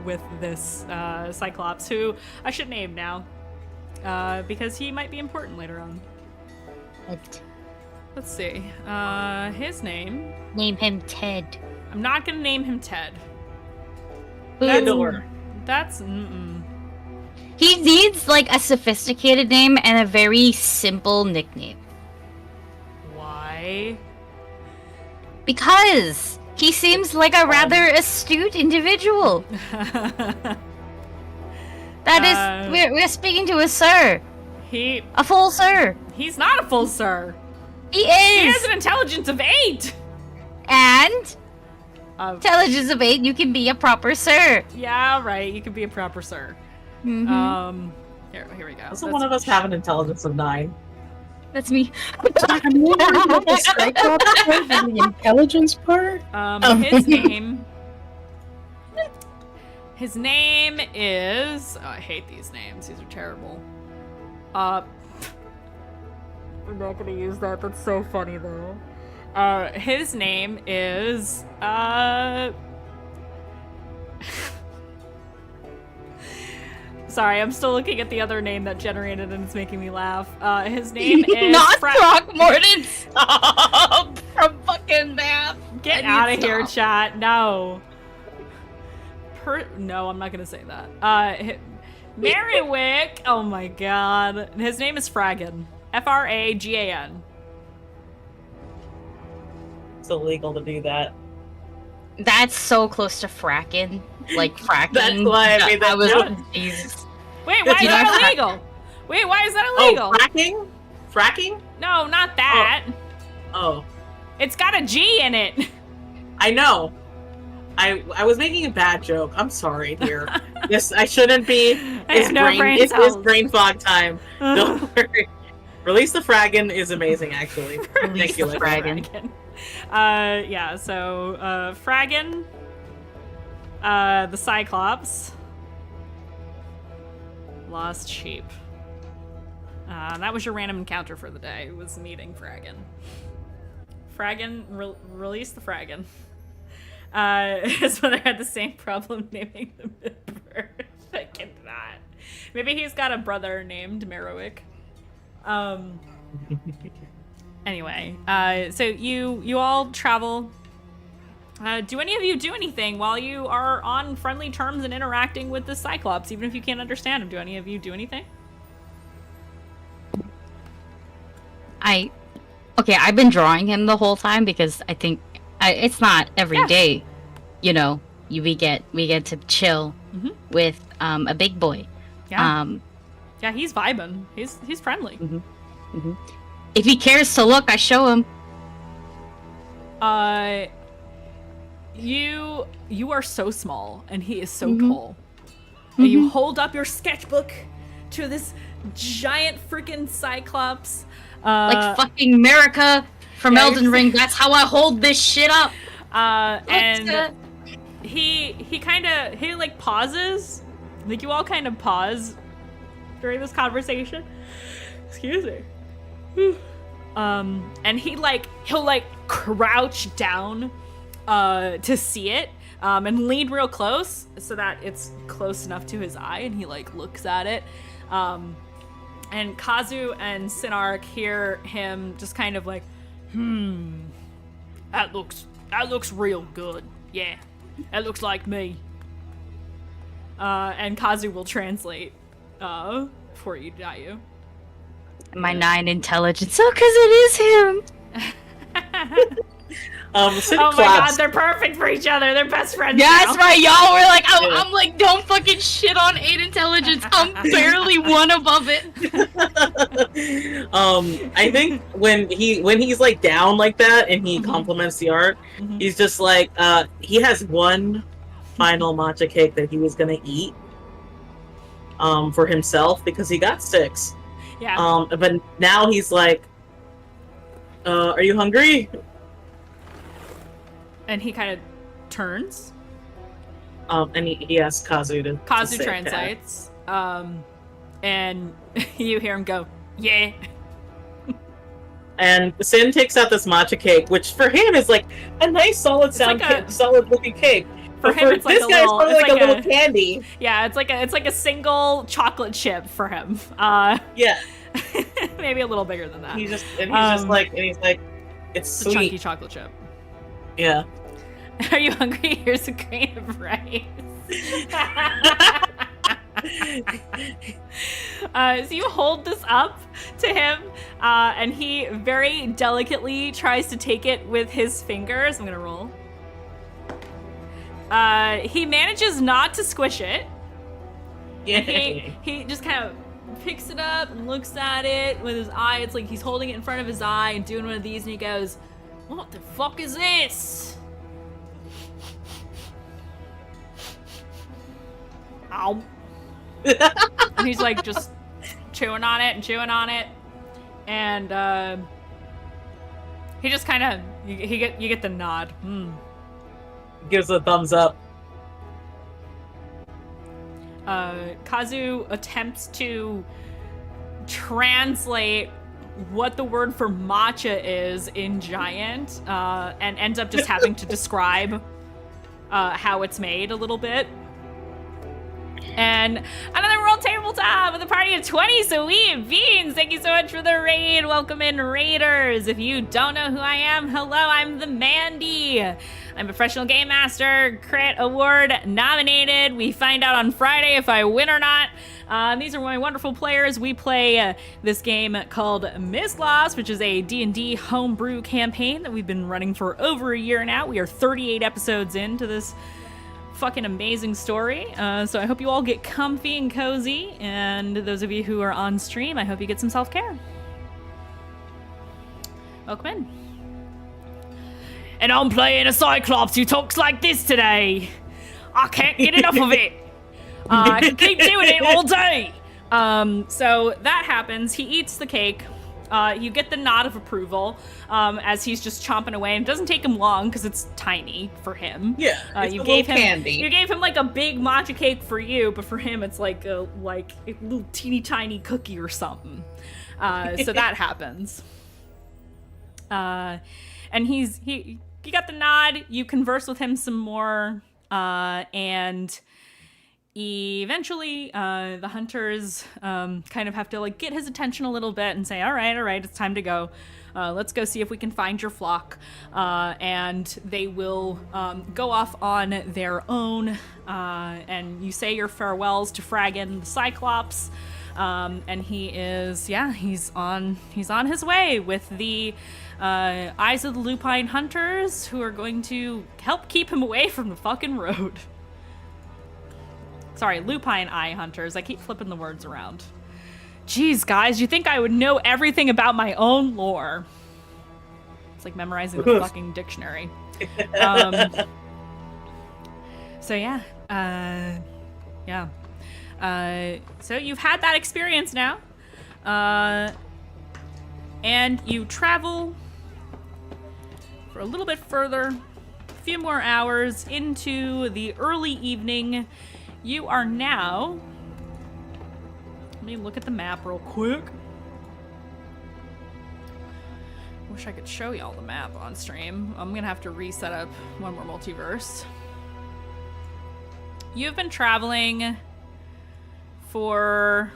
with this Cyclops, who I should name now, because he might be important later on. Let's see. His name. Name him Ted. I'm not gonna name him Ted. Theodore. That's He needs like a sophisticated name and a very simple nickname. Why? Because he seems like a rather astute individual. That is, we're speaking to a sir. A full sir. He's not a full sir. He is. He has an intelligence of 8. And intelligence of 8, you can be a proper sir. Yeah, right. You can be a proper sir. Mm-hmm. Here we go. Doesn't one of us have an intelligence of 9? That's me. I mean, the Cyclops part and the intelligence part. His name is. Oh, I hate these names. These are terrible. I'm not gonna use that. That's so funny though. His name is. Sorry, I'm still looking at the other name that generated and it's making me laugh. His name is not Throckmorton. Stop from fucking math. Get out of here, chat. No. No, I'm not gonna say that. Merriwick. Oh my god. His name is Fragan. Fragan. It's illegal to do that. That's so close to fracking. Like fracking. That's why I made that joke. Jesus. Wait, why is that illegal? Wait, why is that illegal? Oh, fracking? Fracking? No, not that. Oh. It's got a G in it. I know. I was making a bad joke. I'm sorry, dear. Yes, I shouldn't be. It's brain fog time. Don't worry. Release the Fragan is amazing, actually. Thank you, Fragan. Yeah, so Fragan, the Cyclops, lost sheep. That was your random encounter for the day. It was meeting Fragan. Release the Fragan. His mother had the same problem naming the bird. I cannot. Maybe he's got a brother named Merowick. Anyway, so you all travel. Do any of you do anything while you are on friendly terms and interacting with the Cyclops, even if you can't understand him? Do any of you do anything? I've been drawing him the whole time because I think it's not every day, we get to chill with a big boy. Yeah. Yeah, he's vibing. He's friendly. If he cares to look, I show him. You are so small, and he is so tall. And you hold up your sketchbook to this giant freaking Cyclops. Like fucking America from Elden Ring. That's how I hold this shit up. And he like pauses. Like you all kind of pause during this conversation. Excuse me. And he'll crouch down to see it, and lean real close so that it's close enough to his eye, and he looks at it. And Kazu and Sinark hear him just kind of that looks real good. Yeah, that looks like me. And Kazu will translate for you, Dayu. My 9 intelligence. Oh, because it is him. Oh my god, they're perfect for each other. They're best friends. Yeah, now. that's right, y'all. We're I'm like, don't fucking shit on 8 intelligence. I'm barely one above it. I think when he's down like that and he compliments the art, he's just he has one final matcha cake that he was gonna eat for himself because he got 6. Yeah. But now he's are you hungry? And he kind of turns. And he asks Kazu to translates. And you hear him go, yeah. And Sin takes out this matcha cake, which for him is a nice solid solid looking cake. For him, it's this guy's probably a little candy. Yeah, it's like a single chocolate chip for him. Yeah. Maybe a little bigger than that. He's it's it's sweet. A chunky chocolate chip. Yeah. Are you hungry? Here's a grain of rice. So you hold this up to him, and he very delicately tries to take it with his fingers. I'm gonna roll. He manages not to squish it. Yeah. He just kind of picks it up and looks at it with his eye. It's like he's holding it in front of his eye and doing one of these, and he goes, "What the fuck is this?" Ow. And he's just chewing on it, and he just kind of you get the nod. Gives a thumbs up. Kazu attempts to translate what the word for matcha is in Giant, and ends up just having to describe how it's made a little bit. And another World Tabletop with a party of 20 Sweet Beans. Thank you so much for the raid. Welcome in, Raiders. If you don't know who I am, hello, I'm the Mandy. I'm a professional game master, Crit Award nominated. We find out on Friday if I win or not. These are my wonderful players. We play this game called Mistlost, which is a D&D homebrew campaign that we've been running for over a year now. We are 38 episodes into this fucking amazing story. So I hope you all get comfy and cozy, and those of you who are on stream, I hope you get some self-care. Welcome in. And I'm playing a Cyclops who talks like this today. I can't get enough of it. I can keep doing it all day. So that happens. He eats the cake. You get the nod of approval as he's just chomping away, and it doesn't take him long because it's tiny for him. Yeah, it's you a gave little him candy. You gave him like a big matcha cake for you, but for him it's like a little teeny tiny cookie or something. So that happens. And he got the nod. You converse with him some more, and eventually the hunters kind of have to like get his attention a little bit and say, all right, it's time to go. Let's go see if we can find your flock. And they will go off on their own, and you say your farewells to Fragan the Cyclops. And he's on his way with the Eyes of the Lupine Hunters, who are going to help keep him away from the fucking road. Sorry, Lupine Eye Hunters. I keep flipping the words around. Jeez, guys, you think I would know everything about my own lore? It's like memorizing the fucking dictionary. So you've had that experience now. And you travel for a little bit further, a few more hours into the early evening. You are now... Let me look at the map real quick. Wish I could show y'all the map on stream. I'm gonna have to reset up One More Multiverse. You've been traveling for...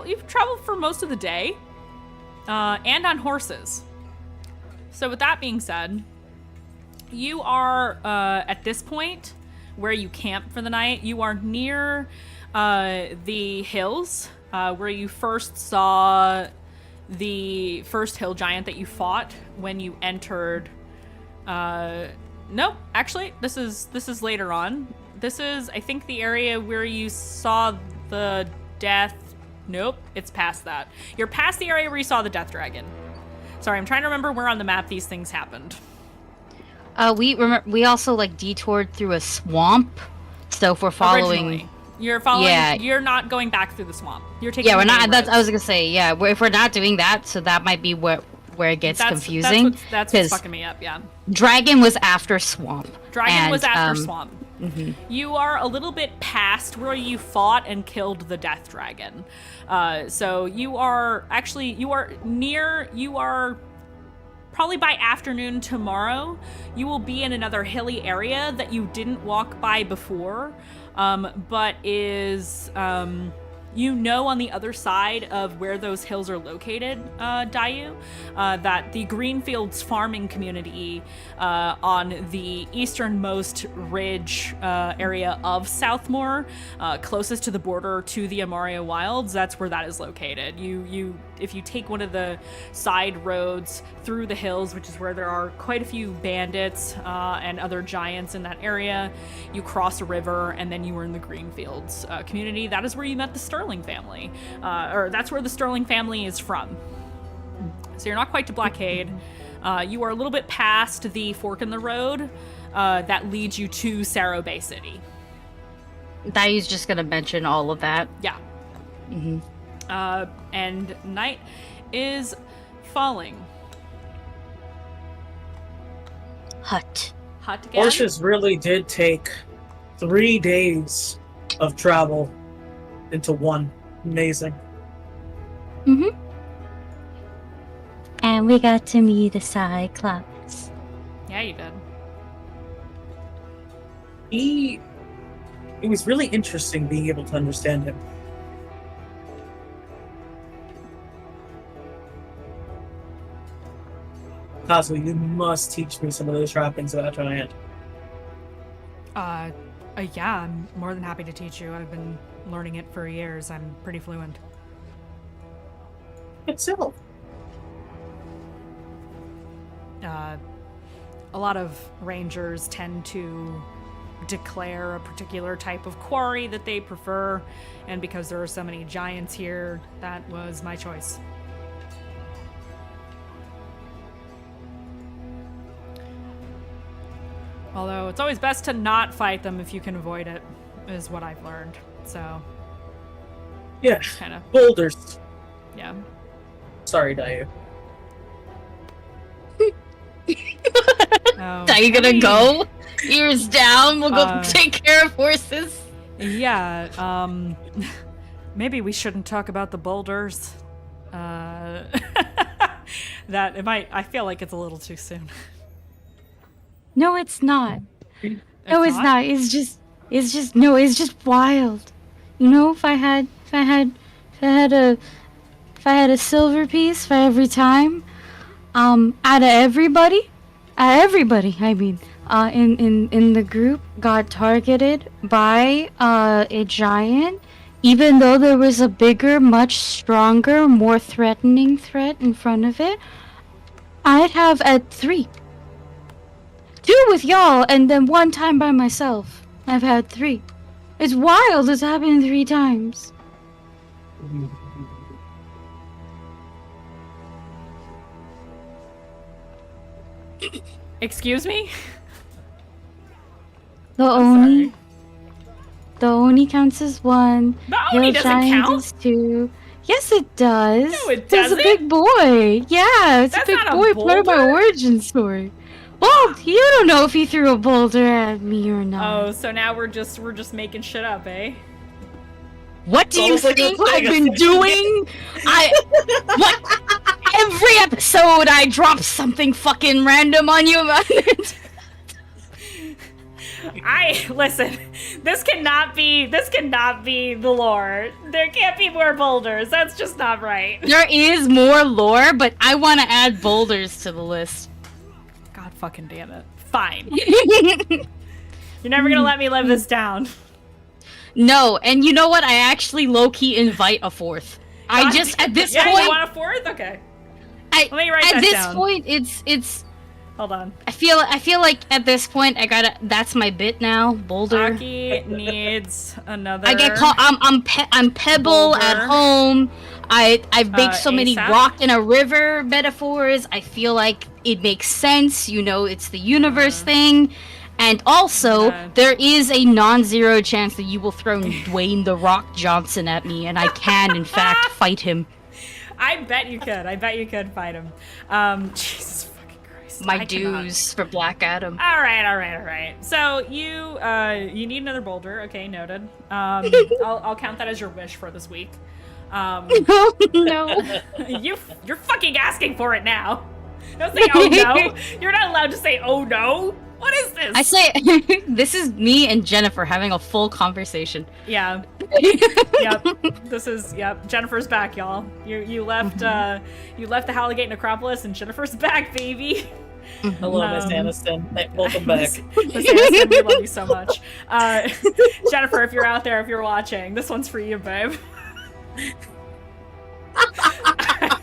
You've traveled for most of the day, and on horses. So with that being said, you are, at this point, where you camp for the night, you are near the hills, where you first saw the first hill giant that you fought when you entered... Nope, actually, this is later on. This is, I think, the area where you saw the death... Nope, it's past that. You're past the area where you saw the death dragon. Sorry, I'm trying to remember where on the map these things happened. We also like detoured through a swamp, so if we're following, originally. You're following. Yeah. You're not going back through the swamp. You're taking. Yeah, we're the not. main That's roads. I was gonna say. Yeah, if we're not doing that, so that might be where it gets confusing. That's what's fucking me up. Yeah. Dragon was after swamp. Dragon was after swamp. Mm-hmm. You are a little bit past where you fought and killed the death dragon. So you are probably by afternoon tomorrow, you will be in another hilly area that you didn't walk by before, but is, on the other side of where those hills are located, Dayu, that the Greenfields farming community on the easternmost ridge area of Southmore, closest to the border to the Amaria Wilds, that's where that is located. If you take one of the side roads through the hills, which is where there are quite a few bandits and other giants in that area, you cross a river and then you are in the Greenfields community. That is where you met the Sterling family, or that's where the Sterling family is from. So you're not quite to Blockade. You are a little bit past the fork in the road that leads you to Sarrow Bay City. Dai's just gonna mention all of that. Yeah. Mm-hmm. And night is falling. Hut again? Horses really did take 3 days of travel into one. Amazing. Mm-hmm. And we got to meet the Cyclops. Yeah, you did. It was really interesting being able to understand him. Kazu, you must teach me some of those trappings of that giant. Yeah, I'm more than happy to teach you. I've been learning it for years. I'm pretty fluent. Itself. A lot of rangers tend to declare a particular type of quarry that they prefer, and because there are so many giants here, that was my choice. Although it's always best to not fight them if you can avoid it, is what I've learned. So, Yeah. kind of, Boulders. yeah. Sorry, Dayu. Oh, Are you I gonna mean, go? Ears down. We'll go Uh, take care of horses. Yeah, maybe we shouldn't talk about the boulders. That it might, I feel like it's a little too soon. No, it's not. No, it's not? not. It's just no. It's just wild. You know, if I had a silver piece for every time, out of everybody, I mean, in the group got targeted by a giant, even though there was a bigger, much stronger, more threatening threat in front of it, I'd have at 3. 2 with y'all, and then 1 time by myself. I've had 3. It's wild. It's happened 3 times. Excuse me? The I'm Oni. sorry. The Oni counts as 1. The Oni Hill doesn't Giant count? is 2. Yes, it does. No, it There's a doesn't. big boy. Yeah, it's That's a big not a boy. Part of my boulder. origin story. Well, you don't know if he threw a boulder at me or not. Oh, so now we're just making shit up, eh? What do you Almost like think you're I've playing a been doing? What? Every episode I drop something fucking random on you about it. Listen, this cannot be the lore. There can't be more boulders. That's just not right. There is more lore, but I want to add boulders to the list. God fucking damn it. Fine. You're never gonna let me live this down. No, and you know what? I actually low-key invite a 4th. I just, at this Yeah, point, you want a 4th? Okay. Let me write at that this down. point, it's. Hold on. I feel like at this point, that's my bit now. Boulder. Aki needs another. I get called. I'm Pebble Boulder. at home. I've baked so many ASAP. rock in a river metaphors. I feel like it makes sense. You know, it's the universe thing. And also, there is a non-zero chance that you will throw Dwayne The Rock Johnson at me, and I can, in fact, fight him. I bet you could. I bet you could fight him. Jesus fucking Christ. My I cannot. dues for Black Adam. All right. So you need another boulder. Okay, noted. I'll count that as your wish for this week. No. You're fucking asking for it now. Don't say oh no. You're not allowed to say oh no. What is this? I say, this is me and Jennifer having a full conversation. Yeah. Yep. Yep. Jennifer's back, y'all. You left the Halligate Necropolis, and Jennifer's back, baby. Hello, Miss Aniston. Welcome back. Miss Aniston, we love you so much. Jennifer, if you're out there, if you're watching, this one's for you, babe.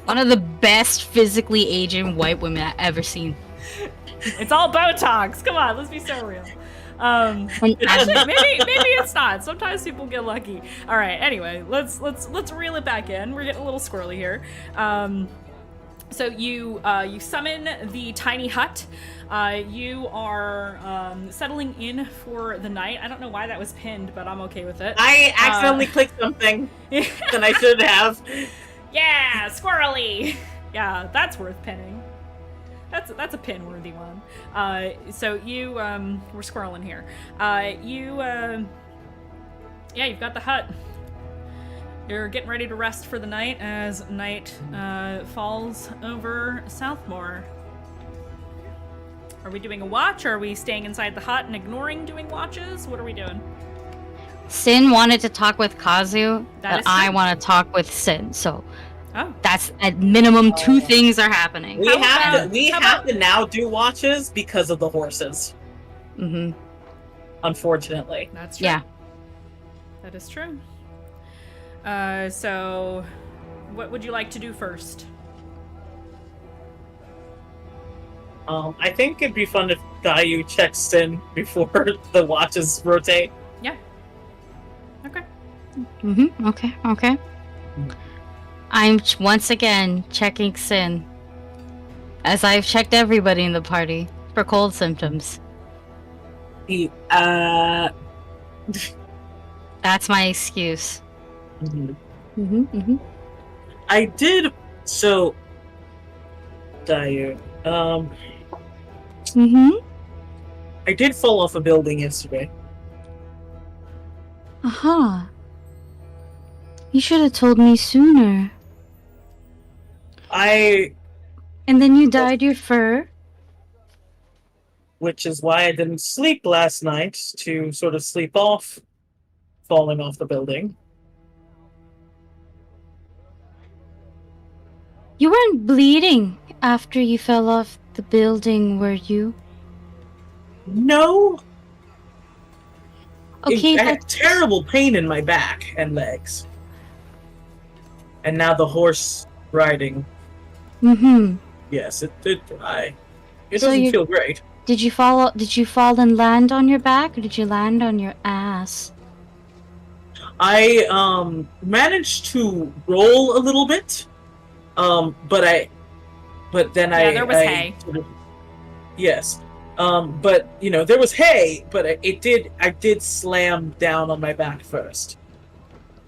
One of the best physically aging white women I've ever seen. It's all Botox. Come on, let's be so real. Actually, maybe it's not. Sometimes people get lucky. All right. Anyway, let's reel it back in. We're getting a little squirrely here. So you summon the tiny hut. You are settling in for the night. I don't know why that was pinned, but I'm okay with it. I accidentally clicked something that I should have. Yeah, squirrely. Yeah, that's worth pinning. That's a pin-worthy one. So you we're squirreling here. You've got the hut. You're getting ready to rest for the night as night falls over Southmore. Are we doing a watch, or are we staying inside the hut and ignoring doing watches? What are we doing? Sin wanted to talk with Kazu, That but is I true. want to talk with Sin. So Oh, that's at minimum 2 things are happening. We How have about- to. We how have about- to now do watches because of the horses. Mm-hmm. Unfortunately. that's true. Yeah. That is true. So what would you like to do first? I think it'd be fun if Dayu checks in before the watches rotate. Yeah. Okay. Mm-hmm. Okay. I'm once again checking Sin, as I've checked everybody in the party for cold symptoms. He, That's my excuse. mhm. I Dyer, Mm-hmm. I did fall off a building yesterday. Uh-huh. You should have told me sooner. And then you dyed your fur? which is why I didn't sleep last night, to sort of sleep off falling off the building. You weren't bleeding after you fell off the building, were you? No. Okay, I had terrible pain in my back and legs. And now the horse riding. Mm-hmm. Yes, it So doesn't feel great. Did you fall and land on your back, or did you land on your ass? I managed to roll a little bit. But then there was hay. Yes. But there was hay, but I did slam down on my back first.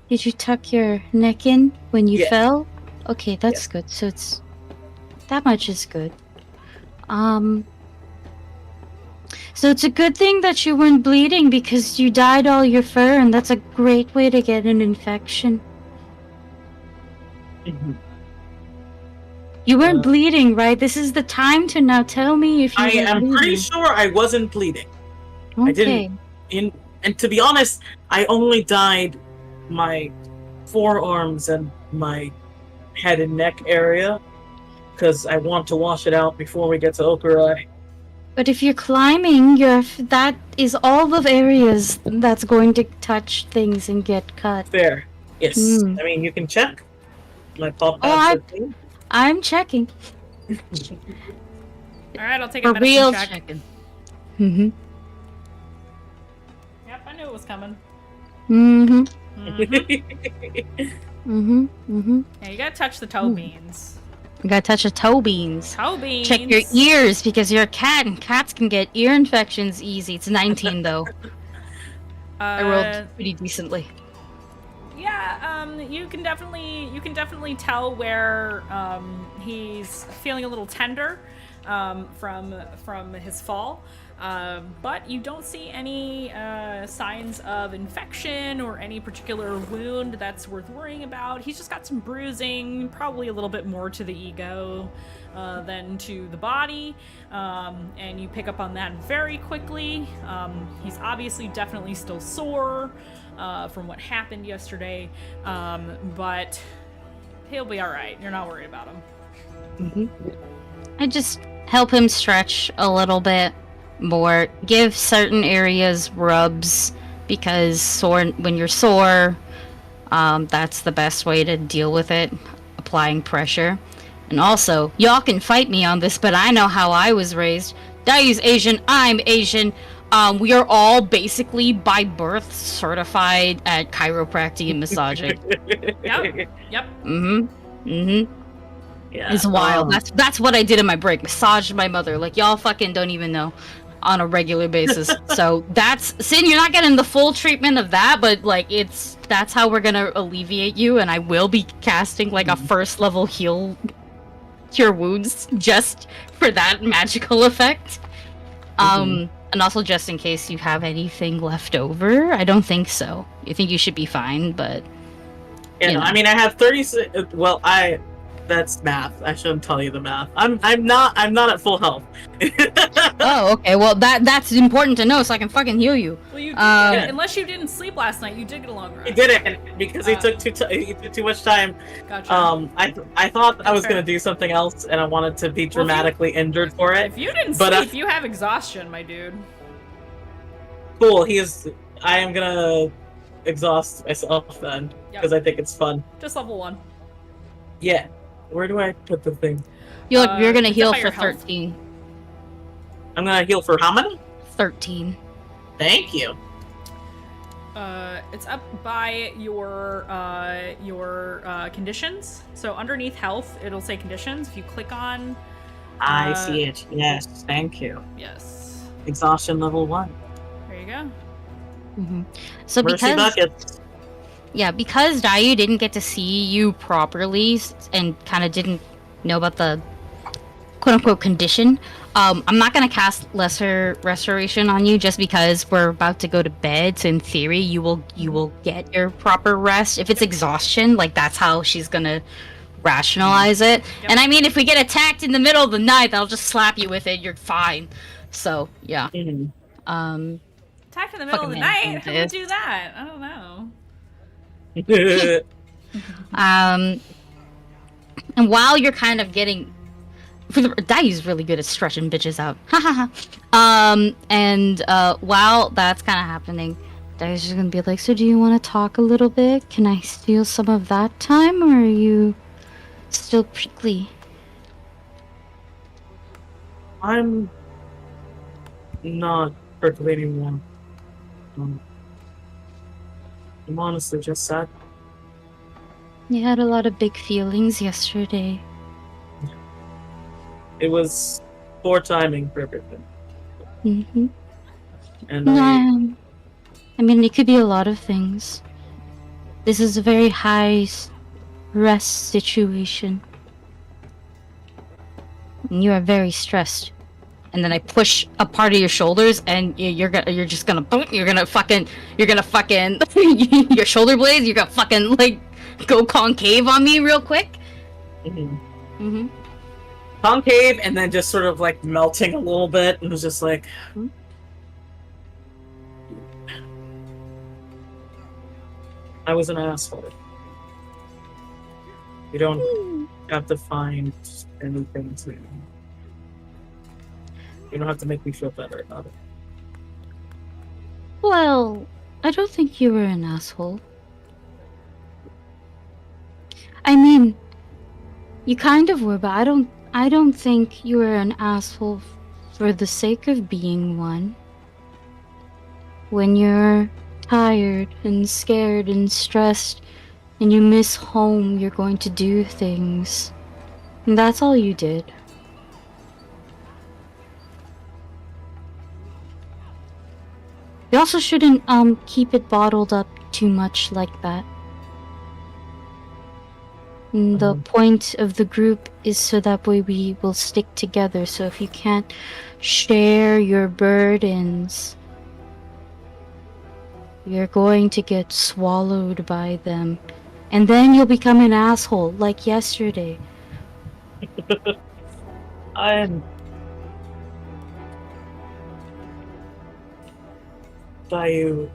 Did you tuck your neck in when you Yes. fell? Okay, that's Yes. good. So it's that much is good. So it's a good thing that you weren't bleeding, because you dyed all your fur, and that's a great way to get an infection. You weren't bleeding, right? This is the time to now tell me if you I were am bleeding. pretty sure I wasn't bleeding. Okay. I didn't. And to be honest, I only dyed my forearms and my head and neck area because I want to wash it out before we get to Okurai. But if you're climbing, that is all the areas that's going to touch things and get cut. Fair. Yes. Hmm. I mean, you can check. My pop Oh, I'm checking. All right, I'll take a For medicine real check. checking. Mm-hmm. Yep, I knew it was coming. Mm-hmm. Mhm. Mm-hmm. Yeah, you gotta touch the toe beans. You gotta touch the toe beans. Toe beans. Check your ears, because you're a cat, and cats can get ear infections easy. It's 19 though. I rolled pretty decently. Yeah, you can definitely tell where he's feeling a little tender from his fall. But you don't see any signs of infection or any particular wound that's worth worrying about. He's just got some bruising, probably a little bit more to the ego than to the body, and you pick up on that very quickly. He's obviously definitely still sore from what happened yesterday, but he'll be all right. You're not worried about him. Mm-hmm. I just help him stretch a little bit more, give certain areas rubs, because when you're sore, that's the best way to deal with it, applying pressure. And also, y'all can fight me on this, but I know how I was raised. Dayu's Asian, I'm Asian. We are all basically by birth certified at chiropractic and massaging. Yep. Yeah. It's wild. That's what I did in my break. Massaged my mother. Like, y'all fucking don't even know, on a regular basis. So that's Sin, you're not getting the full treatment of that, but like that's how we're gonna alleviate you, and I will be casting like a first level heal cure wounds just for that magical effect. And also just in case you have anything left over. I don't think so. You think you should be fine, but Yeah, you know. I mean, I have 36. Well, that's math. I shouldn't tell you the math. I'm not at full health. Oh, okay. Well, that's important to know, so I can fucking heal you. Well, you did, unless you didn't sleep last night, you did get a long rest. He didn't because he took too much time. Gotcha. I thought I was fair. gonna do something else, and I wanted to be dramatically injured for it. If you didn't But, sleep, you have exhaustion, my dude. Cool. I am gonna exhaust myself then Yep. because I think it's fun. Just level 1. Yeah. Where do I put the thing? You're gonna it's heal about your for health. 13. I'm gonna heal for how many? 13. Thank you. It's up by your conditions. So underneath health, it'll say conditions. If you click on, I see it. Yes. Thank you. yes. Exhaustion level 1. There you go. So Mercy because buckets. because Dayu didn't get to see you properly and kind of didn't know about the quote-unquote condition, I'm not going to cast Lesser Restoration on you just because we're about to go to bed. So in theory, you will get your proper rest. If it's exhaustion, like that's how she's going to rationalize it. Yep. And I mean, if we get attacked in the middle of the night, I'll just slap you with it. You're fine. So, yeah. Mhm. Attack in the middle of the Fucking night? man, Who would do that? I don't know. And while you're kind of getting... Dayu's really good at stretching bitches out. Ha ha ha. And while that's kind of happening, Dayu's just gonna be like, so do you want to talk a little bit? Can I steal some of that time, or are you still prickly? I'm not prickly anymore. I'm honestly just sad. You had a lot of big feelings yesterday. It was poor timing for everything. Mm-hmm. And I mean, it could be a lot of things. This is a very high rest situation. And you are very stressed. And then I push a part of your shoulders, and you're gonna fucking your shoulder blades. You're gonna fucking like go concave on me real quick. concave, and then just sort of like melting a little bit, and it was just like. I was an asshole. You don't have to find anything to. You don't have to make me feel better about it. Well, I don't think you were an asshole. I mean, you kind of were, but I don't think you were an asshole for the sake of being one. When you're tired and scared and stressed and you miss home, you're going to do things. And that's all you did. You also shouldn't keep it bottled up too much like that. And the point of the group is so that way we will stick together. So if you can't share your burdens, you're going to get swallowed by them. And then you'll become an asshole, like yesterday. I'm... Dayu,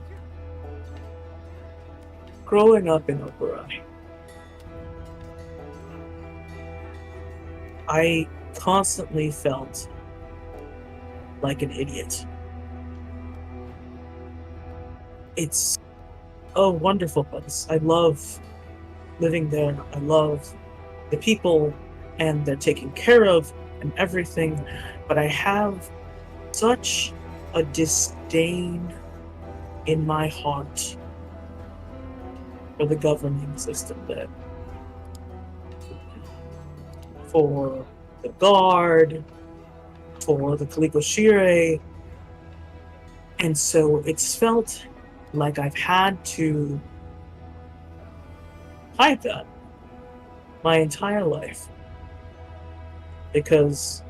growing up in Opera, I constantly felt like an idiot. It's a wonderful place. I love living there. I love the people, and they're taken care of and everything. But I have such a disdain in my heart for the governing system there. For the guard, for the Kalikoshire. And so it's felt like I've had to hide that my entire life. Because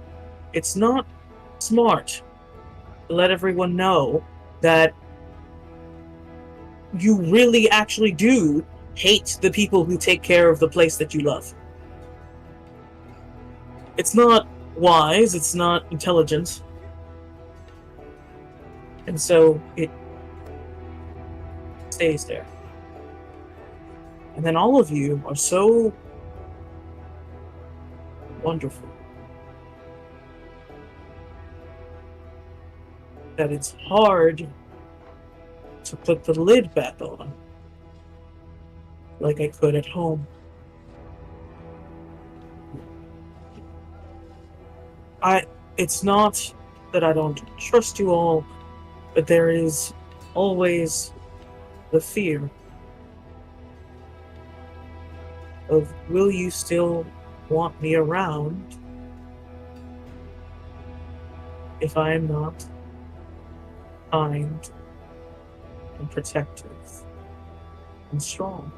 it's not smart to let everyone know that you really actually do hate the people who take care of the place that you love. It's not wise, it's not intelligent. And so it stays there. And then all of you are so wonderful that it's hard to put the lid back on like I could at home. It's not that I don't trust you all, but there is always the fear of, will you still want me around if I am not kind and protective and strong.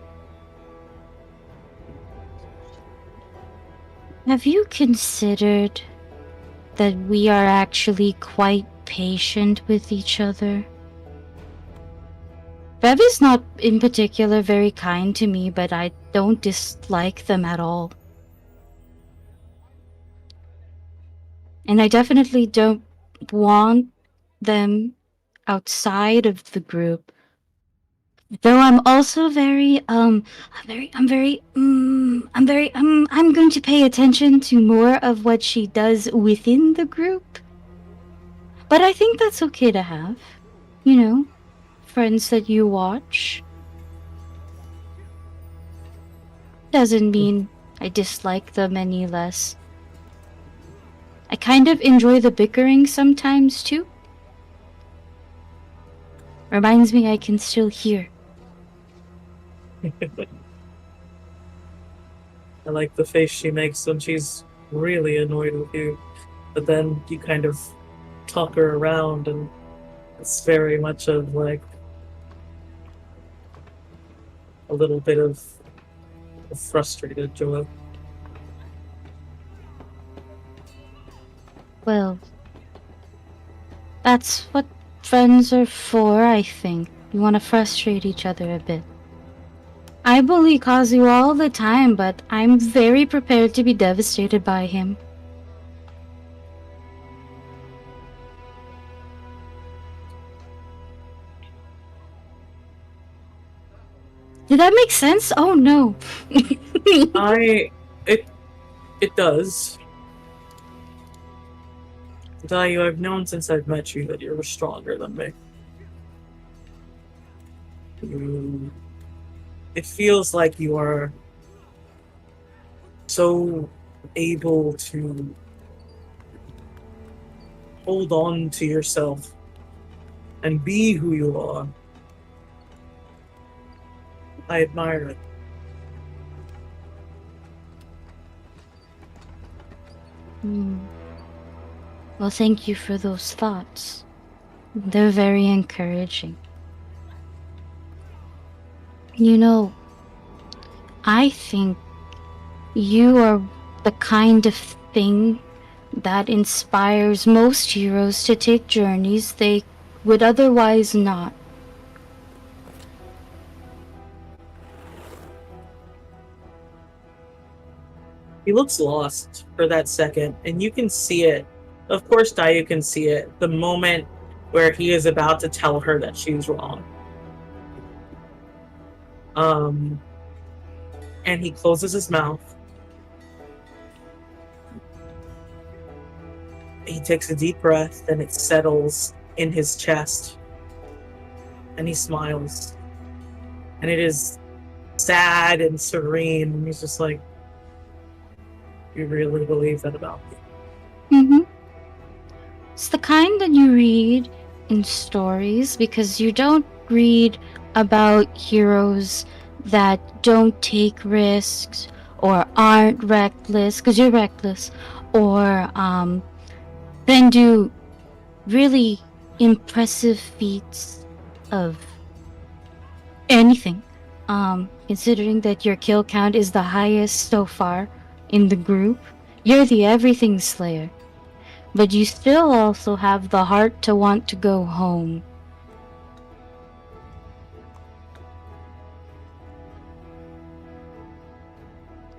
Have you considered that we are actually quite patient with each other? Bev is not in particular very kind to me, but I don't dislike them at all. And I definitely don't want them outside of the group. Though I'm also I'm going to pay attention to more of what she does within the group. But I think that's okay to have. You know, friends that you watch. Doesn't mean I dislike them any less. I kind of enjoy the bickering sometimes too. Reminds me I can still hear. I like the face she makes when she's really annoyed with you, but then you kind of talk her around, and it's very much of like a little bit of frustrated joy. Well, that's what friends are for, I think. You want to frustrate each other a bit. I bully Kazu all the time, but I'm very prepared to be devastated by him. Did that make sense? Oh no. It does. Dayu, I've known since I've met you that you're stronger than me. It feels like you are so able to hold on to yourself and be who you are. I admire it. Well, thank you for those thoughts. They're very encouraging. You know, I think you are the kind of thing that inspires most heroes to take journeys they would otherwise not. He looks lost for that second, and you can see it. Of course, Dayu can see it. The moment where he is about to tell her that she's wrong. And he closes his mouth. He takes a deep breath, and it settles in his chest. And he smiles. And it is sad and serene. And he's just like, you really believe that about me? It's the kind that you read in stories, because you don't read about heroes that don't take risks or aren't reckless, because you're reckless, or then do really impressive feats of anything. Considering that your kill count is the highest so far in the group, you're the everything slayer. But you still also have the heart to want to go home.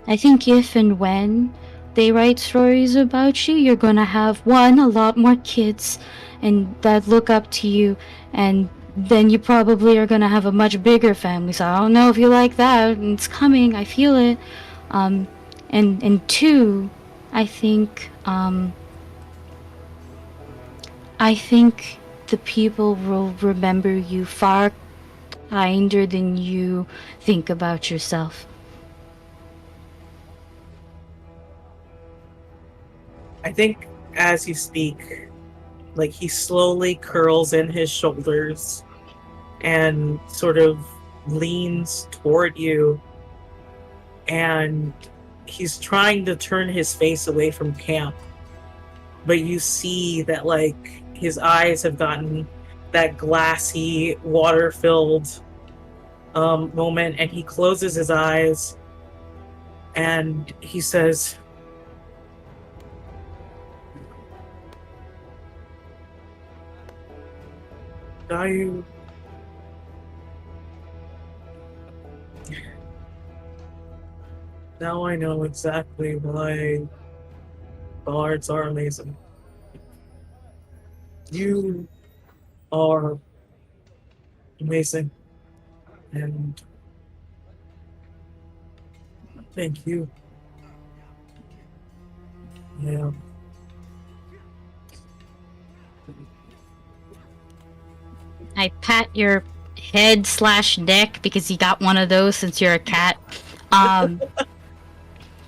I think if and when they write stories about you, you're gonna have, one, a lot more kids and that look up to you, and then you probably are gonna have a much bigger family. So I don't know if you like that. It's coming, I feel it. And two, I think the people will remember you far kinder than you think about yourself. I think as you speak, like, he slowly curls in his shoulders and sort of leans toward you, and he's trying to turn his face away from camp, but you see that, like, his eyes have gotten that glassy, water-filled moment, and he closes his eyes, and he says, "Dayu, now I know exactly why bards are amazing. You are amazing, and thank you." Yeah. I pat your head/neck because you got one of those since you're a cat.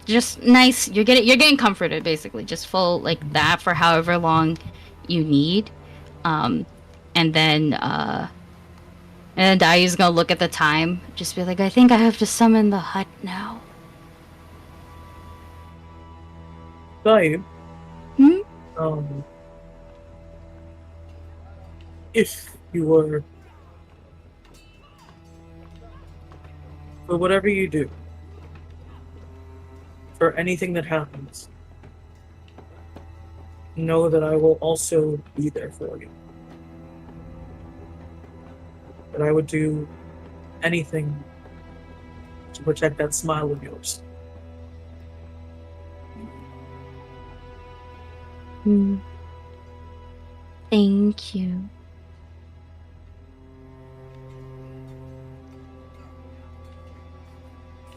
Just nice. You're getting comforted basically. Just full like that for however long you need. And then Dayu's gonna look at the time, just be like, I think I have to summon the hut now. Dayu, Hmm? If you were, for whatever you do, for anything that happens, know that I will also be there for you. That I would do anything to protect that smile of yours. Thank you.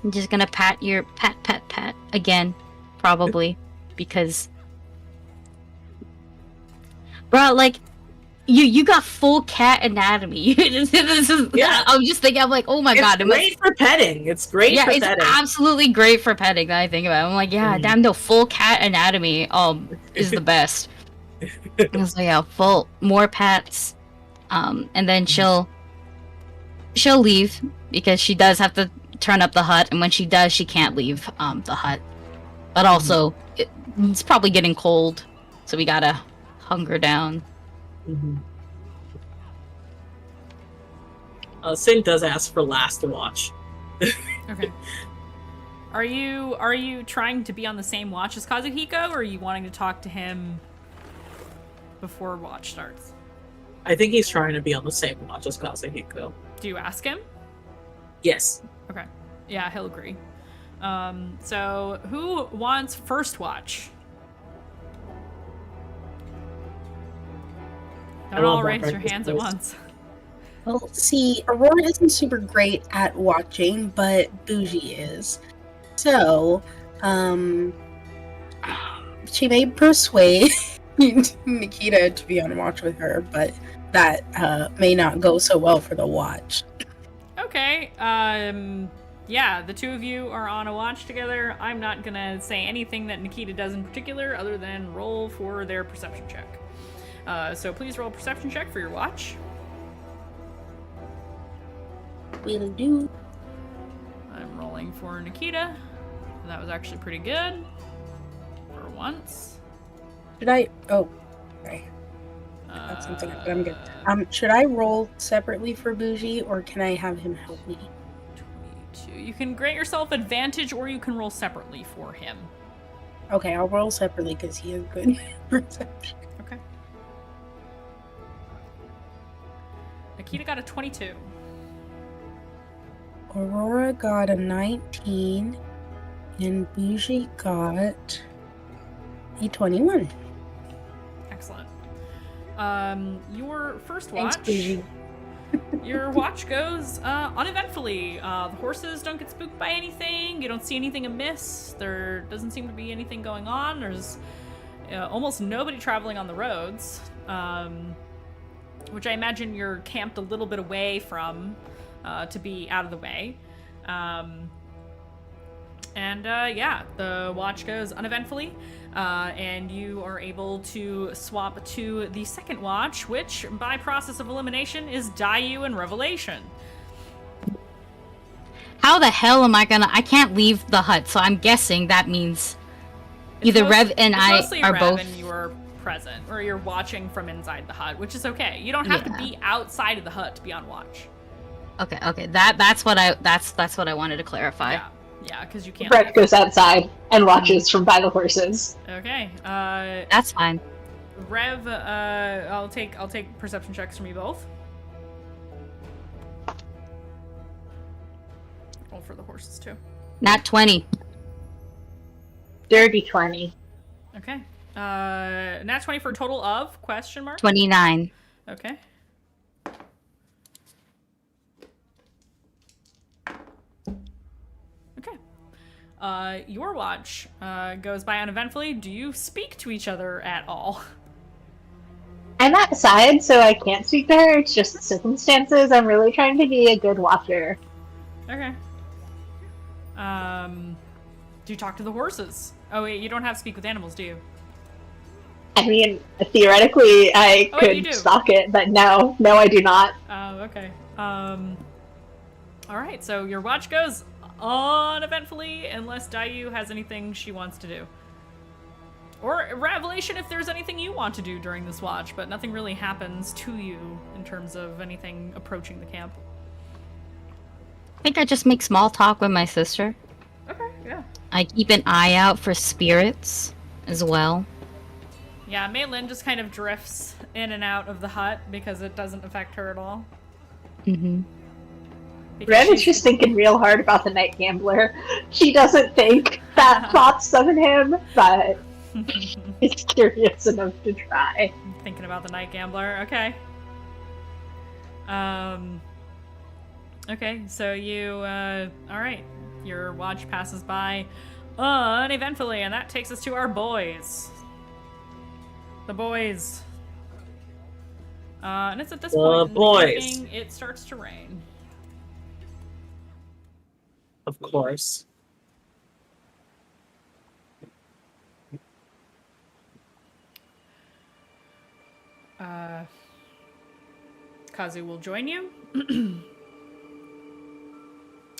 I'm just gonna pat again, probably, because, bro, like, you got full cat anatomy. This is, Yeah. I'm just thinking, I'm like, oh my god, It's great for petting. It's great yeah, for it's petting. absolutely great for petting. That I think about it. I'm like, yeah, damn, the full cat anatomy, is the best. So yeah, full more pats, and then she'll leave because she does have to turn up the hut, and when she does, she can't leave the hut. But also, it's probably getting cold, so we gotta hunker down. Sin does ask for last watch. Okay. Are you trying to be on the same watch as Kazuhiko, or are you wanting to talk to him before watch starts? I think he's trying to be on the same watch as Kazuhiko. Do you ask him? Yes. Okay. Yeah, he'll agree. So who wants first watch? Don't all raise your hands at once. Well, see, Aurora isn't super great at watching, but Bougie is. So, she may persuade Nikita to be on watch with her, but that may not go so well for the watch. Okay. Yeah, the two of you are on a watch together. I'm not gonna say anything that Nikita does in particular other than roll for their perception check. So please roll a perception check for your watch. Will do. I'm rolling for Nikita. That was actually pretty good. For once. Should I? Oh, okay. That's something, but I'm good. Should I roll separately for Bougie, or can I have him help me? 22. You can grant yourself advantage, or you can roll separately for him. Okay, I'll roll separately because he has good perception. Okay. Nikita got a 22. Aurora got a 19, and Bougie got a 21. Excellent. Your first Thanks, watch. Bougie. Your watch goes uneventfully. The horses don't get spooked by anything. You don't see anything amiss. There doesn't seem to be anything going on. There's almost nobody traveling on the roads, which I imagine you're camped a little bit away from to be out of the way. Yeah, the watch goes uneventfully, and you are able to swap to the second watch, which, by process of elimination, is Dayu and Revelation. How the hell am I gonna? I can't leave the hut, so I'm guessing that means either Rev and I mostly are Rev both. and you are present, or you're watching from inside the hut, which is okay. You don't have to be outside of the hut to be on watch. Okay. That's what I wanted to clarify. Yeah, because you can't. Brett goes outside and watches from by the horses. Okay. That's fine. Rev, I'll take perception checks from you both. Roll for the horses too. Not 20. Dirty 20. Okay. Nat 20 for a total of question mark? 29. Okay. Okay. Your watch goes by uneventfully. Do you speak to each other at all? I'm outside, so I can't speak to her. It's just circumstances. I'm really trying to be a good watcher. Okay. Do you talk to the horses? Oh wait, you don't have speak with animals, do you? I mean, theoretically, I Oh, you do. could stalk it, but no, I do not. Oh, okay. Alright, so your watch goes uneventfully unless Dayu has anything she wants to do. Or Revelation if there's anything you want to do during this watch, but nothing really happens to you in terms of anything approaching the camp. I think I just make small talk with my sister. Okay, yeah. I keep an eye out for spirits as well. Yeah, Maylin just kind of drifts in and out of the hut because it doesn't affect her at all. Mm-hmm. Rev is just thinking real hard about the night gambler. She doesn't think that thoughts summon him, but is curious enough to try. Thinking about the night gambler. Okay. Okay, so you, alright. Your watch passes by uneventfully, and that takes us to our boys. The boys. And it's at this point in the evening, it starts to rain. Of course. Kazu will join you.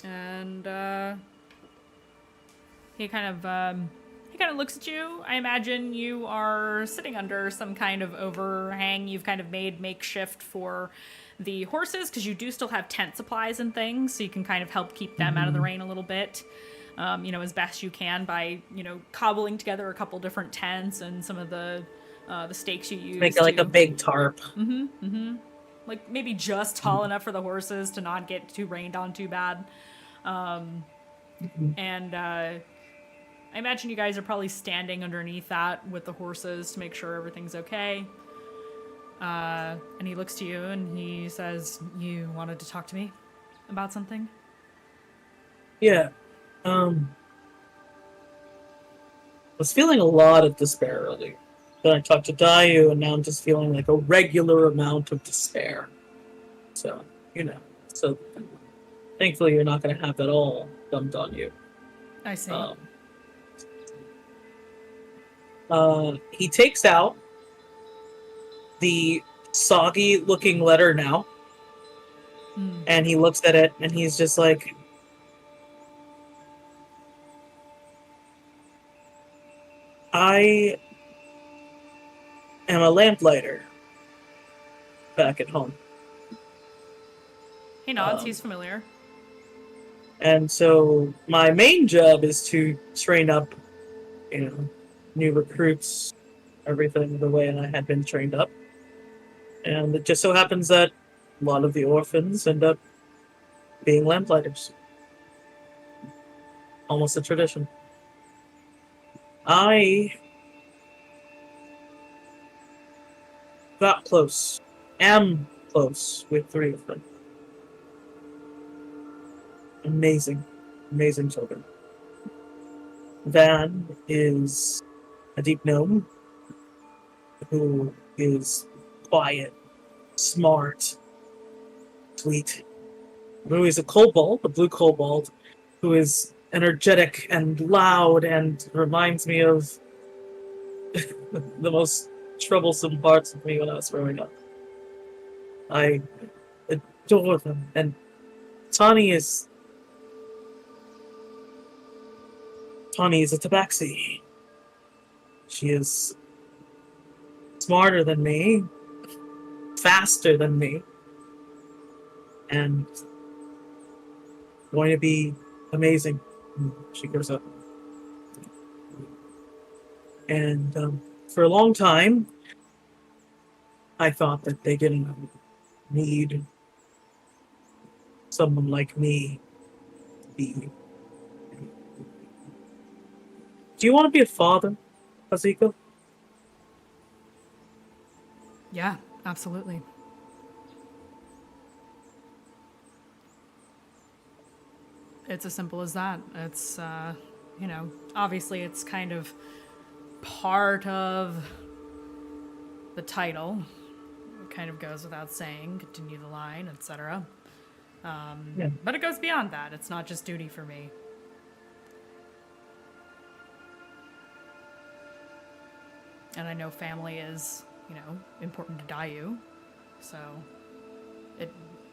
And he kind of looks at you. I imagine you are sitting under some kind of overhang you've kind of made makeshift for the horses, because you do still have tent supplies and things, so you can kind of help keep them out of the rain a little bit, as best you can by, cobbling together a couple different tents and some of the stakes you use. Make it like a big tarp. Like maybe just tall enough for the horses to not get too rained on too bad. And I imagine you guys are probably standing underneath that with the horses to make sure everything's okay. And he looks to you and he says, "You wanted to talk to me about something?" Yeah. Was feeling a lot of despair earlier. Then I talked to Dayu, and now I'm just feeling like a regular amount of despair. So, So, thankfully, you're not going to have that all dumped on you. I see. He takes out the soggy-looking letter now, and he looks at it, and he's just like, I am a lamplighter back at home. He nods, he's familiar. And so my main job is to train up, new recruits, everything the way I had been trained up. And it just so happens that a lot of the orphans end up being lamplighters. Almost a tradition. I am close with 3 of them. Amazing children. Van is a deep gnome who is quiet, smart, sweet. Who is a kobold, a blue kobold, who is energetic and loud and reminds me of the most troublesome parts of me when I was growing up. I adore them. And Tawny is a tabaxi. She is smarter than me, faster than me, and going to be amazing when she grows up. And for a long time, I thought that they didn't need someone like me to be. Do you want to be a father, Azika? Yeah, absolutely. It's as simple as that. It's, obviously it's kind of part of the title. It kind of goes without saying, continue the line, etc. Yeah. But it goes beyond that. It's not just duty for me. And I know family is, important to Dayu. So it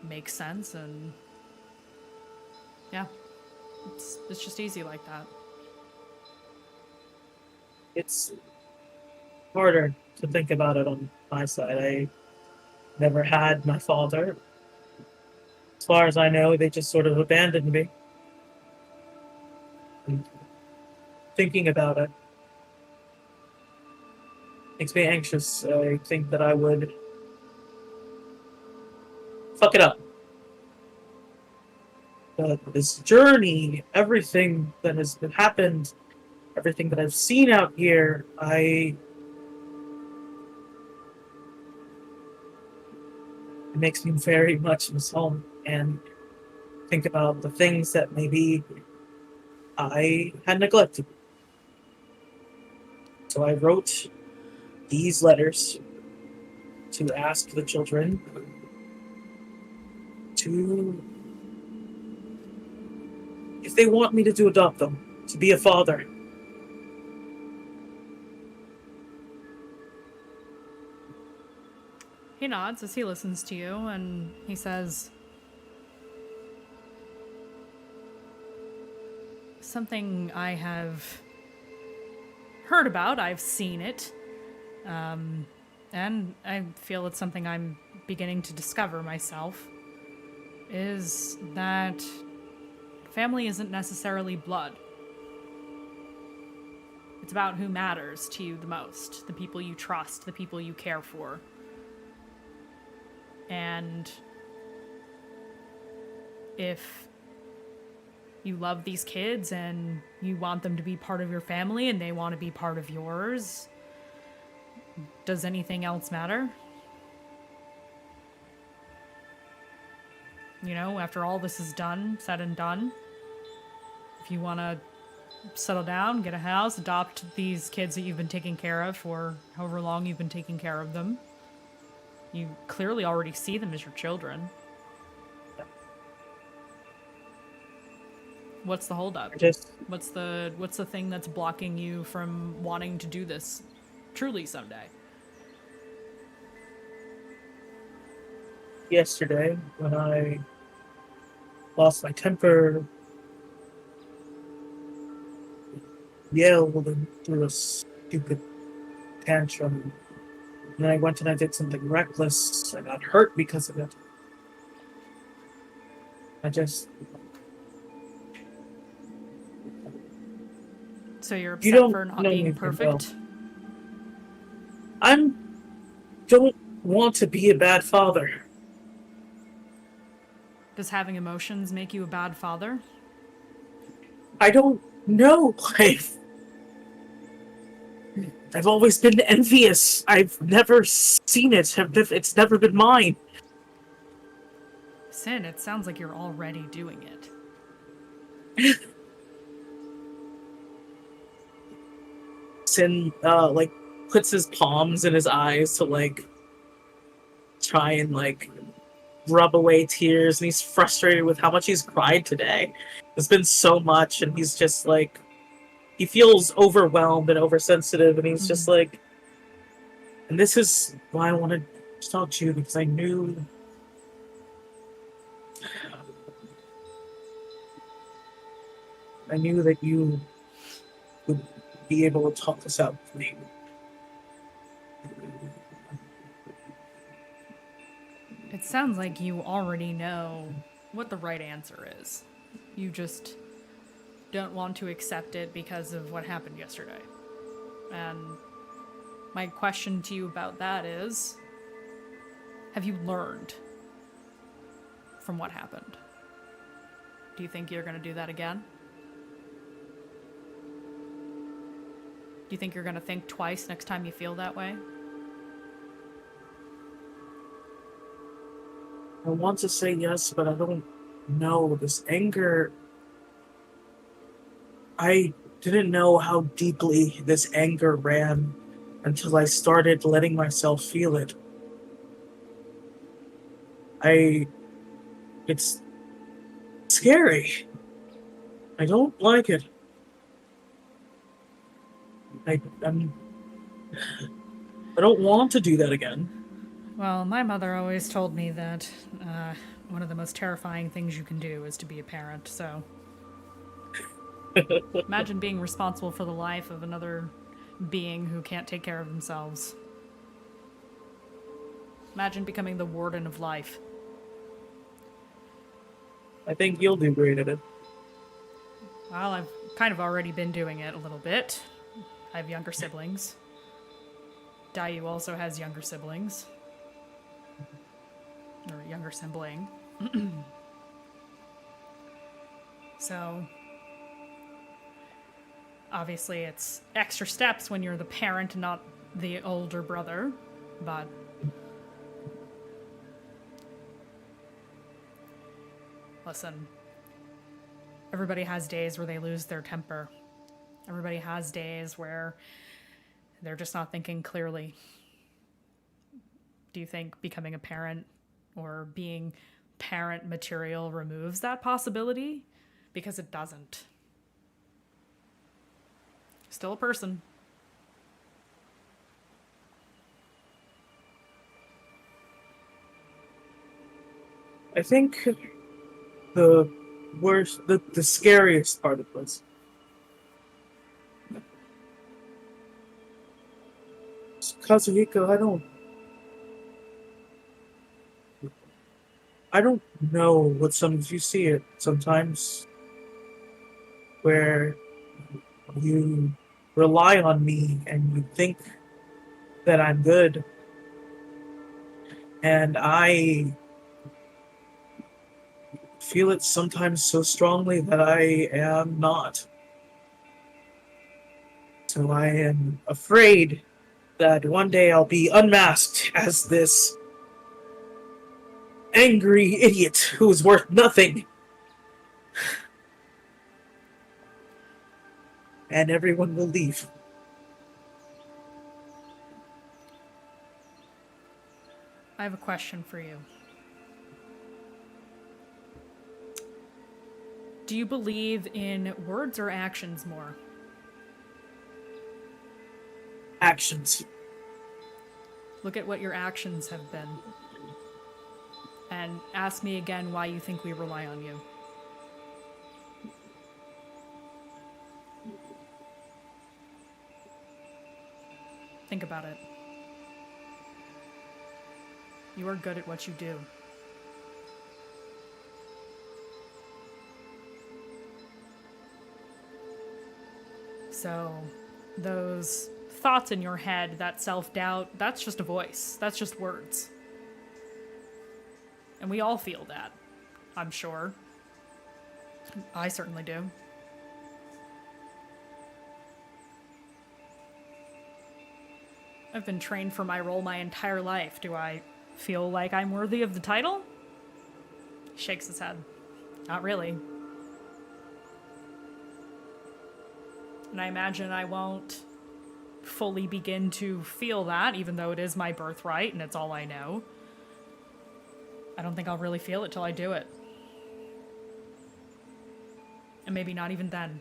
makes sense, and yeah, it's just easy like that. It's harder to think about it on my side. I never had my father. As far as I know, they just sort of abandoned me. And thinking about it makes me anxious. I think that I would fuck it up. But this journey, everything that has happened, everything that I've seen out here, it makes me very much miss home and think about the things that maybe I had neglected. So I wrote these letters to ask the children if they want me to adopt them, to be a father. He nods as he listens to you, and he says, something I have heard about, I've seen it, and I feel it's something I'm beginning to discover myself, is that family isn't necessarily blood. It's about who matters to you the most, the people you trust, the people you care for. And if you love these kids and you want them to be part of your family and they want to be part of yours, does anything else matter? After all this is said and done, if you want to settle down, get a house, adopt these kids that you've been taking care of for however long you've been taking care of them, you clearly already see them as your children. What's the holdup? What's the thing that's blocking you from wanting to do this truly someday? Yesterday, when I lost my temper, yelled and threw a stupid tantrum, and then I went and I did something reckless. I got hurt because of it. So you're upset for not being perfect? I don't want to be a bad father. Does having emotions make you a bad father? I don't know. I've always been envious. I've never seen it. It's never been mine. Sin, it sounds like you're already doing it. Sin, puts his palms in his eyes to, try and, rub away tears, and he's frustrated with how much he's cried today. There's been so much, and he's just, he feels overwhelmed and oversensitive, and he's just and this is why I wanted to talk to you, because I knew that you would be able to talk this out with me. It sounds like you already know what the right answer is. You just don't want to accept it because of what happened yesterday. And my question to you about that is, have you learned from what happened? Do you think you're going to do that again? Do you think you're going to think twice next time you feel that way? I want to say yes, but I don't know. This anger... I didn't know how deeply this anger ran until I started letting myself feel it. It's scary. I don't like it. I don't want to do that again. Well, my mother always told me that one of the most terrifying things you can do is to be a parent, so... Imagine being responsible for the life of another being who can't take care of themselves. Imagine becoming the warden of life. I think you'll do great at it. Well, I've kind of already been doing it a little bit. I have younger siblings. Dayu also has younger siblings. Or a younger sibling. So... obviously, it's extra steps when you're the parent and not the older brother, but... listen, everybody has days where they lose their temper. Everybody has days where they're just not thinking clearly. Do you think becoming a parent or being parent material removes that possibility? Because it doesn't. Still a person. I think the worst, the scariest part of this Kazuhiko, I don't know what some of you see it sometimes where you rely on me and you think that I'm good, and I feel it sometimes so strongly that I am not. So I am afraid that one day I'll be unmasked as this angry idiot who is worth nothing. And everyone will leave. I have a question for you. Do you believe in words or actions more? Actions. Look at what your actions have been. And ask me again why you think we rely on you. Think about it. You are good at what you do. So, those thoughts in your head, that self-doubt, that's just a voice. That's just words. And we all feel that, I'm sure. I certainly do. I've been trained for my role my entire life. Do I feel like I'm worthy of the title? He shakes his head. Not really. And I imagine I won't fully begin to feel that, even though it is my birthright and it's all I know. I don't think I'll really feel it till I do it. And maybe not even then.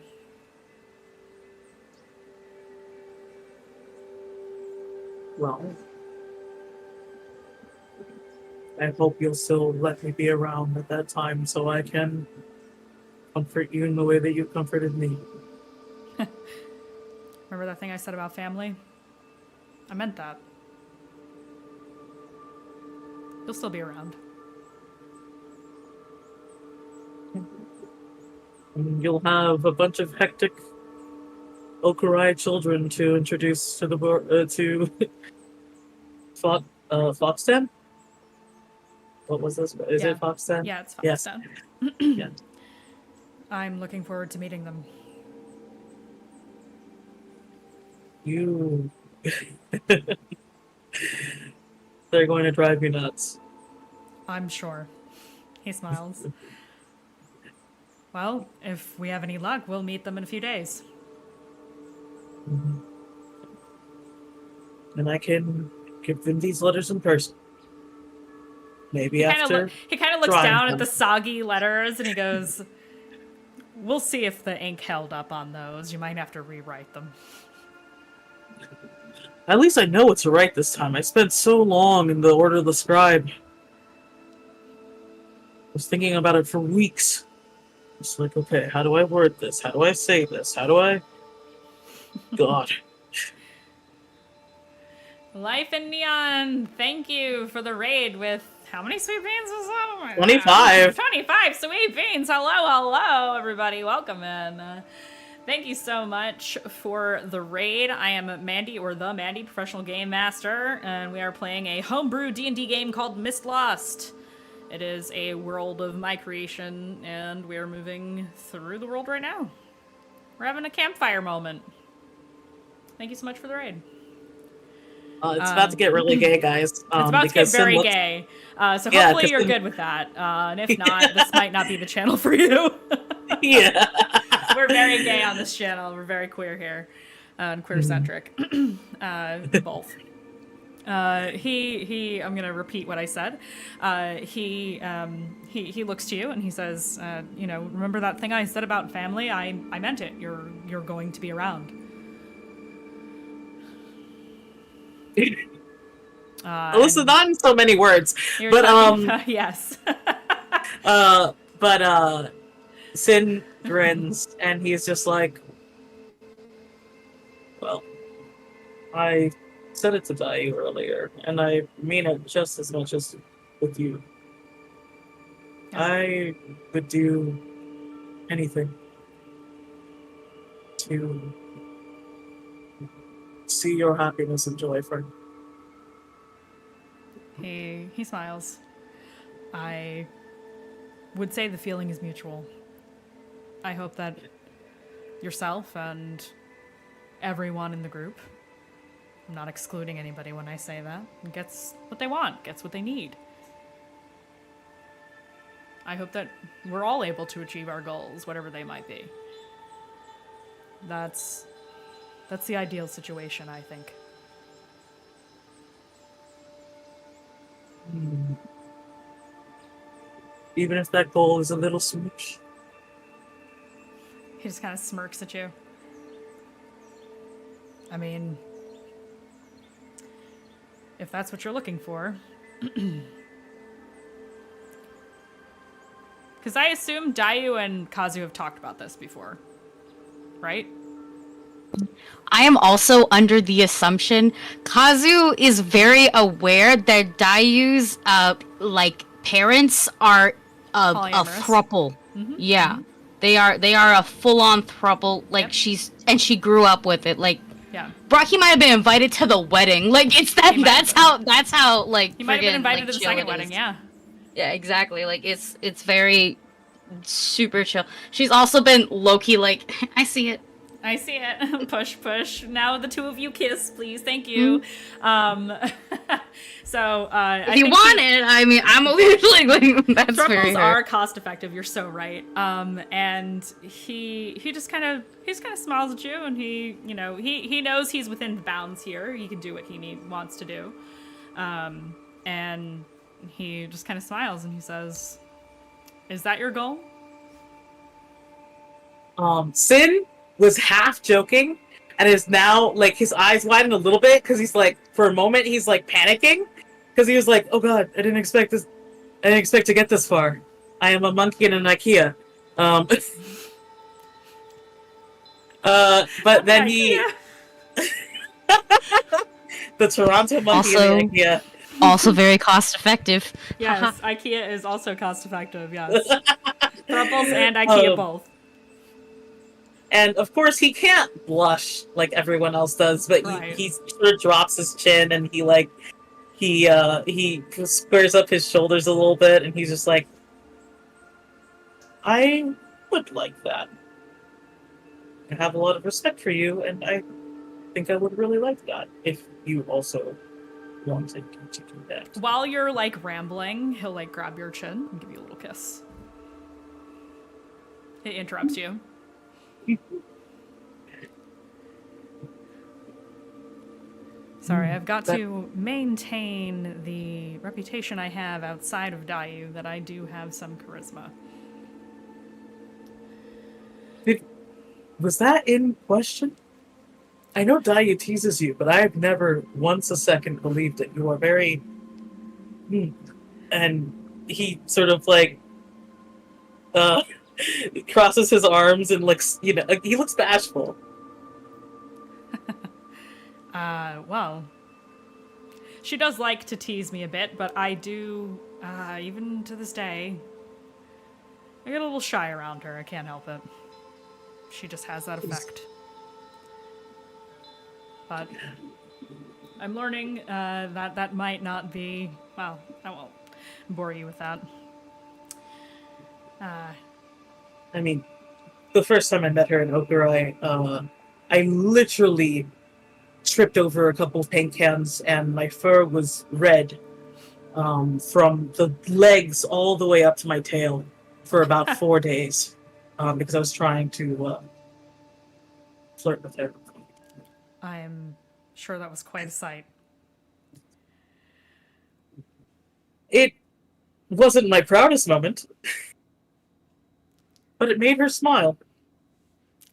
Well, I hope you'll still let me be around at that time so I can comfort you in the way that you comforted me. Remember that thing I said about family? I meant that. You'll still be around. You'll have a bunch of hectic Okurai children to introduce to the board to Foxton. What was this? Is Yeah. it Foxton? Yeah, it's Yes. Foxton. Yeah. I'm looking forward to meeting them. You. They're going to drive you nuts. I'm sure. He smiles. Well, if we have any luck, we'll meet them in a few days. Mhm. And I can give them these letters in person. Maybe after. He kind of looks drawing down at them. the soggy letters and he goes, "We'll see if the ink held up on those. You might have to rewrite them." At least I know what to write this time. I spent so long in the Order of the Scribe. I was thinking about it for weeks. It's like, okay, how do I word this? How do I say this? How do I... God. Life in Neon, thank you for the raid with... How many sweet beans was that? Oh my 25. God. 25 sweet beans. Hello, everybody. Welcome in. Thank you so much for the raid. I am Mandy, or the Mandy, professional game master, and we are playing a homebrew D&D game called Mistlost. It is a world of my creation, and we are moving through the world right now. We're having a campfire moment. Thank you so much for the raid. It's about to get really gay, guys. It's about to get very gay. So Yeah, hopefully 'cause you're Sin- good with that. And if not, this might not be the channel for you. Yeah. We're very gay on this channel. We're very queer here. And queer-centric. Both. I'm gonna repeat what I said. He looks to you and he says, remember that thing I said about family? I meant it. You're going to be around. Listen, not in so many words, You're but talking about, yes. Sin grins and he's just like, well, I said it to Dai earlier, and I mean it just as much as with you. I would do anything to see your happiness and joy, friend. He smiles. I would say the feeling is mutual. I hope that yourself and everyone in the group, I'm not excluding anybody when I say that, gets what they want, gets what they need. I hope that we're all able to achieve our goals, whatever they might be. That's the ideal situation, I think. Even if that goal is a little smooch. He just kind of smirks at you. I mean, if that's what you're looking for. Because I assume Dayu and Kazu have talked about this before, right? I am also under the assumption Kazu is very aware that Dayu's parents are a Polyamorous. throuple. Yeah. They are a full-on throuple. Like, Yep. she grew up with it. Like, Yeah. Brocky might have been invited to the wedding. Like, it's that. He might That's how. Like, He might have been friggin', invited like, to the chill second it wedding, is. yeah. Yeah, exactly. Like, it's very super chill. She's also been low-key like, I see it. I see it. Push, push. Now the two of you kiss, please. Thank you. So, If you want it, I mean, I'm literally like, that's very Thruples hard. are cost effective. You're so right. And he just kind of smiles at you, and he knows he's within the bounds here. He can do what he wants to do. And he just kind of smiles and he says, "Is that your goal?" Sin was half joking and is now like his eyes widen a little bit because he's like, for a moment he's like panicking because he was like, oh god, I didn't expect this. I didn't expect to get this far. I am a monkey in an IKEA. But then he the Toronto monkey Also- in the IKEA. Also very cost effective. Yes, IKEA is also cost effective. Yes, Thruples and IKEA both. And of course, he can't blush like everyone else does, but Right. he sort of drops his chin and he squares up his shoulders a little bit, and he's just like, I would like that. I have a lot of respect for you, and I think I would really like that if you also wanted to do that. While you're like rambling, he'll like grab your chin and give you a little kiss. He interrupts you. Sorry, I've got to maintain the reputation I have outside of Dayu that I do have some charisma. Was that in question? I know Dayu teases you, but I have never once a second believed it. You are very... And he sort of like crosses his arms and looks, he looks bashful. Well, she does like to tease me a bit, but I do, even to this day, I get a little shy around her. I can't help it. She just has that effect. But I'm learning that might not be... Well, I won't bore you with that. I mean, the first time I met her in Okurai, I literally tripped over a couple of paint cans, and my fur was red from the legs all the way up to my tail for about 4 days because I was trying to flirt with her. I am sure that was quite a sight. It wasn't my proudest moment, but it made her smile.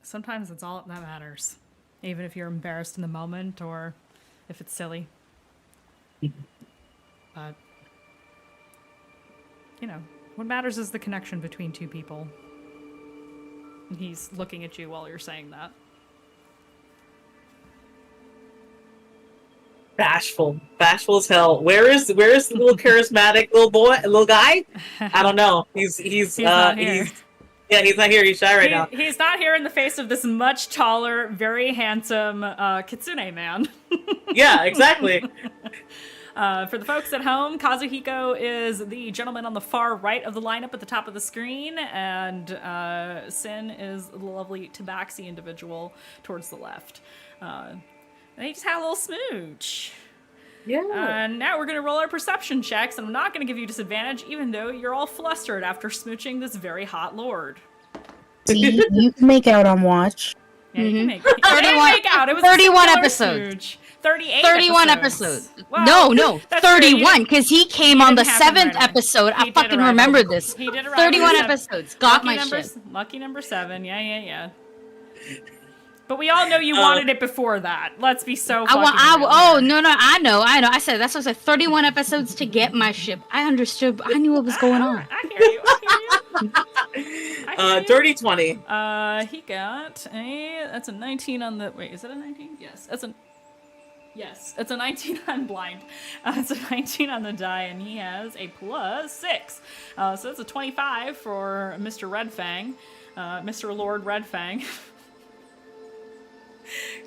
Sometimes it's all that matters. Even if you're embarrassed in the moment or if it's silly. But, what matters is the connection between two people. And he's looking at you while you're saying that. Bashful as hell. Where is the little charismatic little guy? I don't know. He's not here. He's not here. He's shy right now. He's not here in the face of this much taller, very handsome kitsune man. Yeah, exactly. For the folks at home, Kazuhiko is the gentleman on the far right of the lineup at the top of the screen, and Sin is the lovely tabaxi individual towards the left. They just had a little smooch. Yeah. And now we're going to roll our perception checks, and I'm not going to give you disadvantage, even though you're all flustered after smooching this very hot lord. See, you can make out on watch. Yeah, you can make, 31 make out. It was 31 a singular episodes. smooch. 38 31 episodes. episodes. Wow, No, that's true. 31, because he came on the didn't have them 7th right. episode. He I did fucking arrive remember on- this. He did arrive 31 on the episodes. Got lucky my number, shit. Lucky number 7. Yeah. But we all know you wanted it before that. Let's be so fucking real here. No, I know. I said, that's what I said, 31 episodes to get my ship. I understood. I knew what was going on. I hear you. I hear you. Dirty 20. He got that's a 19 on the, wait, is it a 19? Yes, it's a 19 on blind. It's a 19 on the die, and he has a +6. So that's a 25 for Mr. Redfang, Mr. Lord Redfang.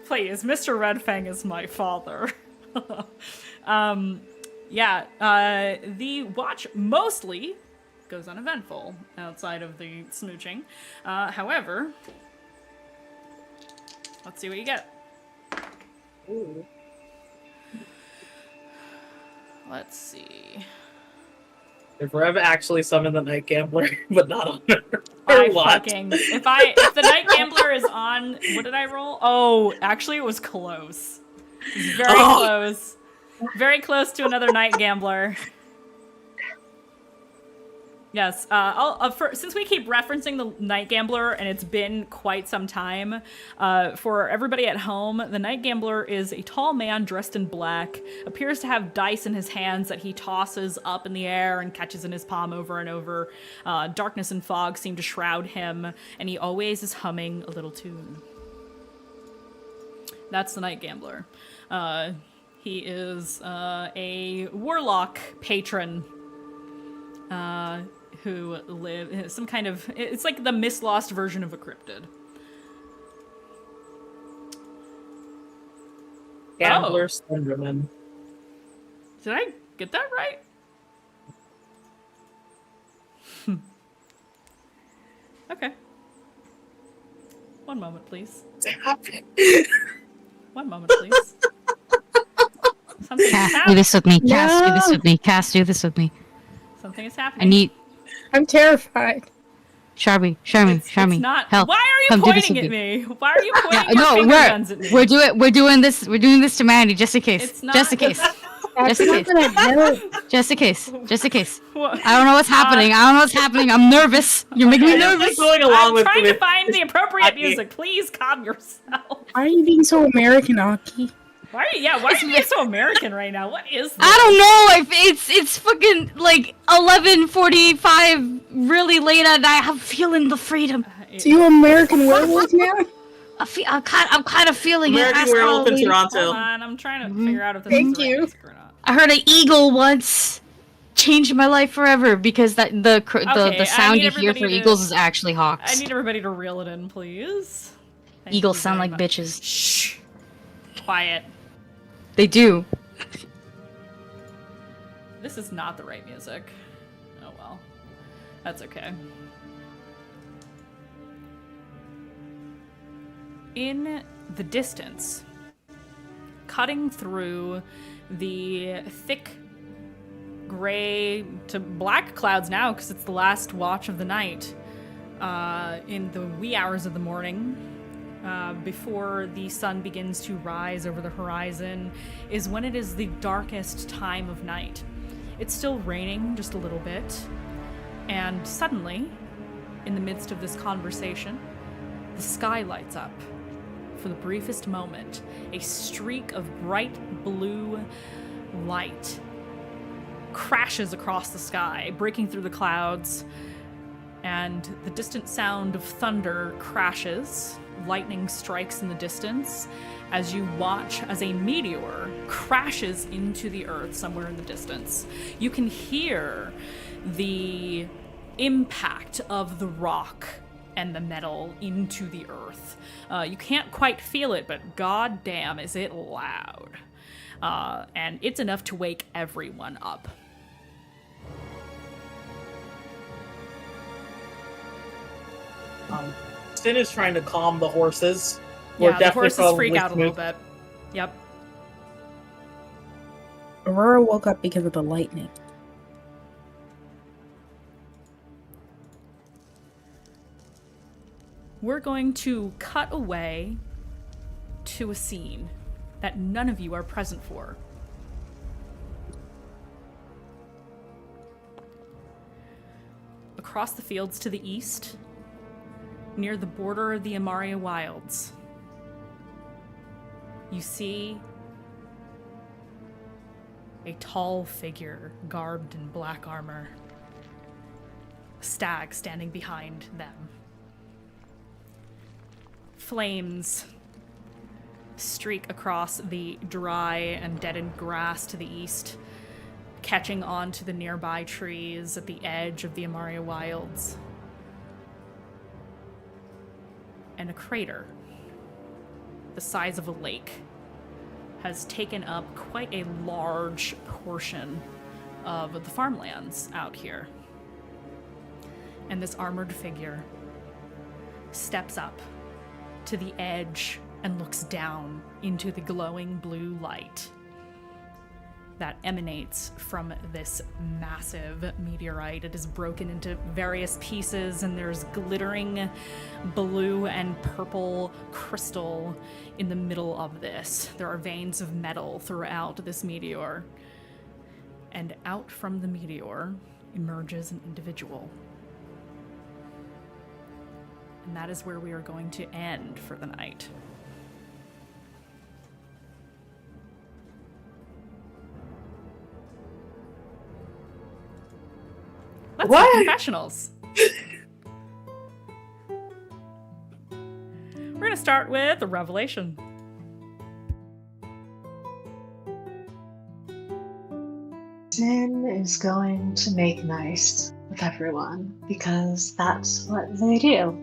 Please, Mr. Redfang is my father. The watch mostly goes uneventful outside of the smooching. However, let's see what you get. Ooh. Let's see. If we're ever actually summon the Night Gambler, but not on her. If the Night Gambler is on, what did I roll? Oh, actually it was close. It was very close. Very close to another Night Gambler. Yes, since we keep referencing the Night Gambler, and it's been quite some time, for everybody at home, the Night Gambler is a tall man dressed in black, appears to have dice in his hands that he tosses up in the air and catches in his palm over and over. Darkness and fog seem to shroud him, and he always is humming a little tune. That's the Night Gambler. He is a warlock patron. Who live some kind of, it's like the Mistlost version of a cryptid. Gambler Slenderman. Did I get that right? Okay. One moment, please. One moment, please. Something is Cass, do happening. this with me. Cass, do No. this with me. Cass, do this with me. Something is I happening. need I'm terrified. Sharmy, It's not. help. Why are you Come do this pointing with at me? Why are you pointing your No, finger guns at me? we're doing this to Mandy just in case. It's not. Just in case. That's Just in not case. gonna help. Just in case. Just in case. What? I don't know what's happening. I don't know what's happening. I'm nervous. You're making me I'm just nervous. going along I'm with trying it. to find the appropriate Aki. music. Please calm yourself. Why are you being so American, Aki? Why are you being so American right now? What is this? I don't know. It's fucking like 11:45, really late at night. I'm feeling the freedom. So you American werewolf now? I'm kind of feeling it. American Ask Werewolf in Halloween. Toronto. Hold on, I'm trying to figure out if this Thank is the right you. music or not. I heard an eagle once. Changed my life forever because the Okay, I sound need you hear everybody for to- eagles is actually I hawks. need everybody to reel it in, please. Thank Eagles you sound very like much. bitches. Shh. Quiet. They do. This is not the right music. Oh well. That's okay. In the distance, cutting through the thick gray to black clouds now because it's the last watch of the night, in the wee hours of the morning, before the sun begins to rise over the horizon, is when it is the darkest time of night. It's still raining just a little bit, and suddenly, in the midst of this conversation, the sky lights up. For the briefest moment, a streak of bright blue light crashes across the sky, breaking through the clouds, and the distant sound of thunder crashes. Lightning strikes in the distance as you watch as a meteor crashes into the earth somewhere in the distance. You can hear the impact of the rock and the metal into the earth. You can't quite feel it, but goddamn is it loud. And it's enough to wake everyone up. Sin is trying to calm the horses. Yeah, the definitely horses freak probably out a little smooth. bit. Yep. Aurora woke up because of the lightning. We're going to cut away to a scene that none of you are present for. Across the fields to the east, near the border of the Amaria Wilds, you see a tall figure garbed in black armor, a stag standing behind them. Flames streak across the dry and deadened grass to the east, catching on to the nearby trees at the edge of the Amaria Wilds. And a crater, the size of a lake, has taken up quite a large portion of the farmlands out here. And this armored figure steps up to the edge and looks down into the glowing blue light that emanates from this massive meteorite. It is broken into various pieces, and there's glittering blue and purple crystal in the middle of this. There are veins of metal throughout this meteor. And out from the meteor emerges an individual. And that is where we are going to end for the night. Let's What? do confessionals. We're going to start with a revelation. Sin is going to make nice with everyone because that's what they do.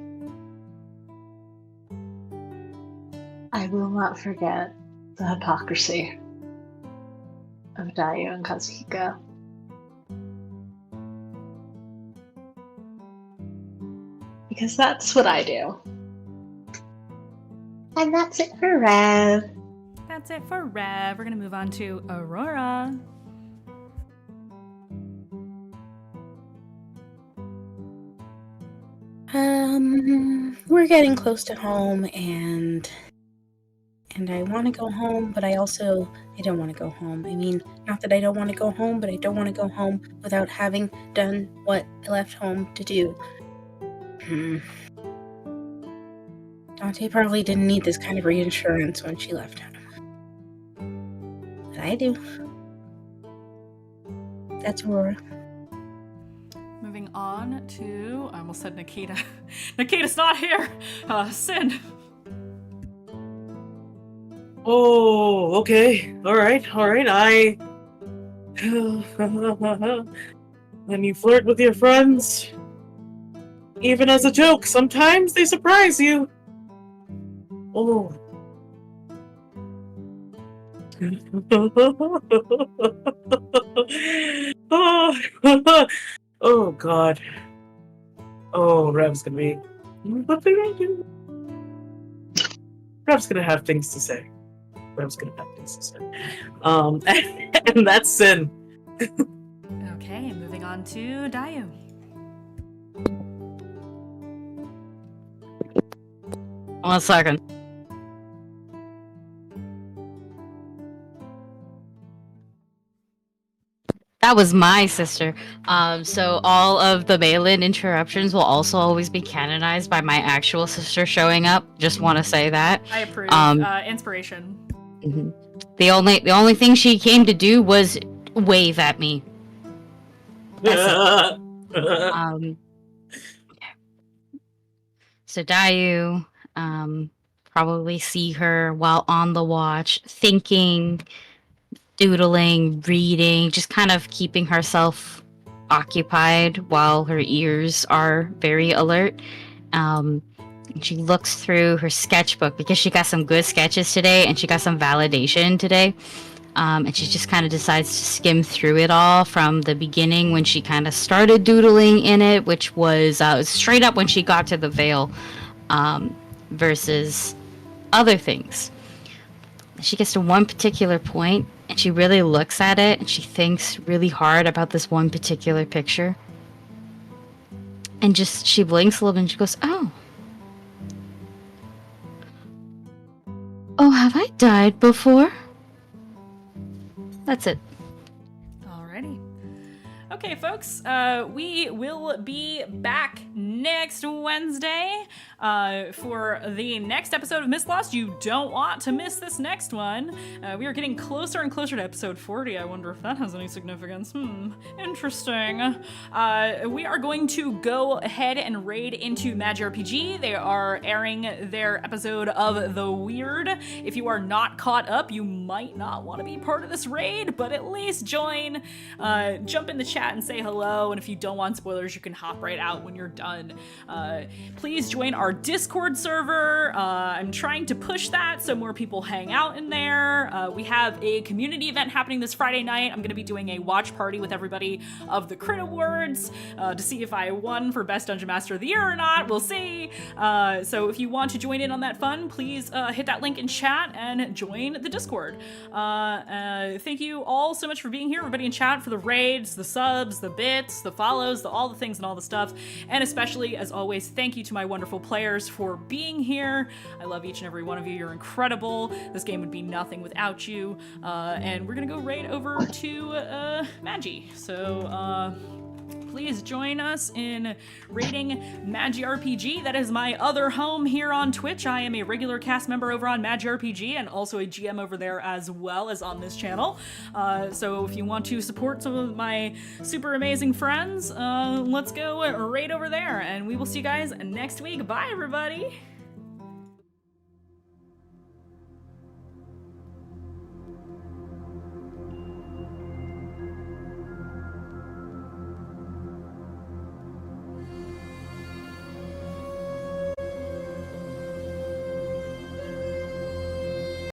I will not forget the hypocrisy of Dayu and Kazuhiko. Because that's what I do. And that's it for Rev. That's it for Rev. We're gonna move on to Aurora. We're getting close to home, and I want to go home, but I don't want to go home. I mean, not that I don't want to go home, but I don't want to go home without having done what I left home to do. Dante probably didn't need this kind of reassurance when she left home. But I do. That's Aurora. Moving on to, I almost said Nikita. Nikita's not here. Sin. Oh, okay. All right. When you flirt with your friends, even as a joke, sometimes they surprise you. Oh. Oh God. Oh, Rev's gonna be. What did I do? Rev's gonna have things to say. And that's Sin. Okay, moving on to Dayu. One second. That was my sister. So all of the Balin interruptions will also always be canonized by my actual sister showing up. Just want to say that. I approve. Inspiration. Mm-hmm. The only thing she came to do was wave at me. That's it. So Dayu, probably see her while on the watch, thinking, doodling, reading, just kind of keeping herself occupied while her ears are very alert. She looks through her sketchbook because she got some good sketches today and she got some validation today. And she just kind of decides to skim through it all from the beginning when she kind of started doodling in it, which was straight up when she got to the veil, versus other things. She gets to one particular point and she really looks at it and she thinks really hard about this one particular picture. And just she blinks a little bit and she goes, Oh, have I died before? That's it. Alrighty. Okay, folks, we will be back next Wednesday for the next episode of Mistlost. You don't want to miss this next one. We are getting closer and closer to episode 40. I wonder if that has any significance. Interesting. We are going to go ahead and raid into Magic RPG. They are airing their episode of The Weird. If you are not caught up, you might not want to be part of this raid, but at least join. Jump in the chat and say hello, and if you don't want spoilers, you can hop right out when you're done. Please join our Discord server. I'm trying to push that so more people hang out in there. We have a community event happening this Friday night. I'm going to be doing a watch party with everybody of the Crit Awards to see if I won for Best Dungeon Master of the Year or not. We'll see. So if you want to join in on that fun, please hit that link in chat and join the Discord. Thank you all so much for being here, everybody in chat, for the raids, the subs, the bits, the follows, all the things and all the stuff. And especially, as always, thank you to my wonderful players for being here. I love each and every one of you. You're incredible. This game would be nothing without you. And we're gonna go raid over to Magi. So please join us in raiding Magi RPG. That is my other home here on Twitch. I am a regular cast member over on Magi RPG and also a GM over there as well as on this channel. So if you want to support some of my super amazing friends, let's go raid over there, and we will see you guys next week. Bye, everybody!